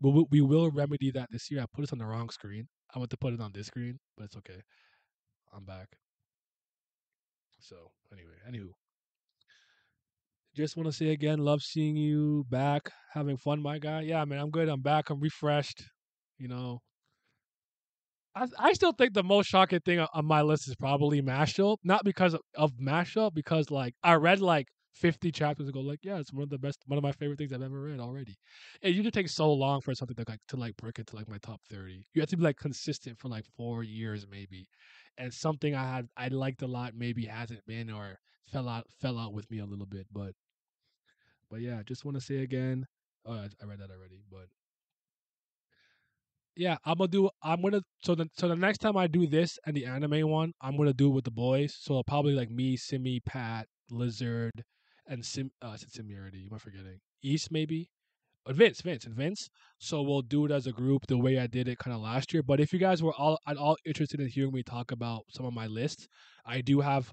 that this year. I put this on the wrong screen. I went to put it on this screen, but it's okay. I'm back. So anyway, anywho, just want to say again, love seeing you back, having fun, my guy. Yeah, man, I'm good. I'm back. I'm refreshed. You know, I still think the most shocking thing on my list is probably Mashup. Not because of Mashup, because like I read like 50 chapters ago. Like, yeah, it's one of my favorite things I've ever read already. It usually takes so long for something to break into like my top 30. You have to be like consistent for like 4 years maybe, and something I liked a lot maybe hasn't been or fell out with me a little bit. But yeah, just want to say again. Oh, I read that already, but yeah, I'm gonna so the next time I do this and the anime one, I'm gonna do it with the boys. So probably like me, Simi, Pat, Lizard, and I said Simi already. Am I forgetting? East maybe? Vince. So we'll do it as a group the way I did it kind of last year. But if you guys were all at all interested in hearing me talk about some of my lists, I do have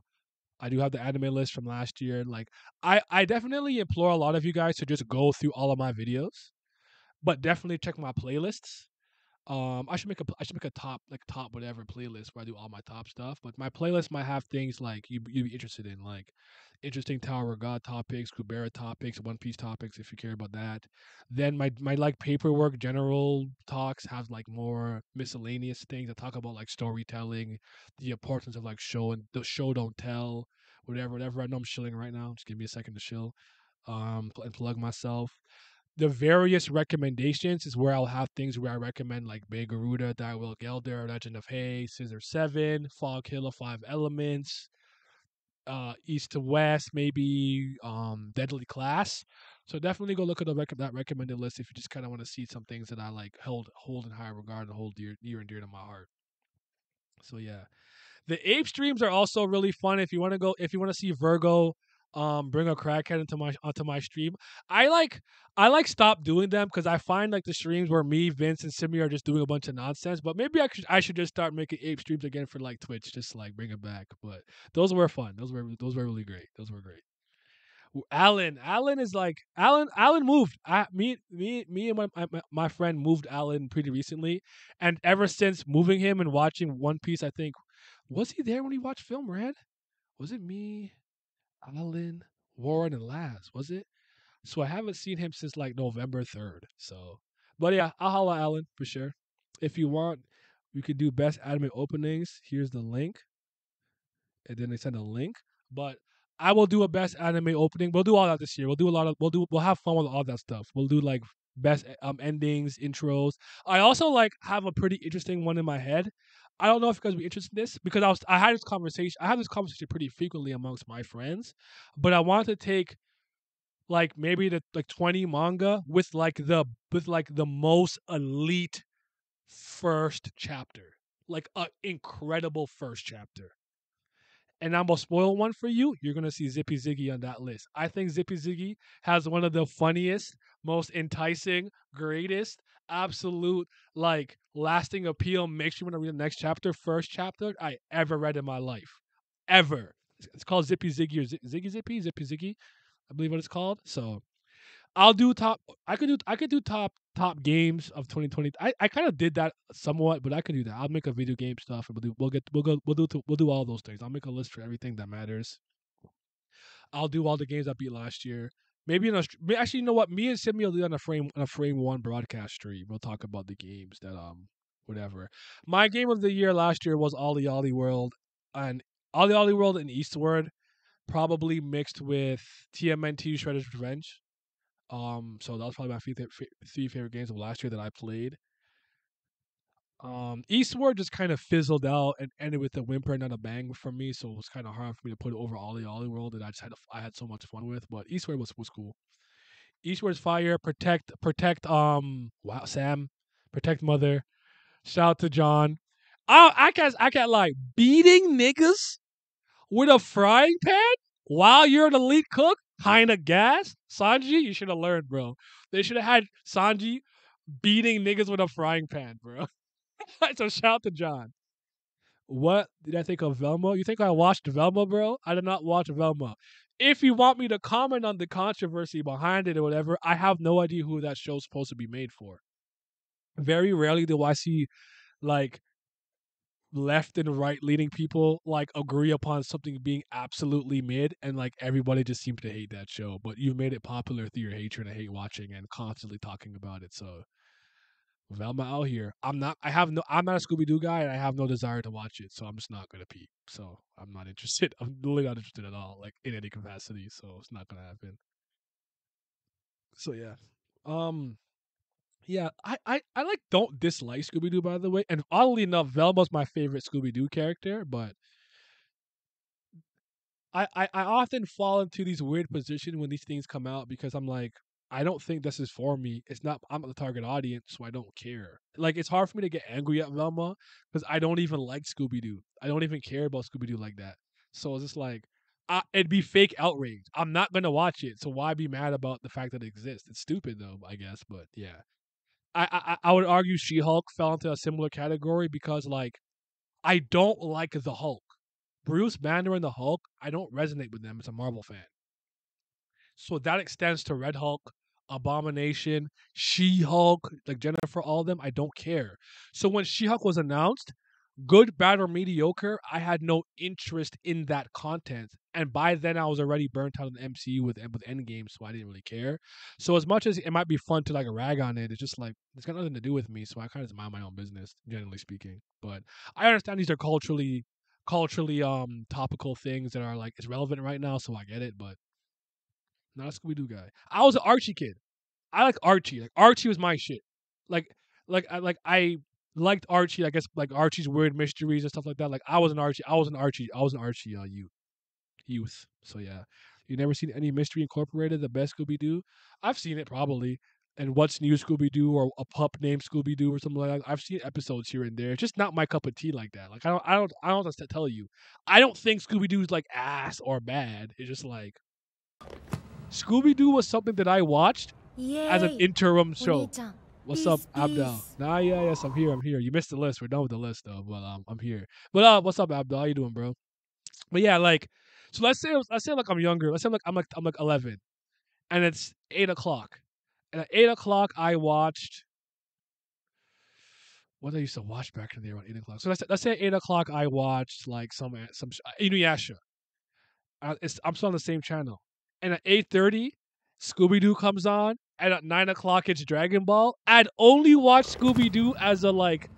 I do have the anime list from last year. Like I definitely implore a lot of you guys to just go through all of my videos, but definitely check my playlists. I should make a top whatever playlist where I do all my top stuff. But my playlist might have things like you'd be interested in, like interesting Tower of God topics, Kubera topics, One Piece topics if you care about that. Then my like paperwork general talks have like more miscellaneous things that talk about like storytelling, the importance of like show and the show don't tell, whatever. I know I'm shilling right now. Just give me a second to chill. And plug myself. The various recommendations is where I'll have things where I recommend like Big Garuda, Die Will Gelder, Legend of Hay, Scissor 7, Fog Killer, Five Elements, East to West, maybe Deadly Class. So definitely go look at that recommended list if you just kind of want to see some things that I like hold in high regard and hold near and dear to my heart. So yeah, the ape streams are also really fun if you want to see Virgo bring a crackhead into my onto my stream. I like I like stop doing them because I find like the streams where me, Vince, and Simi are just doing a bunch of nonsense. But maybe I should just start making ape streams again for like Twitch, just to, like bring it back. But those were fun. Those were really great. Those were great. Alan is like Alan moved. Me and my friend moved Alan pretty recently, and ever since moving him and watching One Piece, I think was he there when he watched Film Red? Was it me, Alan, Warren, and Laz? Was it? So I haven't seen him since like November 3rd. So, but yeah, I'll holla Alan for sure. If you want, we could do best anime openings. Here's the link, and then they send a link. But I will do a best anime opening. We'll do all that this year. We'll do a lot of we'll have fun with all that stuff. We'll do like best endings, intros. I also like have a pretty interesting one in my head. I don't know if you guys would be interested in this because I had this conversation. I have this conversation pretty frequently amongst my friends, but I want to take like maybe the like 20 manga with like the most elite first chapter, like a incredible first chapter. And I'm gonna spoil one for you. You're gonna see Zippy Ziggy on that list. I think Zippy Ziggy has one of the funniest, most enticing, greatest, absolute, like lasting appeal. Makes you want to read the next chapter, first chapter I ever read in my life, ever. It's called Zippy Ziggy or Ziggy Zippy, Zippy Ziggy, I believe what it's called. So I'll do top. I could do top games of 2020. I kind of did that somewhat, but I could do that. I'll make a video game stuff, and we'll do all those things. I'll make a list for everything that matters. I'll do all the games I beat last year. Maybe actually, you know what? Me and Simi will do on a frame one broadcast stream. We'll talk about the games that whatever. My game of the year last year was Ollie Ollie World, and Ollie Ollie World and Eastward, probably mixed with TMNT Shredder's Revenge. So that was probably my three favorite games of last year that I played. Eastward just kind of fizzled out and ended with a whimper and not a bang for me, so it was kind of hard for me to put it over Ollie Ollie World that I had so much fun with. But Eastward was cool. Eastward's fire, protect wow Sam, protect mother. Shout out to John. I can't lie. Beating niggas with a frying pan while you're an elite cook, kinda gas. Sanji, you should have learned, bro. They should have had Sanji beating niggas with a frying pan, bro. So shout out to John. What did I think of Velma? You think I watched Velma, bro? I did not watch Velma. If you want me to comment on the controversy behind it or whatever, I have no idea who that show's supposed to be made for. Very rarely do I see like left and right leaning people like agree upon something being absolutely mid, and like everybody just seems to hate that show. But you've made it popular through your hatred and hate watching and constantly talking about it. So Velma out here. I'm not a Scooby Doo guy, and I have no desire to watch it, so I'm just not gonna peep. So I'm not interested. I'm really not interested at all, like in any capacity. So it's not gonna happen. So yeah. Um yeah, I like don't dislike Scooby Doo, by the way. And oddly enough, Velma's my favorite Scooby Doo character, but I often fall into these weird positions when these things come out because I'm like, I don't think this is for me. I'm not the target audience, so I don't care. Like it's hard for me to get angry at Velma because I don't even like Scooby Doo. I don't even care about Scooby Doo like that. So it's just like it'd be fake outrage. I'm not gonna watch it, so why be mad about the fact that it exists? It's stupid though, I guess. But yeah, I would argue She Hulk fell into a similar category because like I don't like the Hulk. Bruce Banner and the Hulk, I don't resonate with them as a Marvel fan. So that extends to Red Hulk, Abomination, She Hulk, like Jennifer, all of them. I don't care. So when She Hulk was announced, good, bad, or mediocre, I had no interest in that content. And by then, I was already burnt out of the MCU with Endgame, so I didn't really care. So as much as it might be fun to like rag on it, it's just like it's got nothing to do with me. So I kind of just mind my own business, generally speaking. But I understand these are culturally topical things that are like it's relevant right now, so I get it. But not a Scooby Doo guy. I was an Archie kid. I like Archie. Like Archie was my shit. Like I liked Archie. I guess like Archie's weird mysteries and stuff like that. Like I was an Archie. Youth. So yeah, you never seen any Mystery Incorporated, the best Scooby Doo? I've seen it probably. And What's New Scooby Doo or a pup named Scooby Doo or something like that. I've seen episodes here and there. It's just not my cup of tea like that. Like I don't know what to tell you. I don't think Scooby Doo's like ass or bad. It's just like Scooby Doo was something that I watched as an イエーイ interim お兄 show. ちゃん What's up, Peace, Abdal? peace. Nah, yeah, yes, I'm here. I'm here. You missed the list. We're done with the list though, but I'm here. But what's up, Abdal? How you doing, bro? But yeah, like, so let's say like I'm younger. Let's say I'm like 11, and it's 8 o'clock, and at 8 o'clock I watched what I used to watch back in the day around 8 o'clock. So let's say at 8 o'clock I watched like some Inuyasha. I'm still on the same channel. And at 8:30, Scooby Doo comes on, and at 9 o'clock it's Dragon Ball. I'd only watch Scooby Doo as a like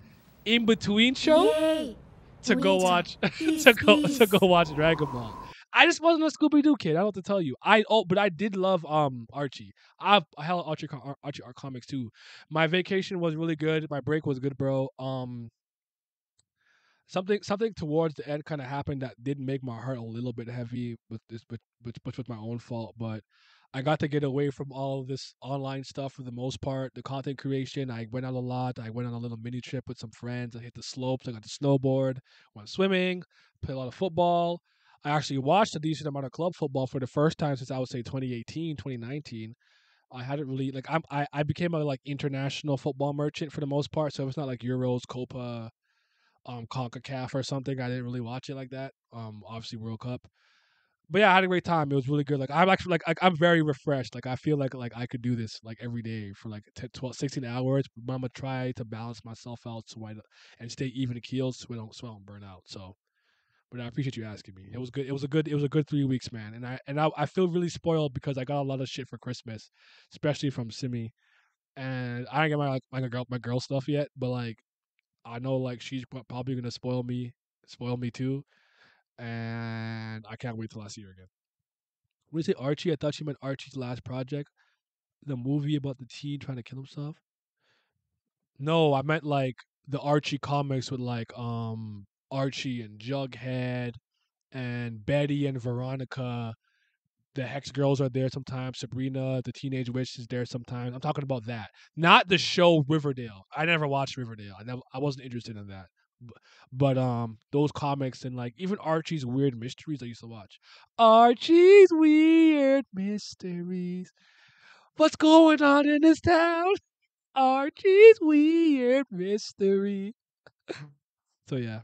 in between イ show エーイ to お go 兄ちゃん watch Peace, to go peace. watch Dragon Ball. I just wasn't a Scooby Doo kid. I don't know what to tell you. But I did love Archie. I hella Archie art comics too. My vacation was really good. My break was good, bro. Something towards the end kind of happened that did make my heart a little bit heavy with this, which was my own fault. But I got to get away from all of this online stuff for the most part. The content creation, I went out a lot. I went on a little mini trip with some friends. I hit the slopes. I got to snowboard, went swimming, played a lot of football. I actually watched a decent amount of club football for the first time since I would say 2018, 2019. I hadn't really like I became a like international football merchant for the most part. So it's not like Euros, Copa, CONCACAF or something. I didn't really watch it like that. Obviously World Cup. But yeah, I had a great time. It was really good. Like I'm actually I'm very refreshed. Like I feel like I could do this like every day for like 10, 12, 16 hours. But I'm gonna try to balance myself out and stay even keeled so I don't burn out. So, but I appreciate you asking me. It was good. It was a good 3 weeks, man. And I feel really spoiled because I got a lot of shit for Christmas, especially from Simi. And I didn't get my girl stuff yet, but like I know like she's probably gonna spoil me too, and I can't wait till I see her again. When you say Archie, I thought she meant Archie's last project, the movie about the teen trying to kill himself. No, I meant like the Archie comics with like Archie and Jughead and Betty and Veronica. The Hex girls are there sometimes. Sabrina, the teenage witch, is there sometimes. I'm talking about that, not the show Riverdale. I never watched Riverdale. I wasn't interested in that. But those comics and like even Archie's Weird Mysteries I used to watch. Archie's Weird Mysteries. What's going on in this town? Archie's Weird Mystery. So yeah.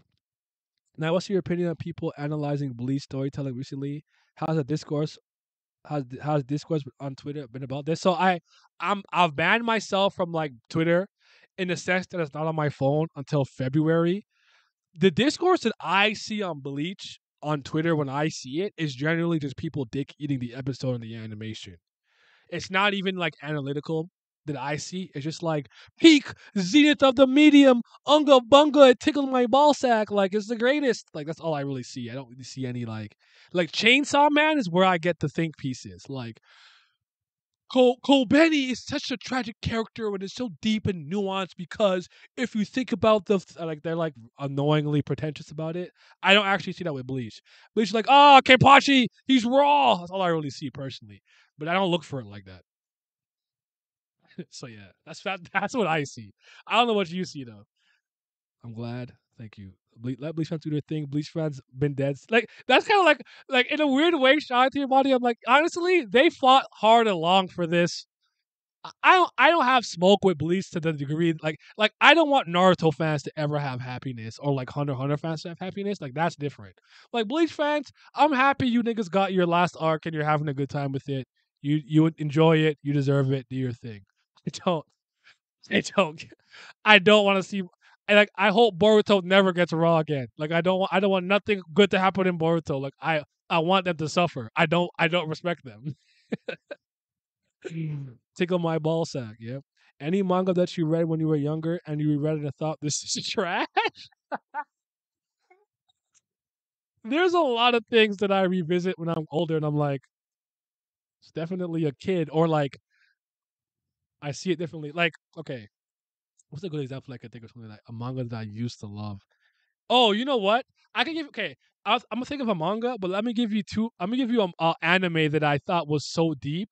Now, what's your opinion on people analyzing Bleach storytelling recently? How's the discourse how's discourse on Twitter been about this? So I've banned myself from like Twitter in the sense that it's not on my phone until February. The discourse that I see on Bleach on Twitter when I see it is generally just people dick eating the episode and the animation. It's not even like analytical that I see. It's just like peak zenith of the medium, unga bunga, it tickled my ball sack. Like it's the greatest. Like that's all I really see. I don't really see any like Chainsaw Man is where I get the think pieces. Like Cole Benny is such a tragic character and it's so deep and nuanced because if you think about like they're like annoyingly pretentious about it. I don't actually see that with Bleach. Bleach is like, oh, Kenpachi, he's raw. That's all I really see personally. But I don't look for it like that. So yeah, that's what I see. I don't know what you see though. I'm glad. Thank you. Let Bleach fans do their thing. Bleach fans been dead. Like that's kind of like in a weird way. Shout out to your body. I'm like honestly, they fought hard and long for this. I don't have smoke with Bleach to the degree like I don't want Naruto fans to ever have happiness or like Hunter x Hunter fans to have happiness. Like that's different. Like Bleach fans, I'm happy you niggas got your last arc and you're having a good time with it. You enjoy it. You deserve it. Do your thing. I don't. I don't. I don't want to see. I hope Boruto never gets raw again. Like I don't want nothing good to happen in Boruto. Like I want them to suffer. I don't respect them. Tickle my ball sack. Yep. Any manga that you read when you were younger and you read it and thought this is trash? There's a lot of things that I revisit when I'm older and I'm like, it's definitely a kid or like I see it differently. Like, okay, what's a good example I could think of something like a manga that I used to love? Oh, you know what? I can give okay. I'm gonna think of a manga, but let me give you two. I'm gonna give you a anime that I thought was so deep,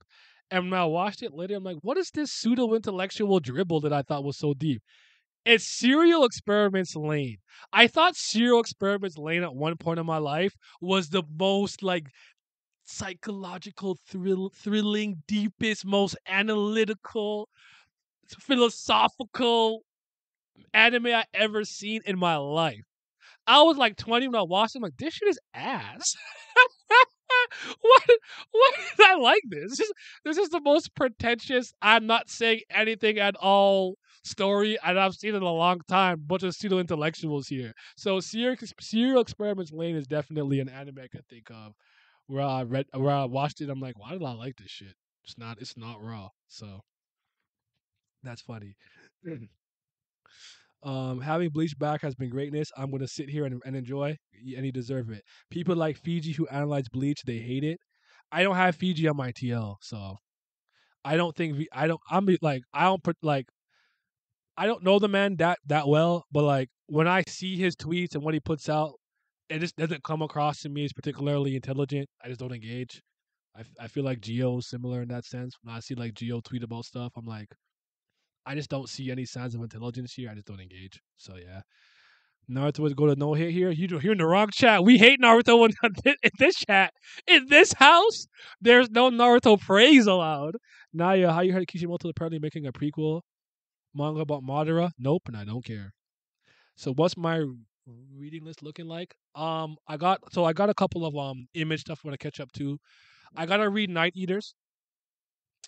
and when I watched it later, I'm like, what is this pseudo intellectual dribble that I thought was so deep? It's Serial Experiments Lane. I thought Serial Experiments Lane at one point in my life was the most like psychological thrilling, deepest, most analytical, philosophical anime I ever seen in my life. I was like 20 when I watched it. I'm like, this shit is ass. what? Why did I like this? This is the most pretentious. I'm not saying anything at all. Story and I've seen it in a long time. Bunch of pseudo intellectuals here. So Serial Experiments Lane is definitely an anime I could think of where I watched it. I'm like, why did I like this shit? It's not raw. So that's funny. Having Bleach back has been greatness. I'm gonna sit here and enjoy, and you deserve it. People like Fiji who analyze Bleach, they hate it. I don't have Fiji on my TL, so I don't think I don't. Like I don't put like I don't know the man that well, but like when I see his tweets and what he puts out, it just doesn't come across to me as particularly intelligent. I just don't engage. I feel like Geo is similar in that sense. When I see like Geo tweet about stuff, I'm like, I just don't see any signs of intelligence here. I just don't engage. So yeah. Naruto would go to no hit here. You're in the wrong chat. We hate Naruto in this chat. In this house, there's no Naruto praise allowed. Naya, how you heard Kishimoto apparently making a prequel manga about Madara? Nope, and I don't care. So what's my reading list looking like? I got a couple of image stuff I want to catch up to. I gotta read Night Eaters.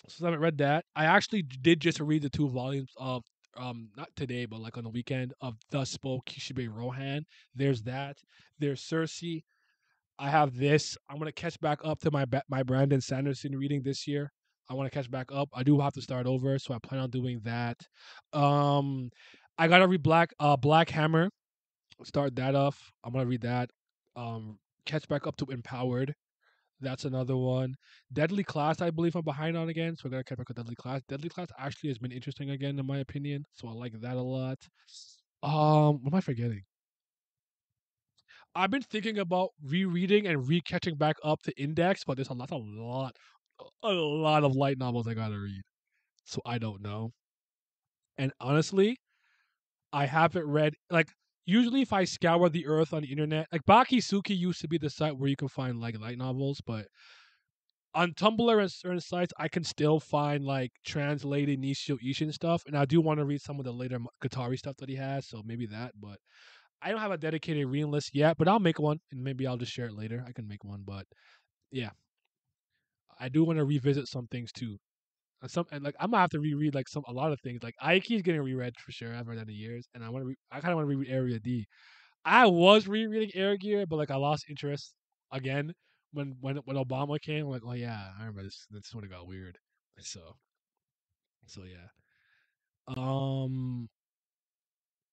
So I haven't read that. I actually did just read the 2 volumes of not today, but like on the weekend of Thus Spoke Kishibe Rohan. There's that. There's Cersei. I have this. I'm gonna catch back up to my Brandon Sanderson reading this year. I want to catch back up. I do have to start over, so I plan on doing that. Um, I gotta read Black Hammer. Start that off. I'm gonna read that. Catch back up to Empowered. That's another one. Deadly Class, I believe I'm behind on again, so I gotta catch back with Deadly Class. Deadly Class actually has been interesting again, in my opinion, so I like that a lot. What am I forgetting? I've been thinking about rereading and re-catching back up to Index, but there's a lot of light novels I gotta read, so I don't know. And honestly, I haven't read like usually if I scour the earth on the internet, like Bakisuki used to be the site where you can find like light novels, but on Tumblr and certain sites, I can still find like translated Nishio Ishin stuff, and I do want to read some of the later Guitari stuff that he has, so maybe that. But I don't have a dedicated reading list yet, but I'll make one, and maybe I'll just share it later. I can make one, but yeah, I do want to revisit some things too. And like I'm gonna have to reread like a lot of things. Like Aiki is getting reread for sure. I haven't read that in years, and I kind of want to reread Area D. I was rereading Air Gear, but like I lost interest again when Obama came. I'm like, oh yeah, I remember this. This when it got weird. So yeah. Um,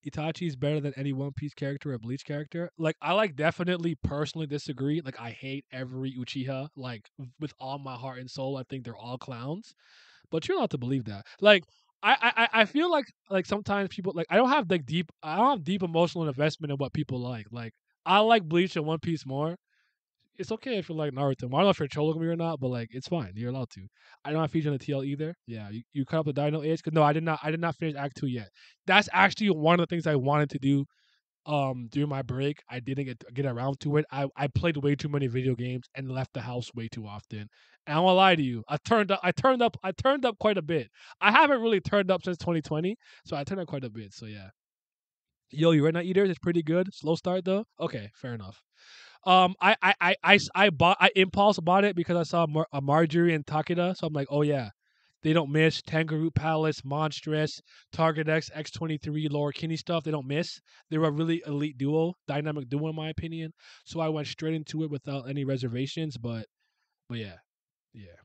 Itachi's better than any One Piece character or Bleach character. Like I like definitely personally disagree. Like I hate every Uchiha. Like with all my heart and soul, I think they're all clowns. But you're allowed to believe that. Like I feel like sometimes people like I don't have deep emotional investment in what people like. Like I like Bleach and One Piece more. It's okay if you like Naruto. I don't know if you're trolling me or not, but like it's fine. You're allowed to. I don't have feature on the TL either. Yeah, you cut up the Dino Age. No, I did not. I did not finish Act 2 yet. That's actually one of the things I wanted to do. During my break, I didn't get around to it. I played way too many video games and left the house way too often. And I'm gonna lie to you, I turned up quite a bit. I haven't really turned up since 2020, so I turned up quite a bit. So yeah. Yo, you Red Night Eaters? It's pretty good. Slow start though. Okay, fair enough. I impulse bought it because I saw Marjorie and Takeda, so I'm like, oh yeah, they don't miss Kangaroo Palace, Monstrous, Target X, X23, Lower Kinney stuff. They don't miss. They're a really elite duo, dynamic duo in my opinion. So I went straight into it without any reservations. But yeah, yeah.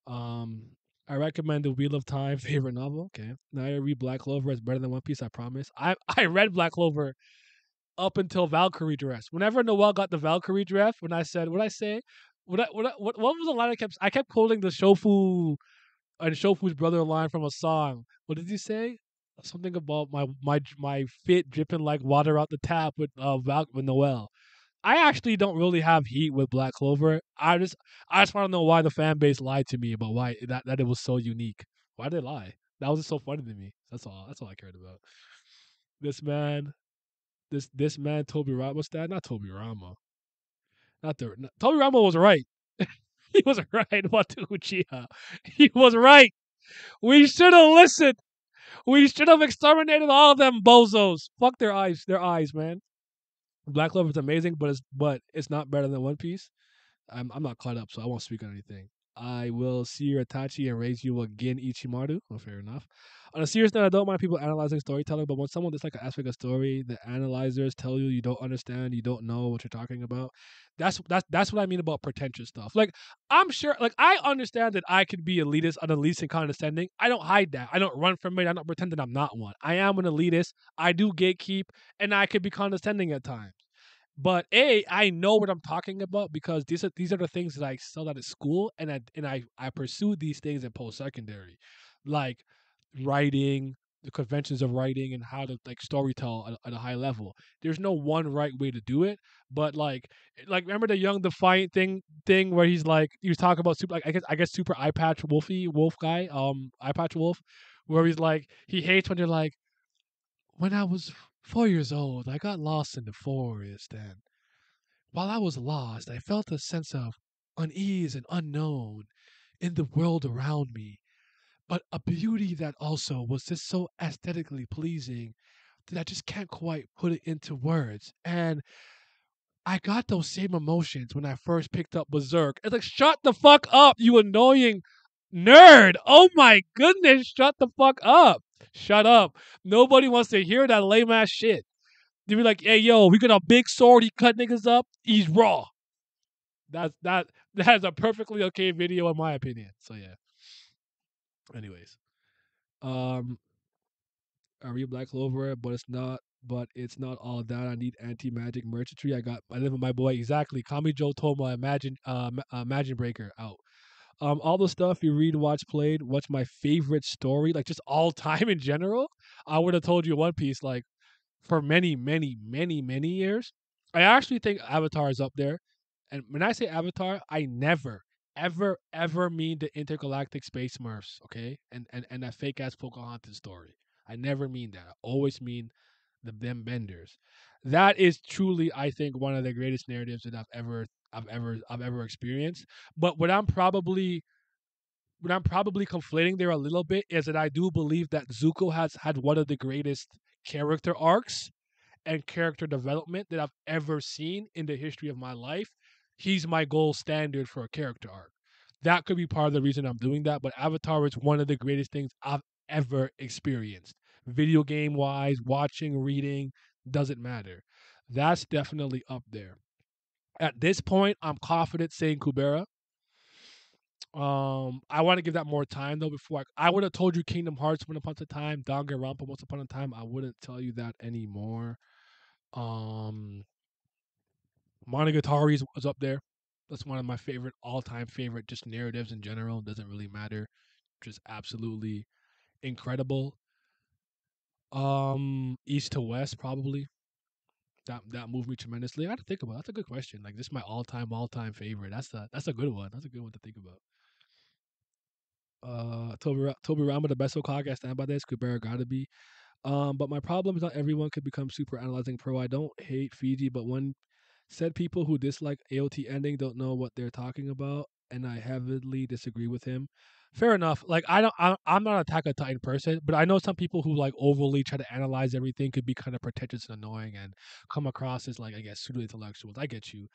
Um, I recommend the Wheel of Time favorite novel. Okay, now I read Black Clover. It's better than One Piece. I promise. I read Black Clover up until Valkyrie dress. Whenever Noel got the Valkyrie dress, when I said, what I say? What was the line I kept quoting the Shofu and Shofu's brother line from a song. What did he say? Something about my fit dripping like water out the tap with Noel. I actually don't really have heat with Black Clover. I just want to know why the fan base lied to me about why that it was so unique. Why did they lie? That was just so funny to me. That's all. That's all I cared about. This man, this man, Toby Rama stat, not Toby Rama. Not the Toby Rama was right. He was right about the Uchiha. He was right. We should have listened. We should have exterminated all of them bozos. Fuck their eyes. Their eyes, man. Black Clover is amazing, but it's not better than One Piece. I'm not caught up, so I won't speak on anything. I will see your Itachi and raise you again, Ichimaru. Well, fair enough. On a serious note, I don't mind people analyzing storytelling, but when someone dislikes an aspect of story, the analyzers tell you you don't understand, you don't know what you're talking about. That's what I mean about pretentious stuff. Like I'm sure, like I understand that I could be elitist, an elitist and condescending. I don't hide that. I don't run from it. I don't pretend that I'm not one. I am an elitist. I do gatekeep, and I could be condescending at times. But I know what I'm talking about because these are the things that I studied at school, and I pursued these things in post secondary, like writing, the conventions of writing, and how to like storytell at a high level. There's no one right way to do it, but like remember the young defiant thing where he was talking about super, like I guess super eye patch wolf guy, eye patch wolf, where he's like he hates when they're like, when I was 4 years old, I got lost in the forest, and while I was lost, I felt a sense of unease and unknown in the world around me, but a beauty that also was just so aesthetically pleasing that I just can't quite put it into words. And I got those same emotions when I first picked up Berserk. It's like, shut the fuck up, you annoying nerd. Oh my goodness, shut the fuck up. Shut up. Nobody wants to hear that lame ass shit. They be like, hey, yo, we got a big sword. He cut niggas up. He's raw. That is a perfectly okay video in my opinion. So yeah. Anyways, um, I read Black Clover, but it's not all that. I need anti magic merchantry. I live with my boy exactly. Kami Joe Toma, Imagine Breaker out. All the stuff you read, watch, played. What's my favorite story? Like just all time in general. I would have told you One Piece like for many, many, many, many years. I actually think Avatar is up there. And when I say Avatar, I never, ever, ever mean the intergalactic space Smurfs, okay? And that fake ass Pocahontas story. I never mean that. I always mean them benders. That is truly, I think, one of the greatest narratives that I've ever experienced. But what I'm probably conflating there a little bit is that I do believe that Zuko has had one of the greatest character arcs and character development that I've ever seen in the history of my life. He's my gold standard for a character arc. That could be part of the reason I'm doing that, but Avatar is one of the greatest things I've ever experienced. Video game wise, watching, reading, doesn't matter. That's definitely up there. At this point, I'm confident saying Kubera. I want to give that more time though. Before I would have told you Kingdom Hearts once upon a time, Danganronpa once upon a time. I wouldn't tell you that anymore. Um, Monogatari is up there. That's one of my favorite, all-time favorite, just narratives in general. Doesn't really matter. Just absolutely incredible. East to West probably. That moved me tremendously. I got to think about. That's a good question. Like this is my all-time favorite. That's a good one. That's a good one to think about. Toby Rama, the best Okage. I stand by this. Kubera gotta be. But my problem is not everyone could become super analyzing pro. I don't hate Fiji, but one said people who dislike AOT ending don't know what they're talking about, and I heavily disagree with him. Fair enough. Like I don't, I'm not an Attack on Titan person, but I know some people who like overly try to analyze everything could be kind of pretentious and annoying and come across as like I guess pseudo intellectuals. I get you.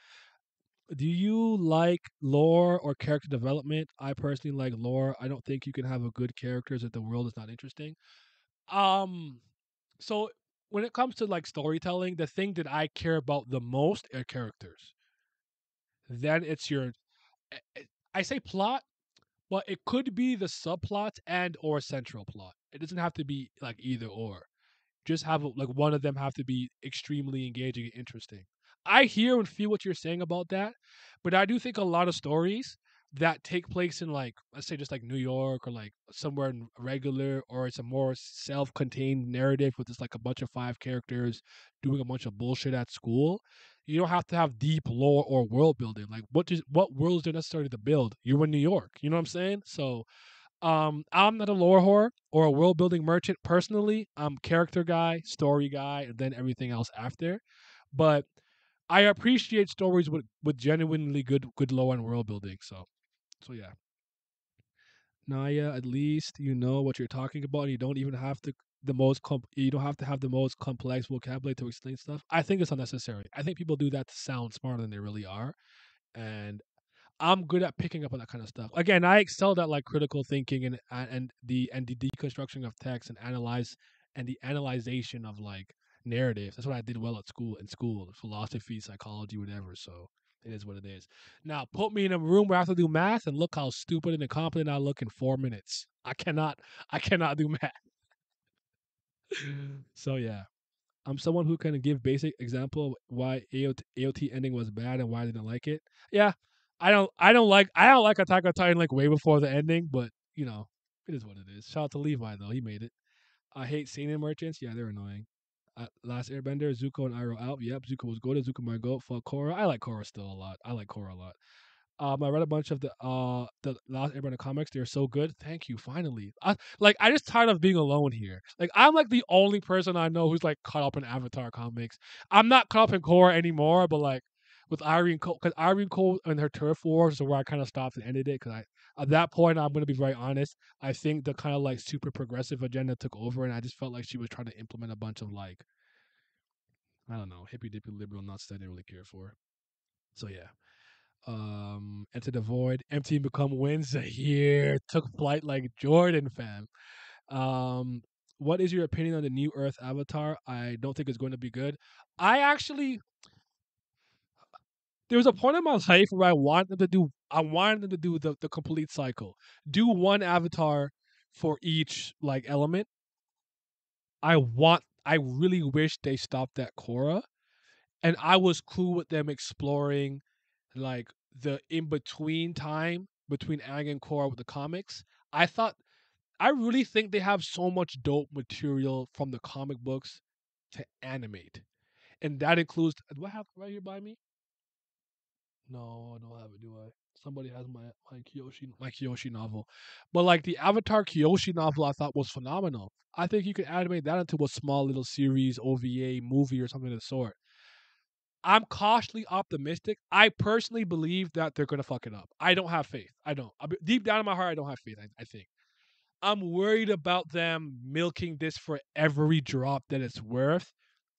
Do you like lore or character development? I personally like lore. I don't think you can have a good characters if the world is not interesting. Um, so when it comes to like storytelling, the thing that I care about the most are characters. Then it's your I say plot, but it could be the subplots and or central plot. It doesn't have to be like either or. Just have like one of them have to be extremely engaging and interesting. I hear and feel what you're saying about that, but I do think a lot of stories that take place in like let's say just like New York or like somewhere in regular or it's a more self-contained narrative with just like a bunch of five characters doing a bunch of bullshit at school. You don't have to have deep lore or world building. Like what world is there necessary to build? You're in New York. You know what I'm saying? So I'm not a lore whore or a world building merchant personally. I'm character guy, story guy, and then everything else after. But I appreciate stories with genuinely good lore and world building. So yeah. Naya, at least you know what you're talking about, and you don't even have to you don't have to have the most complex vocabulary to explain stuff. I think it's unnecessary. I think people do that to sound smarter than they really are, and I'm good at picking up on that kind of stuff. Again, I excelled at like critical thinking and the deconstruction of text and the analyzation of like narratives. That's what I did well at school philosophy, psychology, whatever. So it is what it is. Now put me in a room where I have to do math and look how stupid and incompetent I look in 4 minutes. I cannot do math. So yeah. I'm someone who can give basic example of why AOT ending was bad and why I didn't like it. Yeah, I don't like Attack on Titan like way before the ending, but it is what it is. Shout out to Levi though, he made it. I hate seinen merchants. Yeah, they're annoying. Last Airbender, Zuko and Iroh out. Yep, Zuko was good. Zuko my goat. Fuck Korra. I like Korra still a lot. I like Korra a lot. I read a bunch of the last Airbender comics. They're so good. Thank you. Finally, I just tired of being alone here. Like I'm like the only person I know who's like caught up in Avatar comics. I'm not caught up in Korra anymore, but like with Irene Cole, because Irene Cole and her turf wars is where I kind of stopped and ended it. Because at that point I'm gonna be very honest. I think the kind of like super progressive agenda took over, and I just felt like she was trying to implement a bunch of like I don't know hippy dippy liberal nuts that I didn't really care for. So yeah. Enter the Void, Empty and Become wins a year, took flight like Jordan, fam. Um, what is your opinion on the New Earth Avatar? I don't think it's going to be good. I actually, there was a point in my life where I wanted them to do the complete cycle, do one Avatar for each like element. I really wish they stopped at Korra, and I was cool with them exploring like the in between time between Ang and Korra with the comics. I thought I really think they have so much dope material from the comic books to animate, and that includes. Do I have it right here by me? No, I don't have it. Do I? Somebody has my Kyoshi novel, but like the Avatar Kyoshi novel, I thought was phenomenal. I think you could animate that into a small little series, OVA, movie, or something of the sort. I'm cautiously optimistic. I personally believe that they're gonna fuck it up. I don't have faith. I don't. Deep down in my heart, I don't have faith. I think I'm worried about them milking this for every drop that it's worth,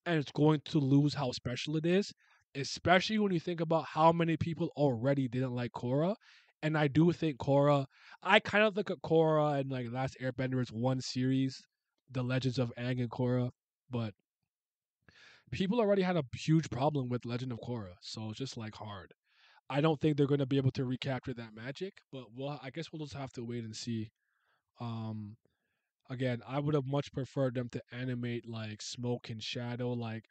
and it's going to lose how special it is. Especially when you think about how many people already didn't like Korra, and I do think Korra. I kind of look at Korra and like Last Airbender as one series, The Legends of Aang and Korra, but people already had a huge problem with Legend of Korra, so it's just like hard. I don't think they're going to be able to recapture that magic, but I guess we'll just have to wait and see. Um, Again, I would have much preferred them to animate like Smoke and Shadow, like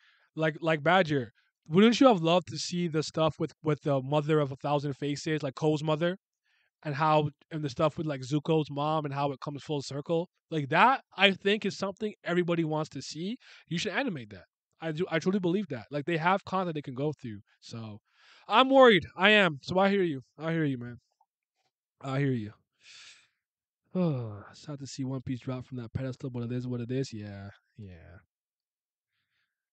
Badger. Wouldn't you have loved to see the stuff with the mother of a thousand faces, like Cole's mother, and the stuff with like Zuko's mom and how it comes full circle? Like that, I think is something everybody wants to see. You should animate that. I truly believe that. Like they have content they can go through. So I'm worried. I am. So I hear you. I hear you, man. I hear you. Oh, sad to see One Piece drop from that pedestal, but it is what it is. Yeah, yeah.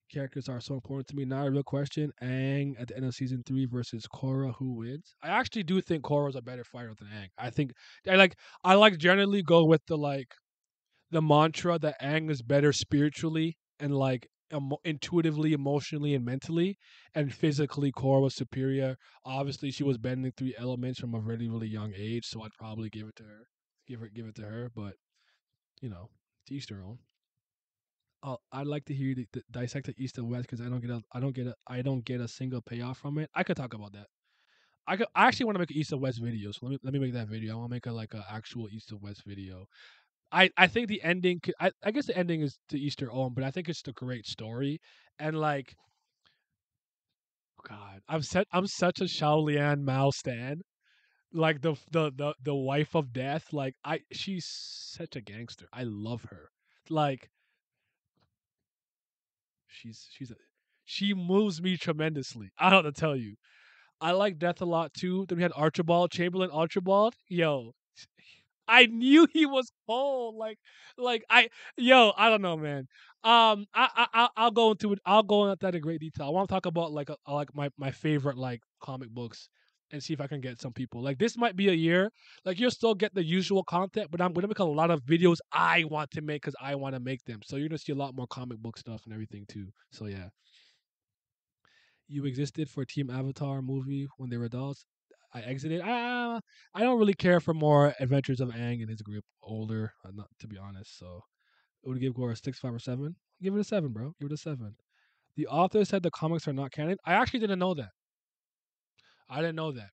Characters are so important to me. Now, a real question: Aang at the end of season 3 versus Korra, who wins? I actually do think Korra's a better fighter than Aang. I like generally go with the mantra that Aang is better spiritually and like intuitively, emotionally, and mentally, and physically Korra was superior. Obviously, she was bending 3 elements from a really, really young age, so I'd probably give it to her. Give it to her, but to each their own. I'd like to hear you dissect the East and West because I don't get a single payoff from it. I could talk about that. I actually want to make an East and West video, so let me make that video. I want to make a actual East and West video. I think the ending. I guess the ending is to each their own, but I think it's a great story. And like, God, I'm such a Shaolian Mao stan. Like the wife of death. Like she's such a gangster. I love her. Like she's she moves me tremendously. I don't know to tell you. I like Death a lot too. Then we had Archibald, Chamberlain Archibald. Yo, I knew he was cold. I don't know, man. I'll go into it. I'll go into that in great detail. I want to talk about like my favorite like comic books and see if I can get some people. Like this might be a year. Like you'll still get the usual content, but I'm gonna make a lot of videos I want to make because I want to make them. So you're gonna see a lot more comic book stuff and everything too. So yeah, you existed for Team Avatar movie when they were adults. I exited. I don't really care for more adventures of Aang and his group older, not to be honest. So it would give Gore a 6, 5, or 7. Give it a 7, bro. Give it a 7. The author said the comics are not canon. I actually didn't know that. I didn't know that.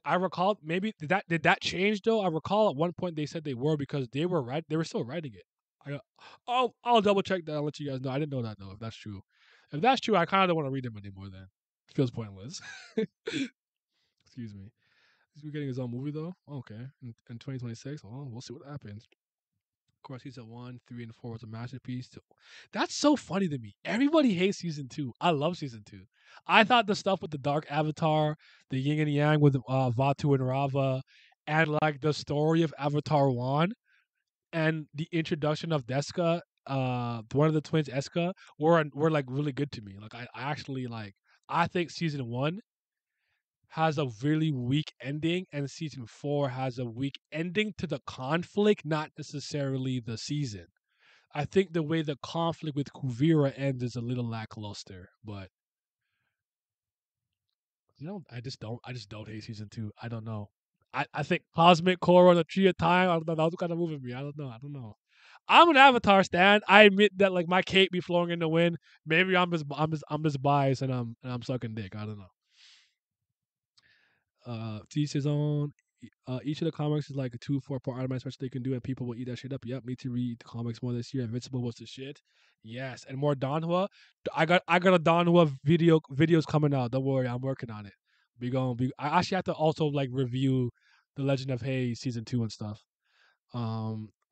I recall maybe did that change though? I recall at one point they said they were because they were still writing it. I'll double check that. I'll let you guys know. I didn't know that though. If that's true, I kind of don't want to read them anymore. Then it feels pointless. Excuse me. He's getting his own movie though. Okay, in 2026. Well, we'll see what happens. Of course, season 1, 3, and 4 was a masterpiece. That's so funny to me. Everybody hates season 2. I love season 2. I thought the stuff with the Dark Avatar, the Yin and Yang with Vatu and Rava, and like the story of Avatar 1 and the introduction of Deska, one of the twins, Eska, were like really good to me. Like I actually like. I think season 1 has a really weak ending, and season 4 has a weak ending to the conflict, not necessarily the season. I think the way the conflict with Kuvira ends is a little lackluster, but I just don't hate season 2. I don't know. I think Cosmic Core on the Tree of Time, I don't know, that was kind of moving me. I don't know. I'm an Avatar stan. I admit that like my cape be flowing in the wind. Maybe I'm just biased and I'm sucking dick. I don't know. To each his own. Each of the comics is like a 2 4 part automatic special they can do, and people will eat that shit up. Yep, need to read the comics more this year. Invincible was the shit. Yes, and more Donhua. I got a Donhua videos coming out. Don't worry, I'm working on it. We going be. I actually have to also like review the Legend of Hay season 2 and stuff.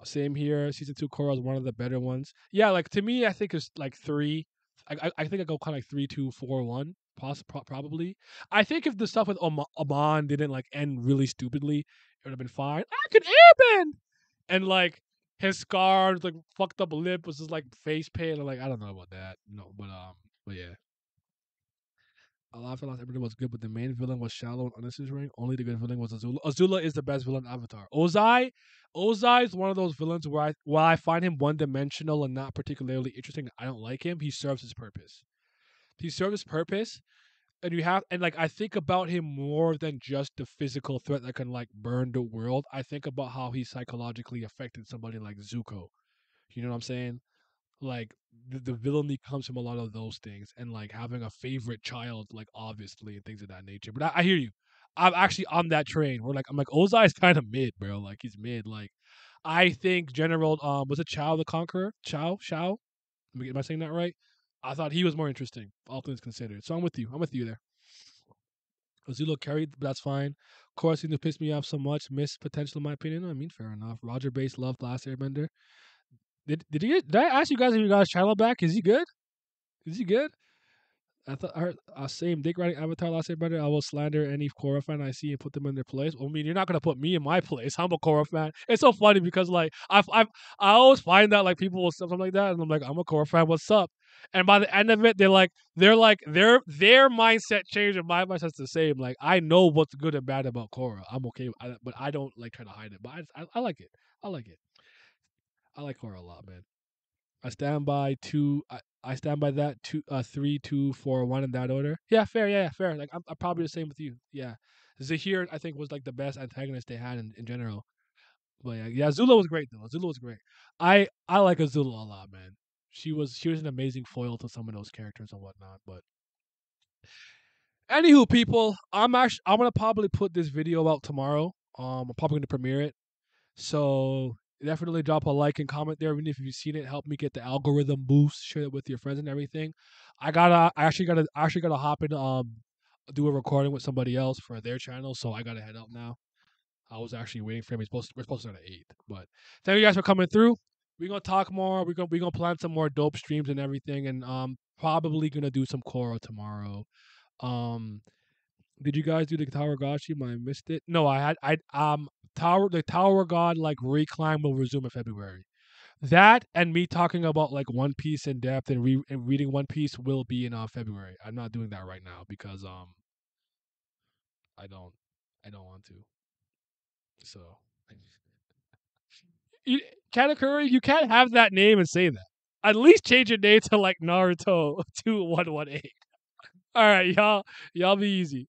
Same here. Season 2 Korra is one of the better ones. Yeah, like to me, I think it's like 3. I think I go kind of like 3, 2, 4, 1. Probably. I think if the stuff with Oman didn't like end really stupidly, it would have been fine. I can airbend, and like his scars, like fucked up lip was just like face paint. And, like I don't know about that, but yeah. A lot of everything was good, but the main villain was shallow and unnecessary. Only the good villain was Azula. Azula is the best villain in Avatar. Ozai is one of those villains where while I find him one dimensional and not particularly interesting, I don't like him. He serves his purpose. He serves his purpose, and like I think about him more than just the physical threat that can like burn the world. I think about how he psychologically affected somebody like Zuko. You know what I'm saying? Like the villainy comes from a lot of those things, and like having a favorite child, like obviously, and things of that nature. But I hear you. I'm actually on that train. I'm like Ozai is kind of mid, bro. Like he's mid. Like I think General was it Chow the Conqueror? Chow. Am I saying that right? I thought he was more interesting, all things considered. So I'm with you. I'm with you there. Azula carried, but that's fine. Korra seemed to piss me off so much. Missed potential, in my opinion. I mean, fair enough. Roger Base loved Last Airbender. Did I ask you guys if you guys channel back? Is he good? Is he good? I thought I heard same dick riding Avatar Last Airbender. I will slander any Korra fan I see and put them in their place. Well, I mean, you're not gonna put me in my place. I'm a Korra fan. It's so funny because like I always find that like people will say something like that, and I'm like, I'm a Korra fan. What's up? And by the end of it, their mindset changed and my mindset's the same. Like I know what's good and bad about Korra. I'm okay, but I don't like try to hide it. But I like it. I like it. I like Korra a lot, man. I stand by I stand by that 2, 3, 2, 4, 1 in that order. Yeah, fair. Yeah, fair. Like I'm probably the same with you. Yeah, Zahir I think was like the best antagonist they had in general. But yeah, Zula was great though. Zula was great. I like Azula a lot, man. She was an amazing foil to some of those characters and whatnot. But anywho, people, I'm gonna probably put this video out tomorrow. I'm probably gonna premiere it. So definitely drop a like and comment there, even if you've seen it. Help me get the algorithm boost. Share it with your friends and everything. I actually gotta hop in do a recording with somebody else for their channel, so I gotta head out now. I was actually waiting for him. We're supposed to start at 8. But thank you guys for coming through. We're gonna talk more. We're gonna plan some more dope streams and everything, and probably gonna do some Korra tomorrow. Um, did you guys do the Tower Gashi? I missed it. No, I had Tower God like reclimb will resume in February. That and me talking about like One Piece in depth and, and reading One Piece will be in February. I'm not doing that right now because I don't I don't want to. So you, Katakuri, you can't have that name and say that. At least change your name to like Naruto 2118. All right, y'all be easy.